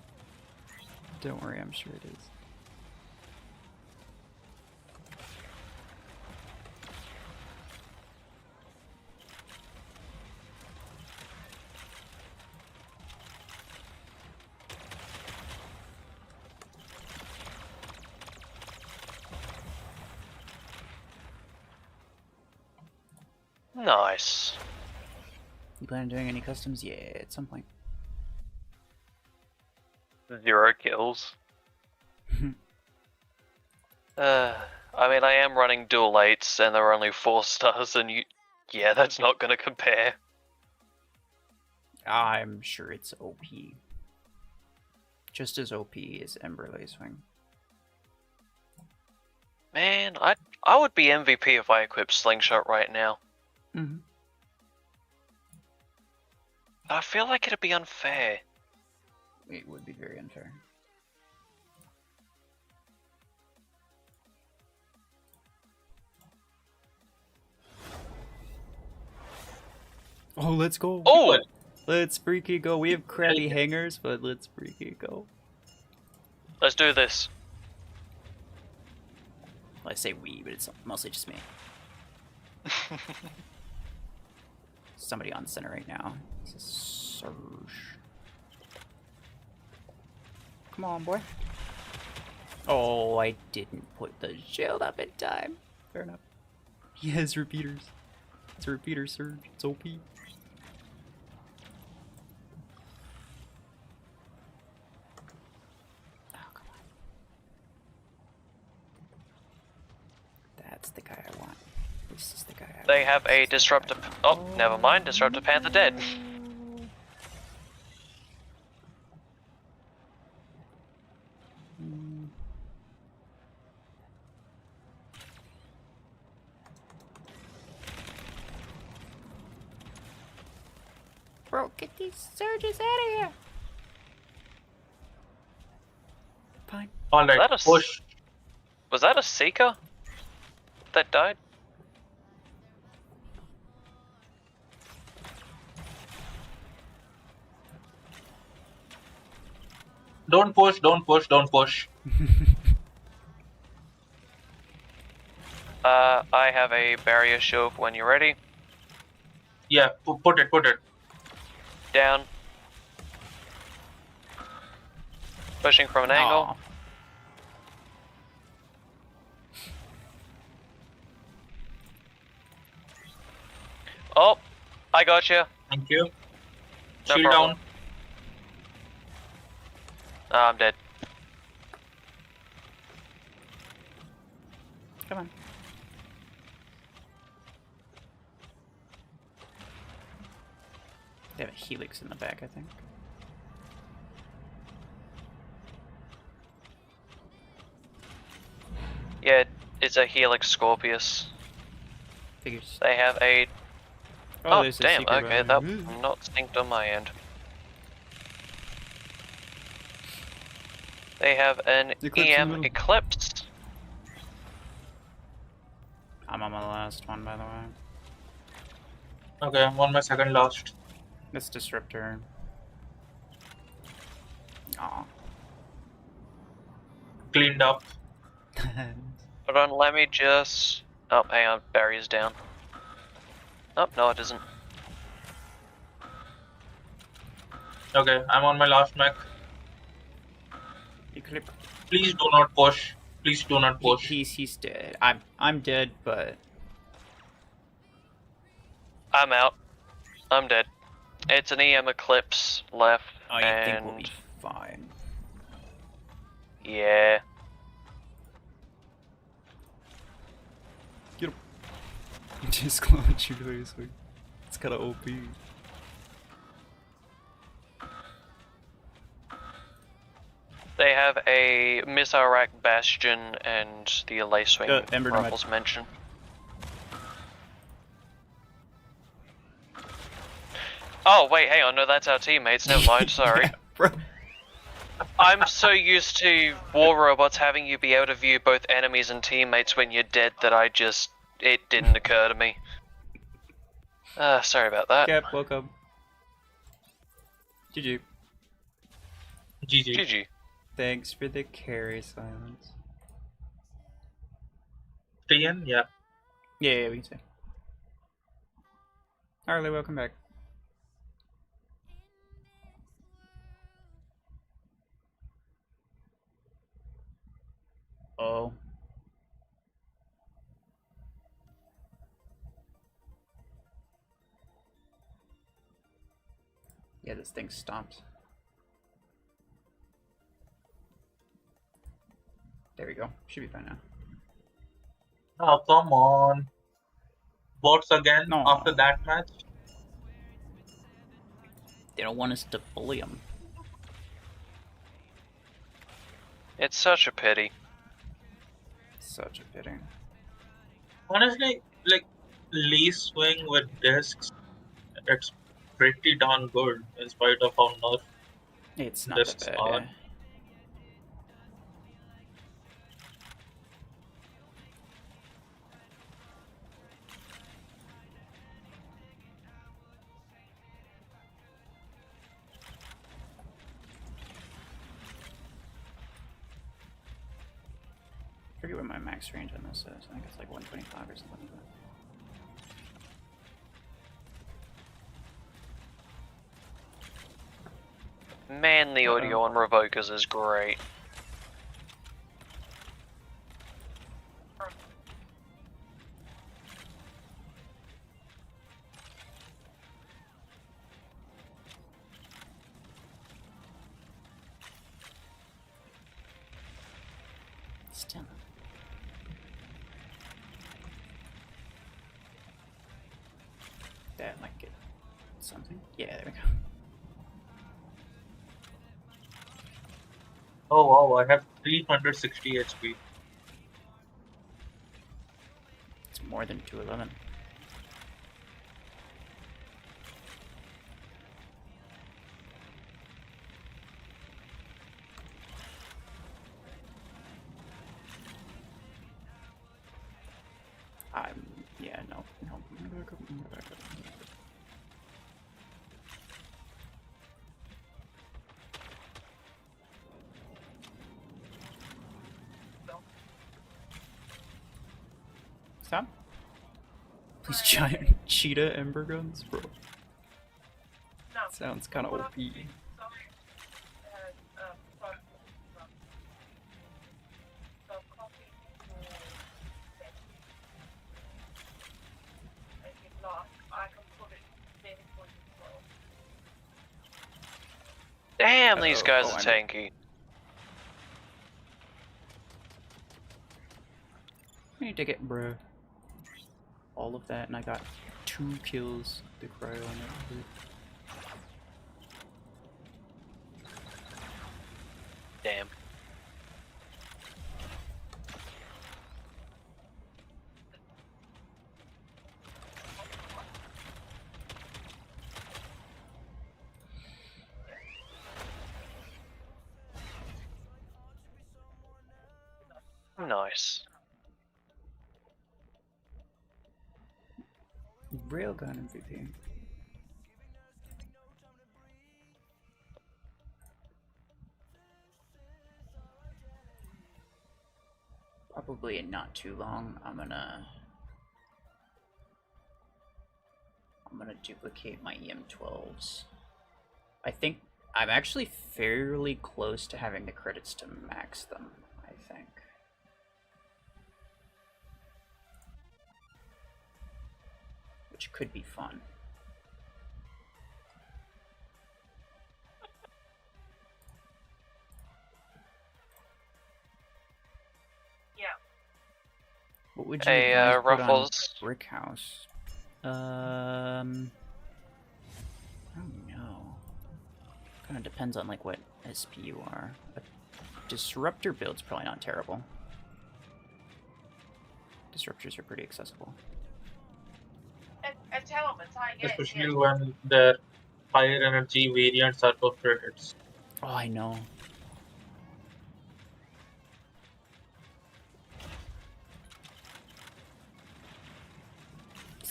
Don't worry, I'm sure it is. Nice. You plan on doing any customs? Yeah, at some point. 0 kills. I mean, I am running dual 8s and there are only 4 stars, and yeah, that's not gonna compare. I'm sure it's OP. Just as OP as Ember Lacewing. Man, I would be MVP if I equipped Slingshot right now. Mm-hmm. I feel like it'd be unfair. It would be very unfair. Oh, let's go. Oh! Let's freaky go. We have crappy hangers, but let's freaky go. Let's do this. Well, I say we, but it's mostly just me. Somebody on center right now. This is Surge. Come on, boy. Oh, I didn't put the shield up in time. Fair enough. He has repeaters. It's a repeater surge. It's OP. Oh, come on. That's the guy I want. This is the guy I want. They have a disruptor. Oh, never mind. Disruptor Panther dead. Bro, get these surges out of here. Fine. Alright, That a push. Was that a Seeker that died? Don't push, don't push, don't push. I have a barrier shield when you're ready. Yeah, put it, put it. Down. Pushing from an angle. Oh, I got you. Thank you. No Shield problem. down. I'm dead. Come on. They have a helix in the back, I think. Yeah, it's a Helix Scorpius. Figures. They have a. Oh, there's a damn. secret Okay, behind. that not synced on my end. They have an Eclipse in the EM middle. Eclipse. I'm on my last one, by the way. Okay, I'm on my second last. This disruptor. Aw. Cleaned up. Hold on, let me just. Oh, hang on, barrier's down. Oh, no, it isn't. Okay, I'm on my last mech. Eclipse. Please do not push. Please do not push. He's dead. I'm dead, but I'm out. I'm dead. It's an EM Eclipse left, I think we'll and be fine. yeah. Get him. Just clutch you basically. It's kinda OP. They have a missile rack Bastion and the Lacewing Ember Knight. RuFFles mentioned. Oh wait, hang on, no, that's our teammates. Never mind, sorry. Yeah, bro. I'm so used to War Robots having you be able to view both enemies and teammates when you're dead that it didn't occur to me. Sorry about that. Cap, welcome. GG. GG. GG. Thanks for the carry, Silence. Tian, yeah. Yeah, we can say. Harley, welcome back. Oh. Yeah, this thing stopped. There we go. Should be fine now. Oh, come on. Bots again No. after that match? They don't want us to bully them. It's such a pity. Such a pity. Honestly, like, Lee swing with discs, it's pretty darn good in spite of how nerf It's not that discs bad, are. yeah. I forget what my max range on this is. I think it's like 125 or something like that. Man, the audio on Revokers is great. Still. That might get something. Yeah, there we go. Oh wow, I have 360 HP. It's more than 211. Yeah, no. I'm gonna back up. Stop. These giant cheetah ember guns, bro. Sounds kind of OP. Damn, these Uh-oh. guys Oh, are I tanky. I need to get, bruh. All of that, and I got 2 kills. The cryo on it. Damn. Nice. Railgun MVP. Probably in not too long, I'm gonna duplicate my EM12s. I think I'm actually fairly close to having the credits to max them, I think. Which could be fun. What would you Hey, advise put on RuFFles. Brick House? I don't know. Kind of depends on like what SP you are. A disruptor build's probably not terrible. Disruptors are pretty accessible. Especially when their higher energy variants are for credits. Oh, I know.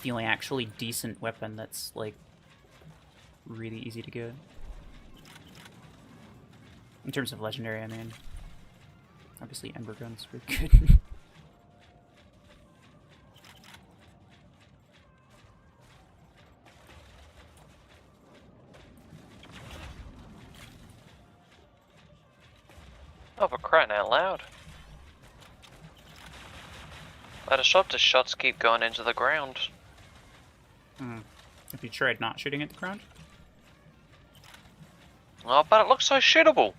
the only actually decent weapon that's, like, really easy to get. In terms of legendary, I mean. Obviously, Ember Gun's really good. Oh, for crying out loud. Let us hope the shots keep going into the ground. Have you tried not shooting at the ground? Oh, but it looks so shootable.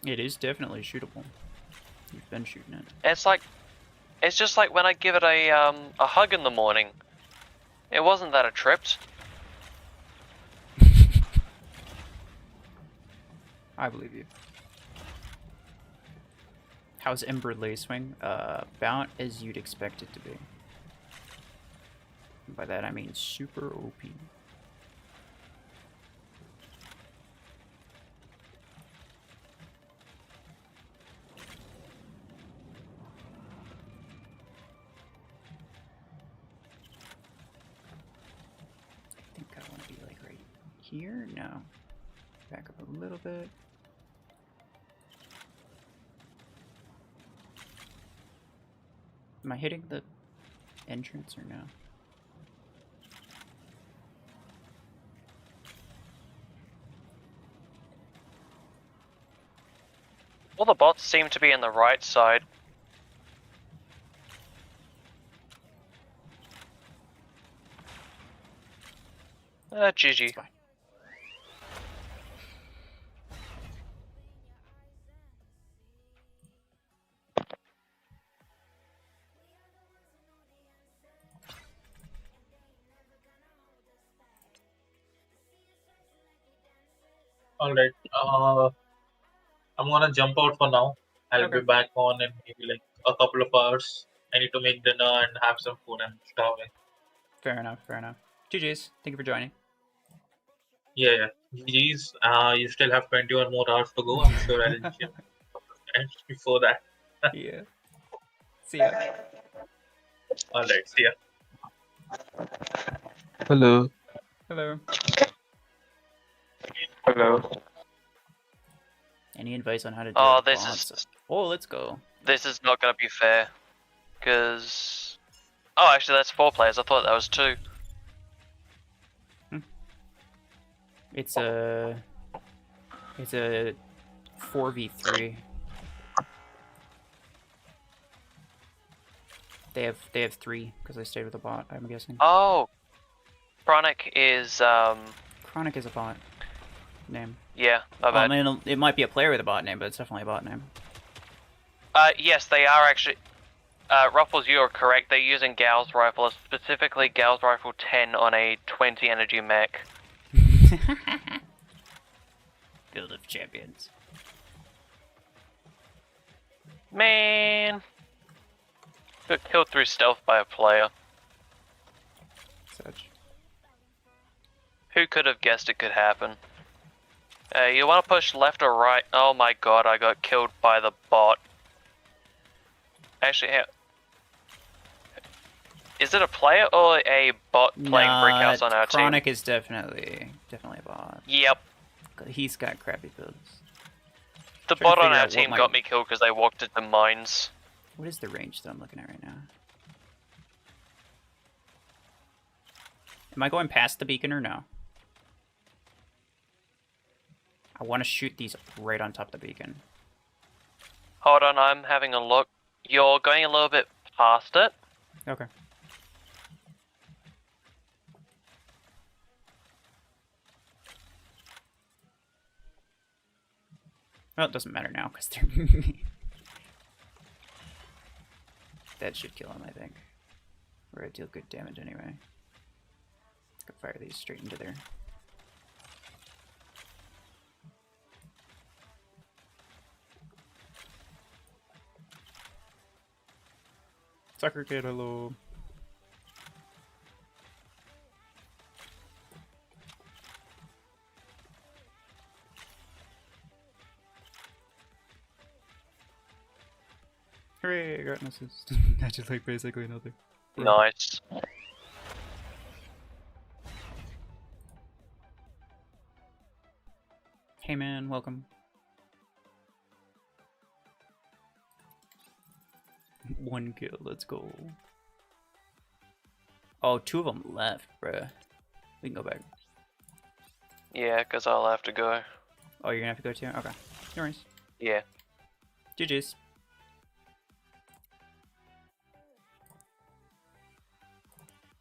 It is definitely shootable. You've been shooting it. It's just like when I give it a hug in the morning. It wasn't that it tripped. I believe you. How's Ember Lacewing? About as you'd expect it to be. And by that I mean super OP. I think I want to be like right here? No. Back up a little bit. Am I hitting the entrance or no? All the bots seem to be in the right side. GG. It's fine. Alright. I'm gonna jump out for now. I'll be Okay. back on in maybe like a couple of hours. I need to make dinner and have some food. I'm starving. Fair enough, fair enough. GG's. Thank you for joining. Yeah. GG's. You still have 21 more hours to go. I'm sure I'll gym before that. Yeah. See ya. Alright, see ya. Hello. Hello. Hello. Any advice on how to do Oh, bots? Oh, let's go. this is not gonna be fair. Cause oh, actually that's 4 players. I thought that was 2. It's a 4v3. They have 3 because I stayed with a bot. I'm guessing. Oh, Chronic is Chronic is a bot name. yeah, my I bad. mean, it might be a player with a bot name, but it's definitely a bot name. Yes, they are actually. RuFFles, you are correct. They're using Gal's rifle, specifically Gal's rifle 10 on a 20 energy mech. Build of champions. Man, got killed through stealth by a player. Such. Who could have guessed it could happen? You want to push left or right? Oh my god, I got killed by the bot. Actually, is it a player or a bot playing Brickhouse on our team? Chronic is definitely a bot. Yep. He's got crappy builds. The Trying to bot on figure our out what team my- got me killed because they walked into mines. What is the range that I'm looking at right now? Am I going past the beacon or no? I want to shoot these right on top of the beacon. Hold on, I'm having a look. You're going a little bit past it. Okay. Well, it doesn't matter now because they're. That should kill him, I think. Or I deal good damage anyway. Let's go fire these straight into there. Sucker kid, hello. Hooray, I got an assist. That's just like basically nothing. Nice. Hey man, welcome. One kill, let's go. Oh, 2 of them left, bruh. We can go back. Yeah, because I'll have to go. Oh, you're gonna have to go too? Okay. No worries. Yeah. GG's.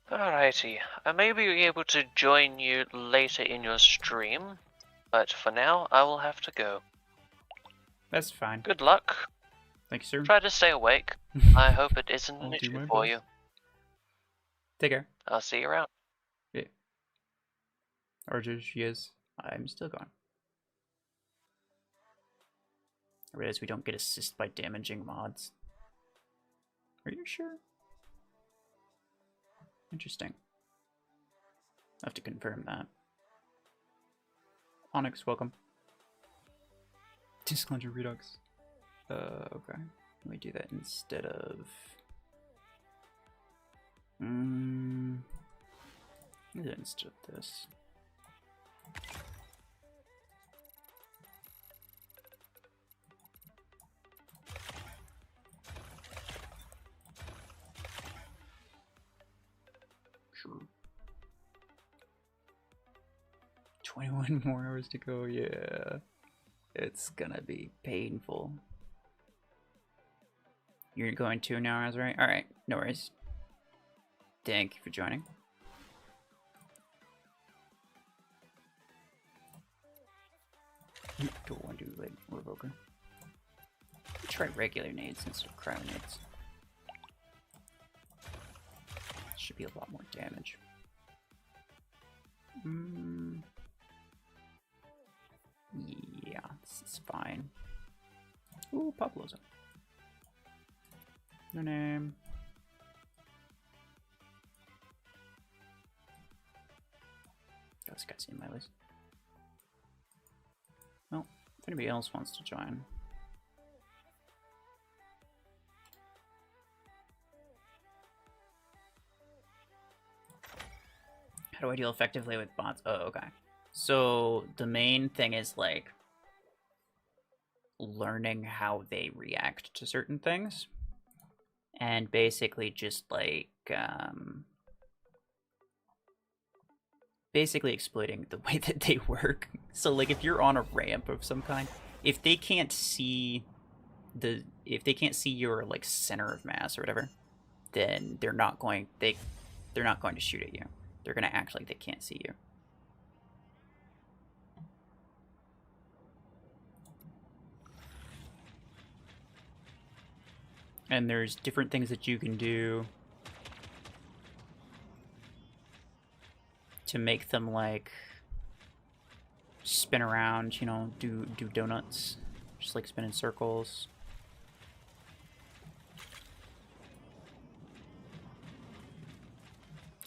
Alrighty, I may be able to join you later in your stream, but for now, I will have to go. That's fine. Good luck. Thank you, sir. Try to stay awake. I hope it isn't I'll an do my issue for best. you. Take care. I'll see you around. Yeah. Or just she is. I'm still gone. I realize we don't get assist by damaging mods. Are you sure? Interesting. I have to confirm that. Onyx, welcome. Disclosure Redux. Okay. Let me do that instead of... Let me do that instead of this. Sure. 21 more hours to go, yeah. It's gonna be painful. You're going 2 hours, right? Alright, no worries. Thank you for joining. Don't want to do like Revoker. Try regular nades instead of cryo nades. Should be a lot more damage. Yeah, this is fine. Ooh, Pablo's up. No name. Oh, this guy's in my list. Well, if anybody else wants to join. How do I deal effectively with bots? Oh, okay. So the main thing is like learning how they react to certain things. And basically just like basically exploiting the way that they work. So like if you're on a ramp of some kind, if they can't see your like center of mass or whatever, then they're not going to shoot at you. They're going to act like they can't see you. And there's different things that you can do to make them like spin around, you know, do donuts, just like spin in circles.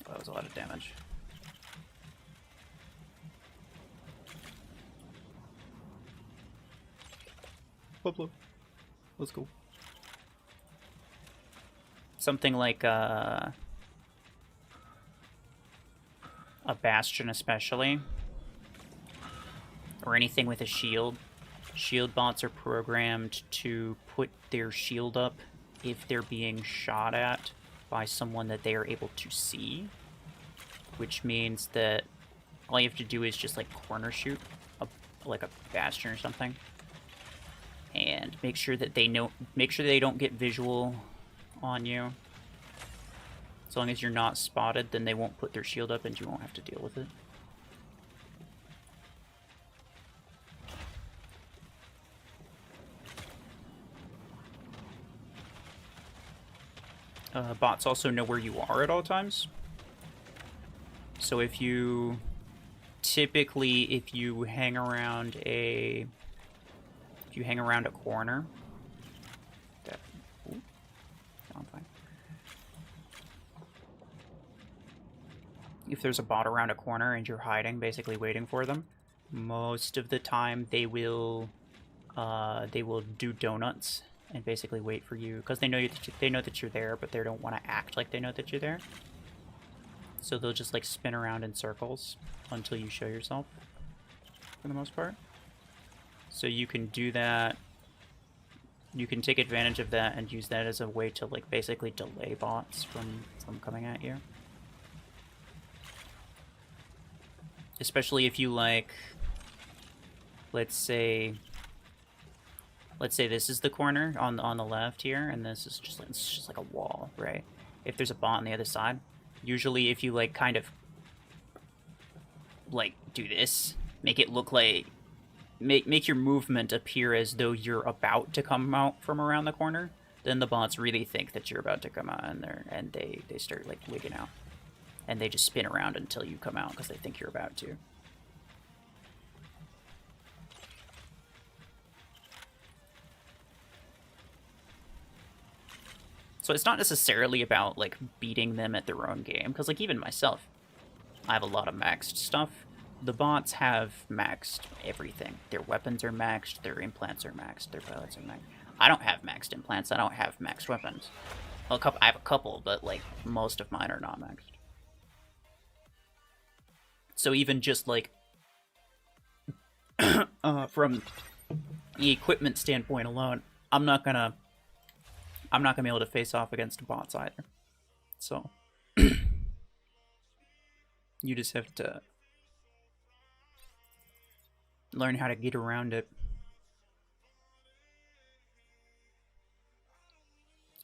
Oh, that was a lot of damage. Pablo, let's go. Something like a bastion especially, or anything with a shield. Shield bots are programmed to put their shield up if they're being shot at by someone that they are able to see, which means that all you have to do is just like corner shoot like a bastion or something, and make sure that they don't get visual on you. As long as you're not spotted, then they won't put their shield up and you won't have to deal with it. Bots also know where you are at all times. So if you hang around a corner, I'm fine. If there's a bot around a corner and you're hiding, basically waiting for them, most of the time they will do donuts and basically wait for you, because they know they know that you're there, but they don't want to act like they know that you're there. So they'll just like spin around in circles until you show yourself, for the most part. So you can do that. You can take advantage of that and use that as a way to like basically delay bots from coming at you. Especially if you like, let's say this is the corner on the left here, and this is just it's just like a wall, right? If there's a bot on the other side, usually if you like kind of like do this, make it look like make your movement appear as though you're about to come out from around the corner, then the bots really think that you're about to come out, and they start like wigging out, and they just spin around until you come out because they think you're about to. So it's not necessarily about like beating them at their own game, because like even myself, I have a lot of maxed stuff. The bots have maxed everything. Their weapons are maxed, their implants are maxed, their pilots are maxed. I don't have maxed implants, I don't have maxed weapons. Well, I have a couple, but like most of mine are not maxed. So even just like from the equipment standpoint alone, I'm not gonna be able to face off against bots either. So you just have to learn how to get around it.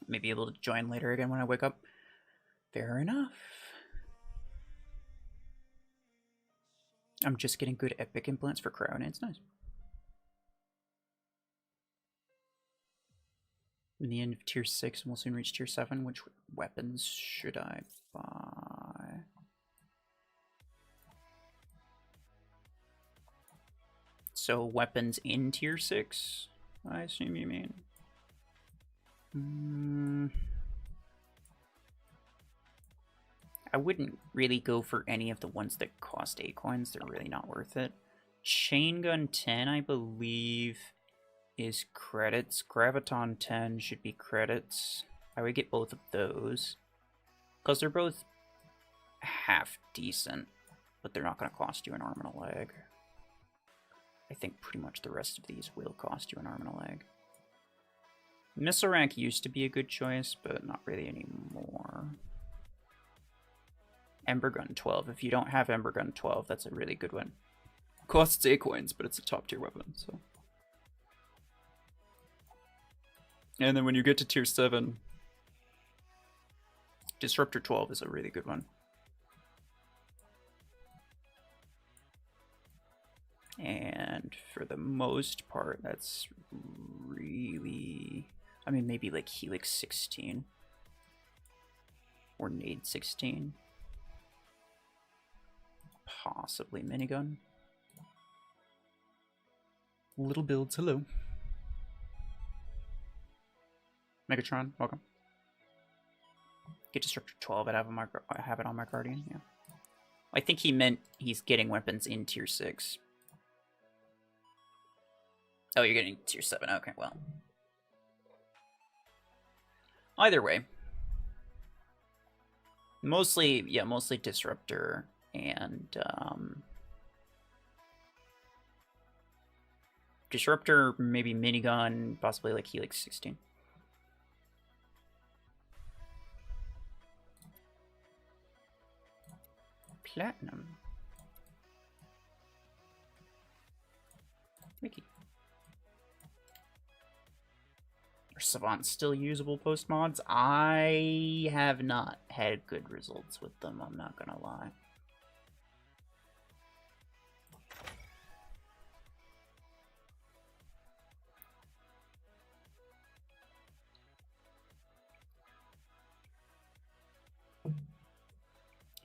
Maybe able to join later again when I wake up. Fair enough. I'm just getting good epic implants for Crown. It's nice. In the end of tier 6, and we'll soon reach tier 7. Which weapons should I buy? So weapons in tier 6, I assume you mean. I wouldn't really go for any of the ones that cost 8 coins. They're really not worth it. Chain Gun 10, I believe, is credits. Graviton 10 should be credits. I would get both of those, because they're both half decent, but they're not going to cost you an arm and a leg. I think pretty much the rest of these will cost you an arm and a leg. Missile Rack used to be a good choice, but not really anymore. Ember Gun 12. If you don't have Ember Gun 12, that's a really good one. Costs 8 coins, but it's a top tier weapon, so. And then when you get to tier 7, Disruptor 12 is a really good one. And for the most part, that's really... I mean, maybe like Helix 16. Or Nade 16. Possibly Minigun. Little builds, hello. Megatron, welcome. Get Disruptor 12, I have it on my Guardian, yeah. I think he meant he's getting weapons in tier 6. Oh, you're getting tier 7. Okay, well. Either way. Mostly Disruptor and, Disruptor, maybe Minigun, possibly like Helix 16. Platinum. Mickey. Are Savants still usable post mods? I have not had good results with them, I'm not gonna lie.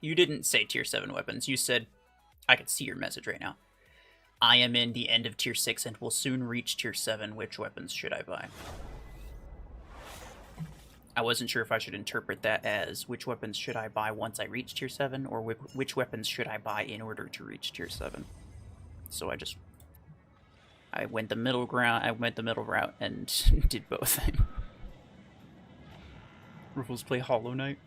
You didn't say tier 7 weapons, you said, I can see your message right now. I am in the end of tier 6 and will soon reach tier 7, which weapons should I buy? I wasn't sure if I should interpret that as which weapons should I buy once I reach tier 7, or which weapons should I buy in order to reach tier 7. So I just I went the middle ground. I went the middle route and did both. RuFFles play Hollow Knight.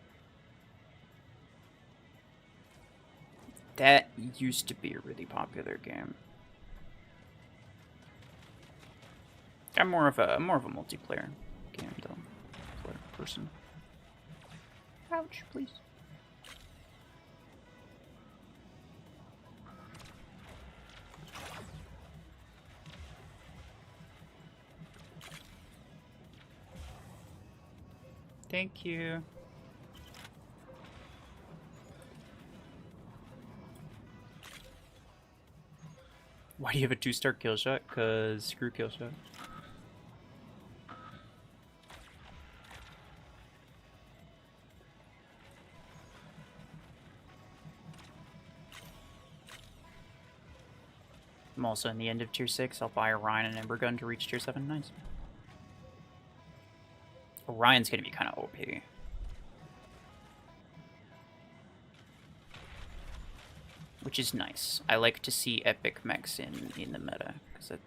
That used to be a really popular game. I'm more of a multiplayer game though. Person. Ouch, please. Thank you. Why do you have a 2-star kill shot? Cause screw kill shot. I'm also in the end of tier 6. I'll buy Orion and Ember Gun to reach tier 7. Nice. Orion's gonna be kind of OP. Which is nice. I like to see epic mechs in the meta, because it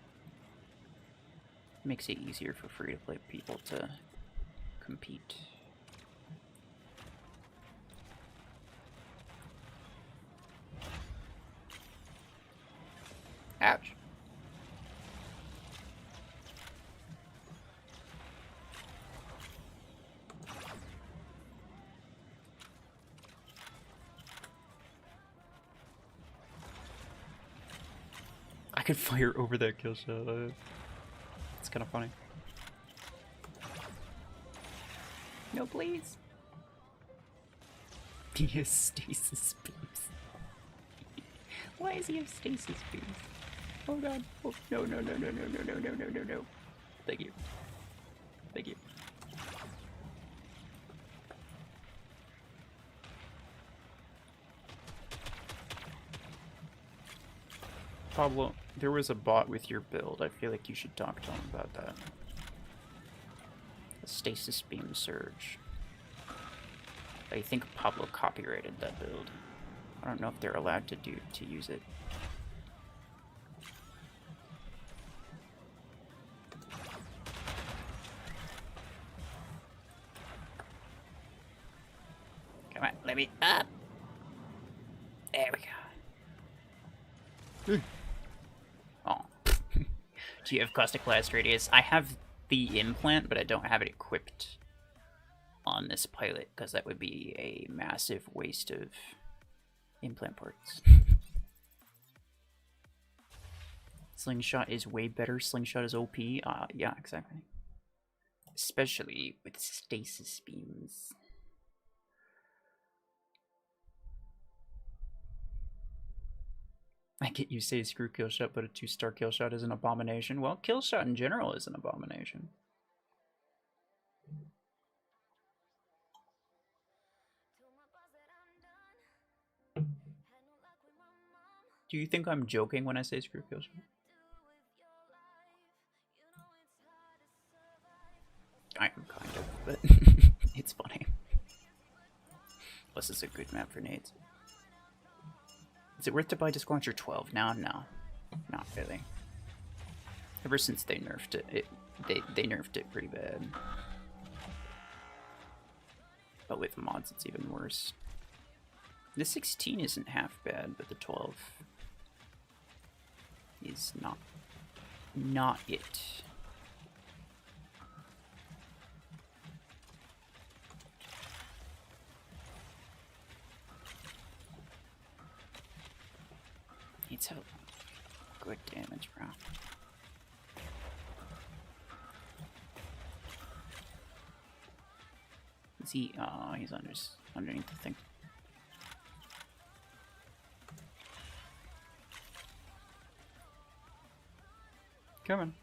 makes it easier for free-to-play people to compete. Ouch. I could fire over that kill shot. It's kind of funny. No, please. He has stasis beams. Why does he have stasis beams? Oh god. Oh, no, no, no, no, no, no, no, no, no, no, no. Thank you. Thank you. Pablo, there was a bot with your build. I feel like you should talk to him about that. The stasis beam surge. I think Pablo copyrighted that build. I don't know if they're allowed to use it. Come on, let me up. There we go. Oh. Do you have caustic blast radius? I have the implant, but I don't have it equipped on this pilot because that would be a massive waste of implant parts. Slingshot is way better. Slingshot is OP. Yeah, exactly. Especially with stasis beams. I get you say screw kill shot, but a 2-star kill shot is an abomination. Well, kill shot in general is an abomination. Do you think I'm joking when I say screw kill shot? I am kind of, but it's funny. Plus, it's a good map for nades. Is it worth to buy Disc Launcher 12? No, no. Not really. Ever since they nerfed it, they nerfed it pretty bad. But with mods, it's even worse. The 16 isn't half bad, but the 12 is not it. It's a good damage, bro. Is he? Oh, he's underneath the thing. Come on.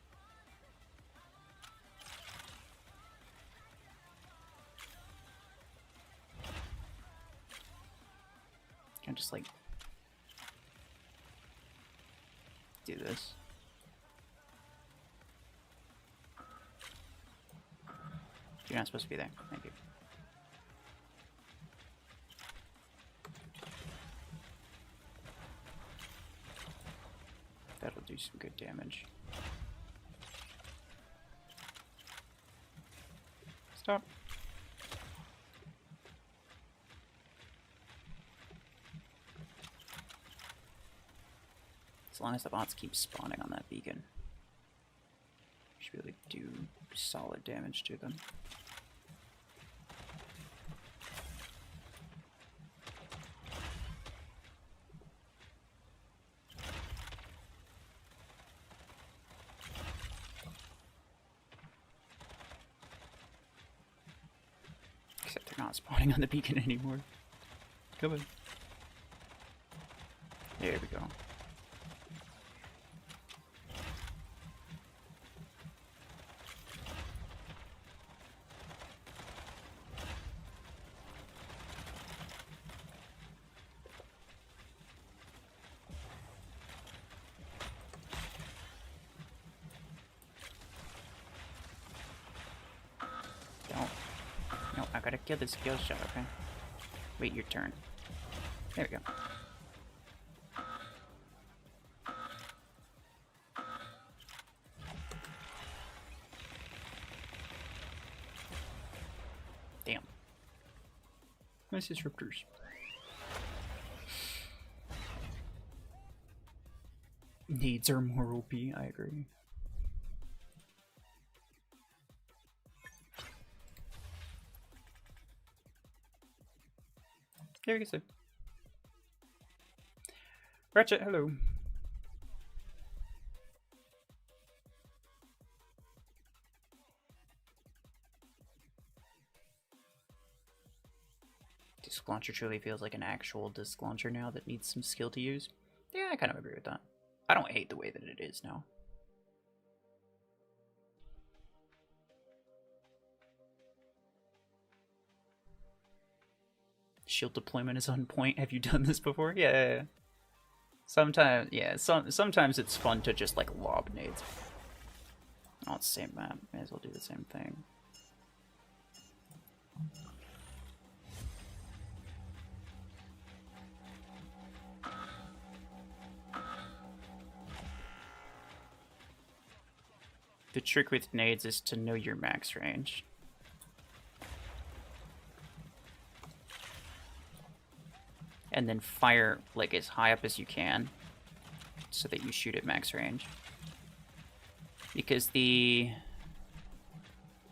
Can't just like do this. You're not supposed to be there. Thank you. That'll do some good damage. Stop. As long as the bots keep spawning on that beacon, should be able to do solid damage to them. Except they're not spawning on the beacon anymore. Come on. There we go. No, I gotta kill this skill shot, okay? Wait your turn. There we go. Damn. Nice disruptors. Needs are more OP, I agree. There you go. Ratchet, hello. Disc launcher truly feels like an actual disc launcher now that needs some skill to use. Yeah, I kind of agree with that. I don't hate the way that it is now. Shield deployment is on point. Have you done this before? Yeah. Sometimes, yeah. Sometimes it's fun to just like lob nades. Oh, it's the same map. May as well do the same thing. The trick with nades is to know your max range. And then fire like as high up as you can so that you shoot at max range. Because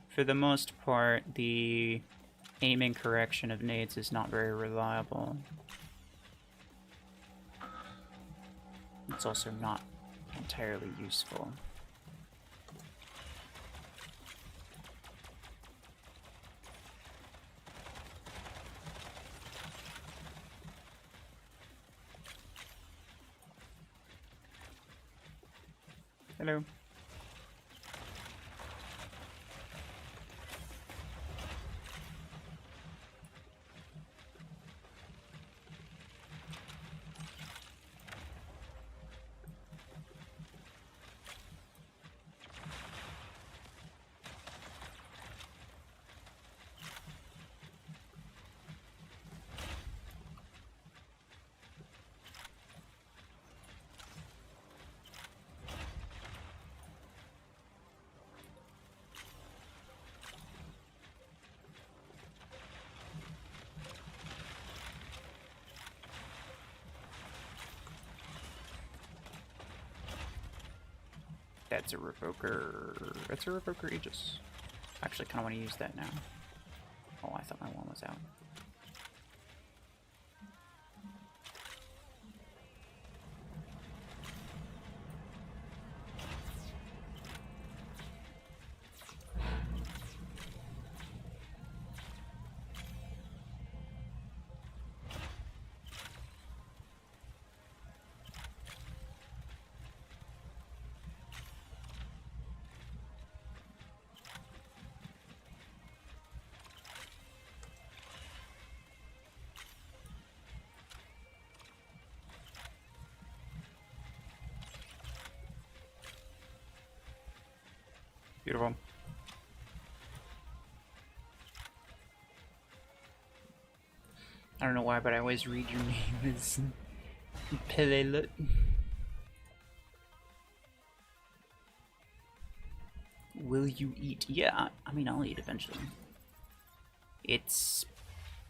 for the most part, the aiming correction of nades is not very reliable. It's also not entirely useful. Hello. That's a revoker. That's a revoker Aegis. Actually, kind of want to use that now. Oh, I thought my one was out. Beautiful. I don't know why, but I always read your name as Pelelut. Will you eat? Yeah, I mean, I'll eat eventually. It's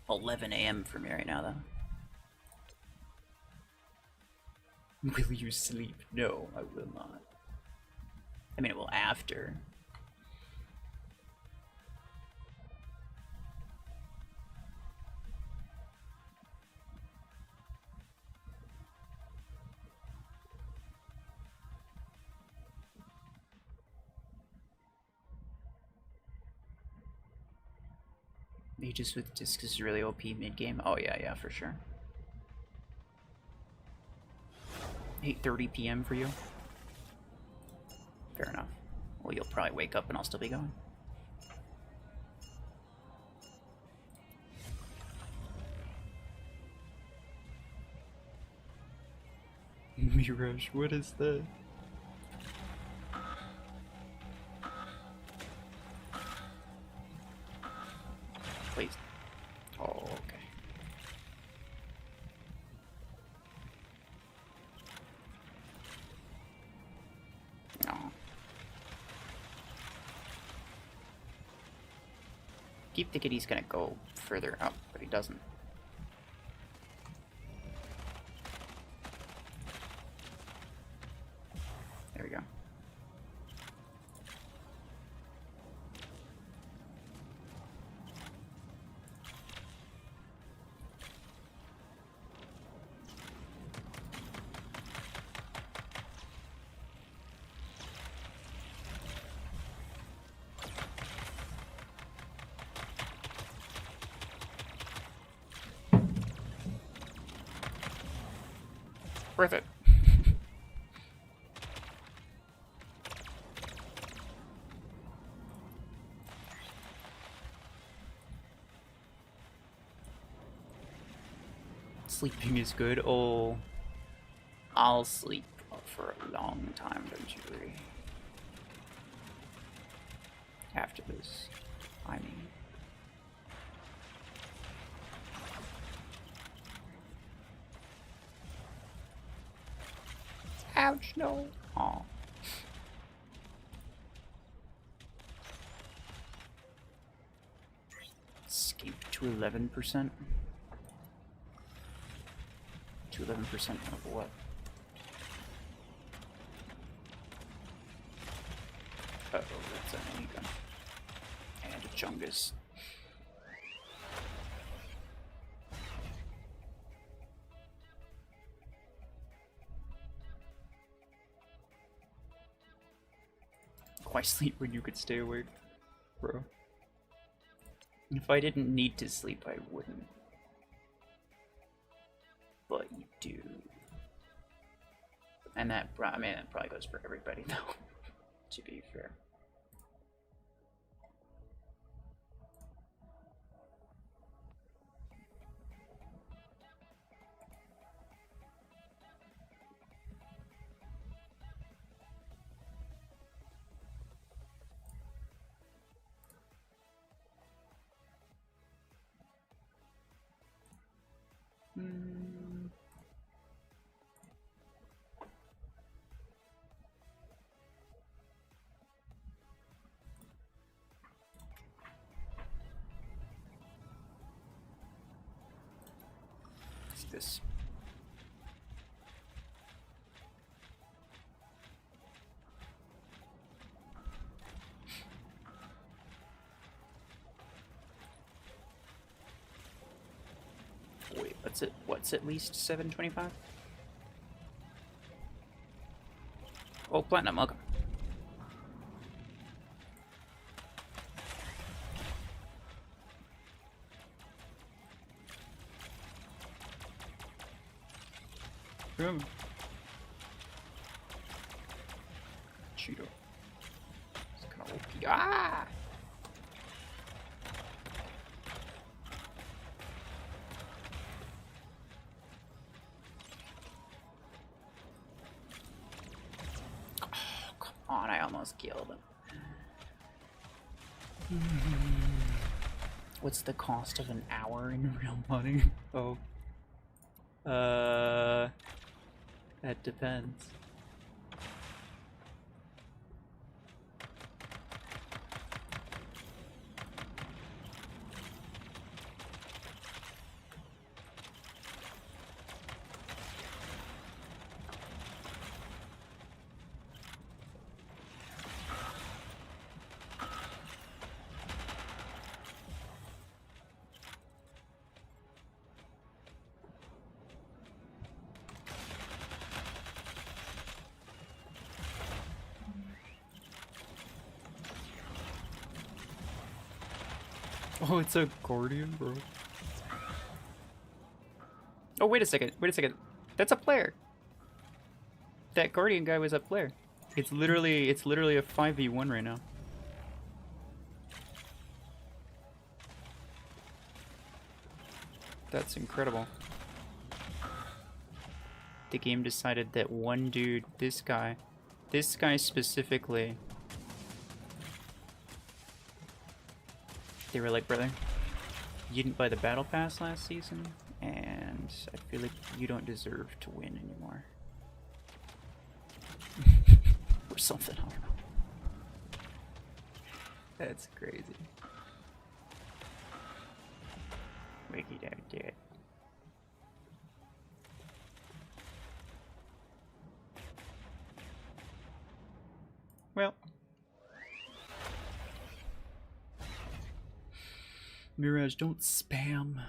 11 a.m. for me right now, though. Will you sleep? No, I will not. I mean, it will after. Mages with disc is really OP mid game. Oh yeah, for sure. 8:30 p.m. for you. Fair enough. Well, you'll probably wake up and I'll still be going. Mirage, what is that? Please. Oh, okay. No. Keep thinking he's gonna go further up, but he doesn't. There we go. Worth it. Sleeping is good. Oh, I'll sleep for a long time, don't you worry. After this, I mean. Ouch, no. Aw. Escape to 11%. To 11% of what? Uh oh, that's an Amiga. And a Chungus. Why sleep when you could stay awake, bro? If I didn't need to sleep, I wouldn't. But you do. And that, I mean, that probably goes for everybody, though, to be fair. What's this? Wait, what's it? What's at least 725? Oh, platinum. Okay. Cheeto. It's kind of OP. Ah! Oh, come on, I almost killed him. What's the cost of an hour in real money? Oh. That depends. Oh, it's a Guardian, bro. Oh, wait a second. Wait a second. That's a player. That Guardian guy was a player. It's literally a 5v1 right now. That's incredible. The game decided that one dude, this guy specifically, they were like, brother, you didn't buy the battle pass last season, and I feel like you don't deserve to win anymore. Or something, I don't know. That's crazy. Wiki dog did. Well. Mirage, don't spam.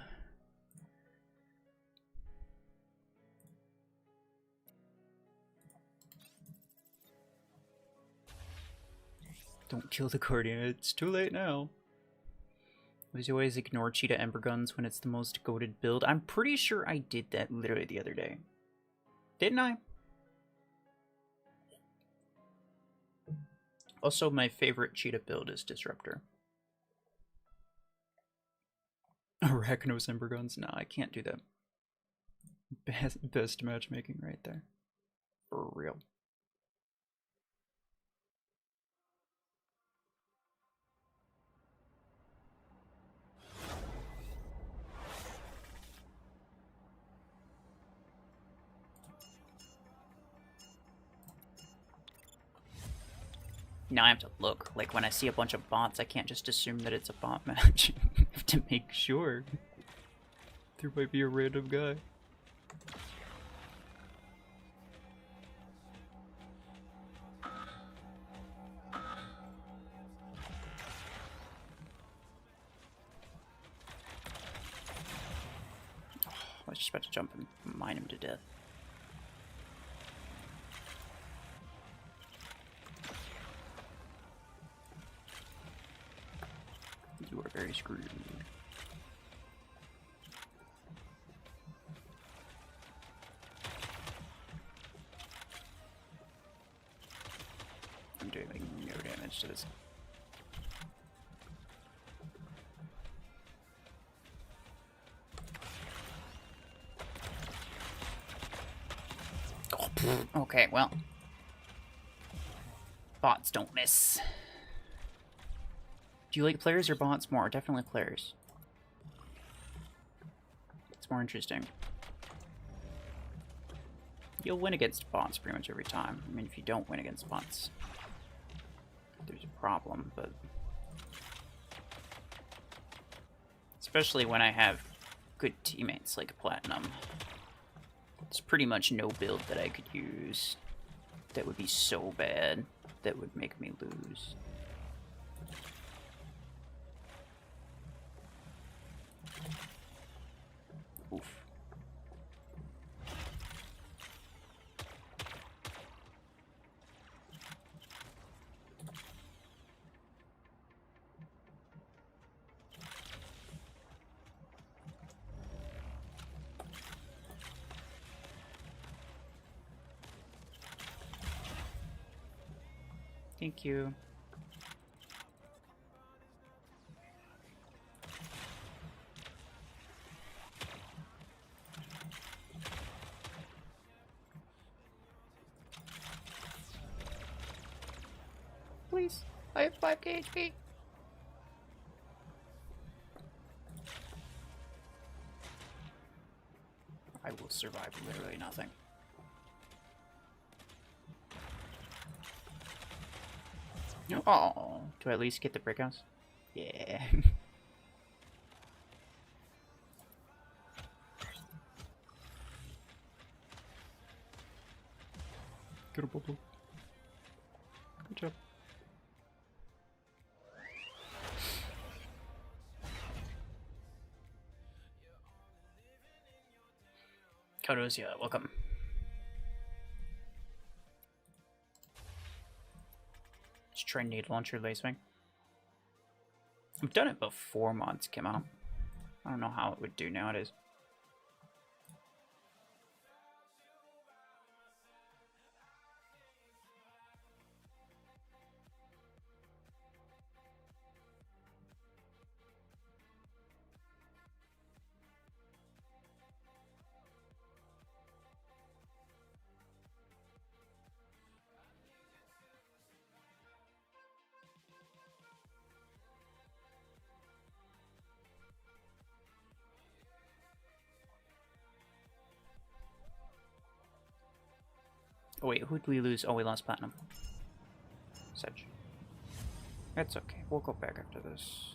Don't kill the Guardian, it's too late now. Was you always ignore cheetah ember guns when it's the most goated build? I'm pretty sure I did that literally the other day. Didn't I? Also, my favorite cheetah build is Disruptor. Arachnos ember guns? No, I can't do that. Best matchmaking right there. For real. Now I have to look. Like, when I see a bunch of bots, I can't just assume that it's a bot match. I have to make sure. There might be a random guy. Oh, I was just about to jump and mine him to death. You are very screwed. I'm doing like no damage to this. Oh, okay, well. Bots don't miss. Do you like players or bots more? Definitely players. It's more interesting. You'll win against bots pretty much every time. I mean, if you don't win against bots, there's a problem, but... Especially when I have good teammates like Platinum. There's pretty much no build that I could use that would be so bad that would make me lose. Oof. Thank you. Please, I have 5k HP. I will survive literally nothing. Oh, do I at least get the brick house? Yeah. Good bubble. Good job. Kodos, yeah, welcome. Just try nade launcher lace wing. We've done it before mods came out. I don't know how it would do nowadays. Oh wait, who'd we lose? Oh, we lost Platinum. Sedge. That's okay. We'll go back after this.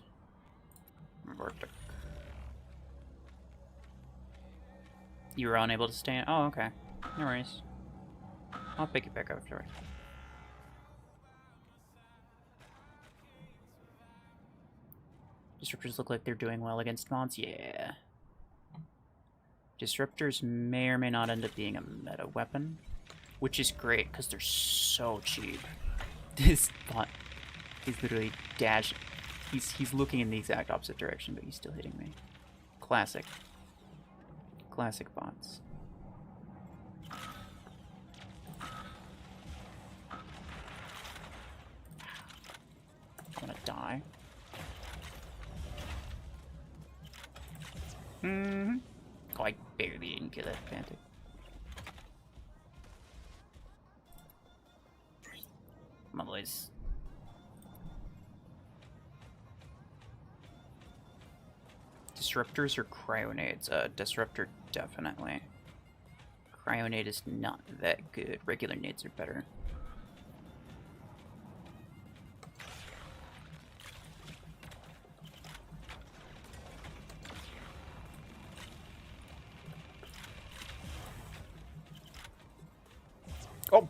Vortex. You were unable to stay in? Oh, okay. No worries. I'll pick you back up afterward. Disruptors look like they're doing well against mods? Yeah. Disruptors may or may not end up being a meta weapon. Which is great, because they're so cheap. This bot, he's literally dashing. He's looking in the exact opposite direction, but he's still hitting me. Classic. Classic bots. I'm gonna die. Oh, I barely didn't kill that Panther. My boys. Disruptors or cryonades? Disruptor definitely. Cryonade is not that good. Regular nades are better. Oh!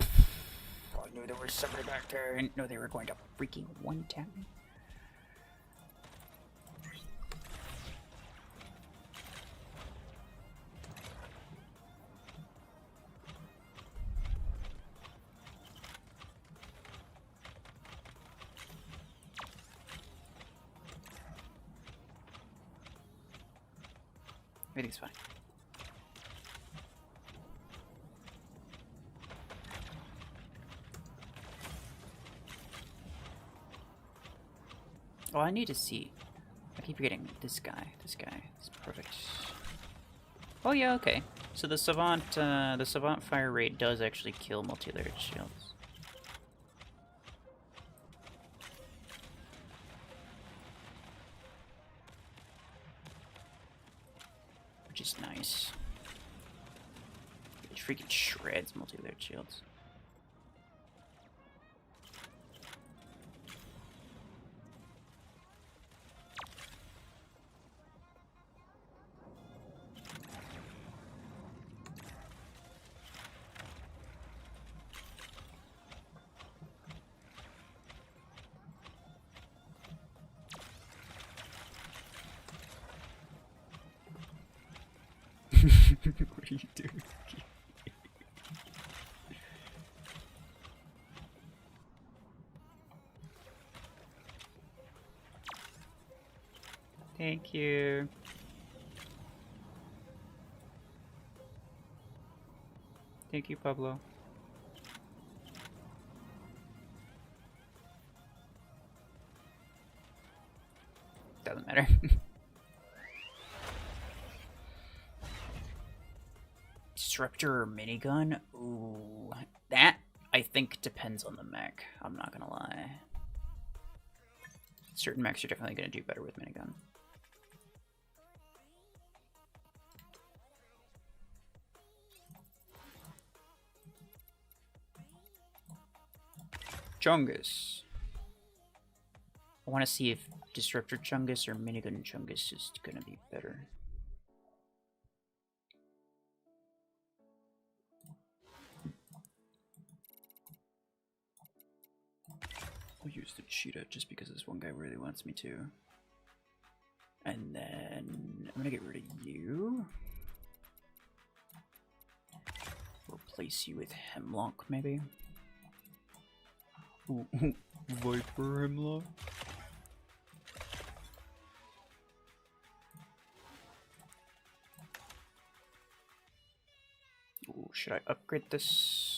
I knew there was somebody back there. I didn't know they were going to freaking one-tap me. Everything's fine. Oh, I need to see. I keep forgetting this guy. This guy is perfect. Oh yeah, okay. So the Savant fire rate does actually kill multi-layered shields. Which is nice. It freaking shreds multi-layered shields. What are you doing? Thank you. Thank you, Pablo. Doesn't matter. Disruptor or minigun? Ooh, that I think depends on the mech. I'm not gonna lie. Certain mechs are definitely gonna do better with minigun. Chungus. I want to see if Disruptor Chungus or Minigun Chungus is gonna be better. I'll use the cheetah just because this one guy really wants me to. And then I'm gonna get rid of you. Replace you with Hemlock, maybe. Ooh, Viper Hemlock. Should I upgrade this?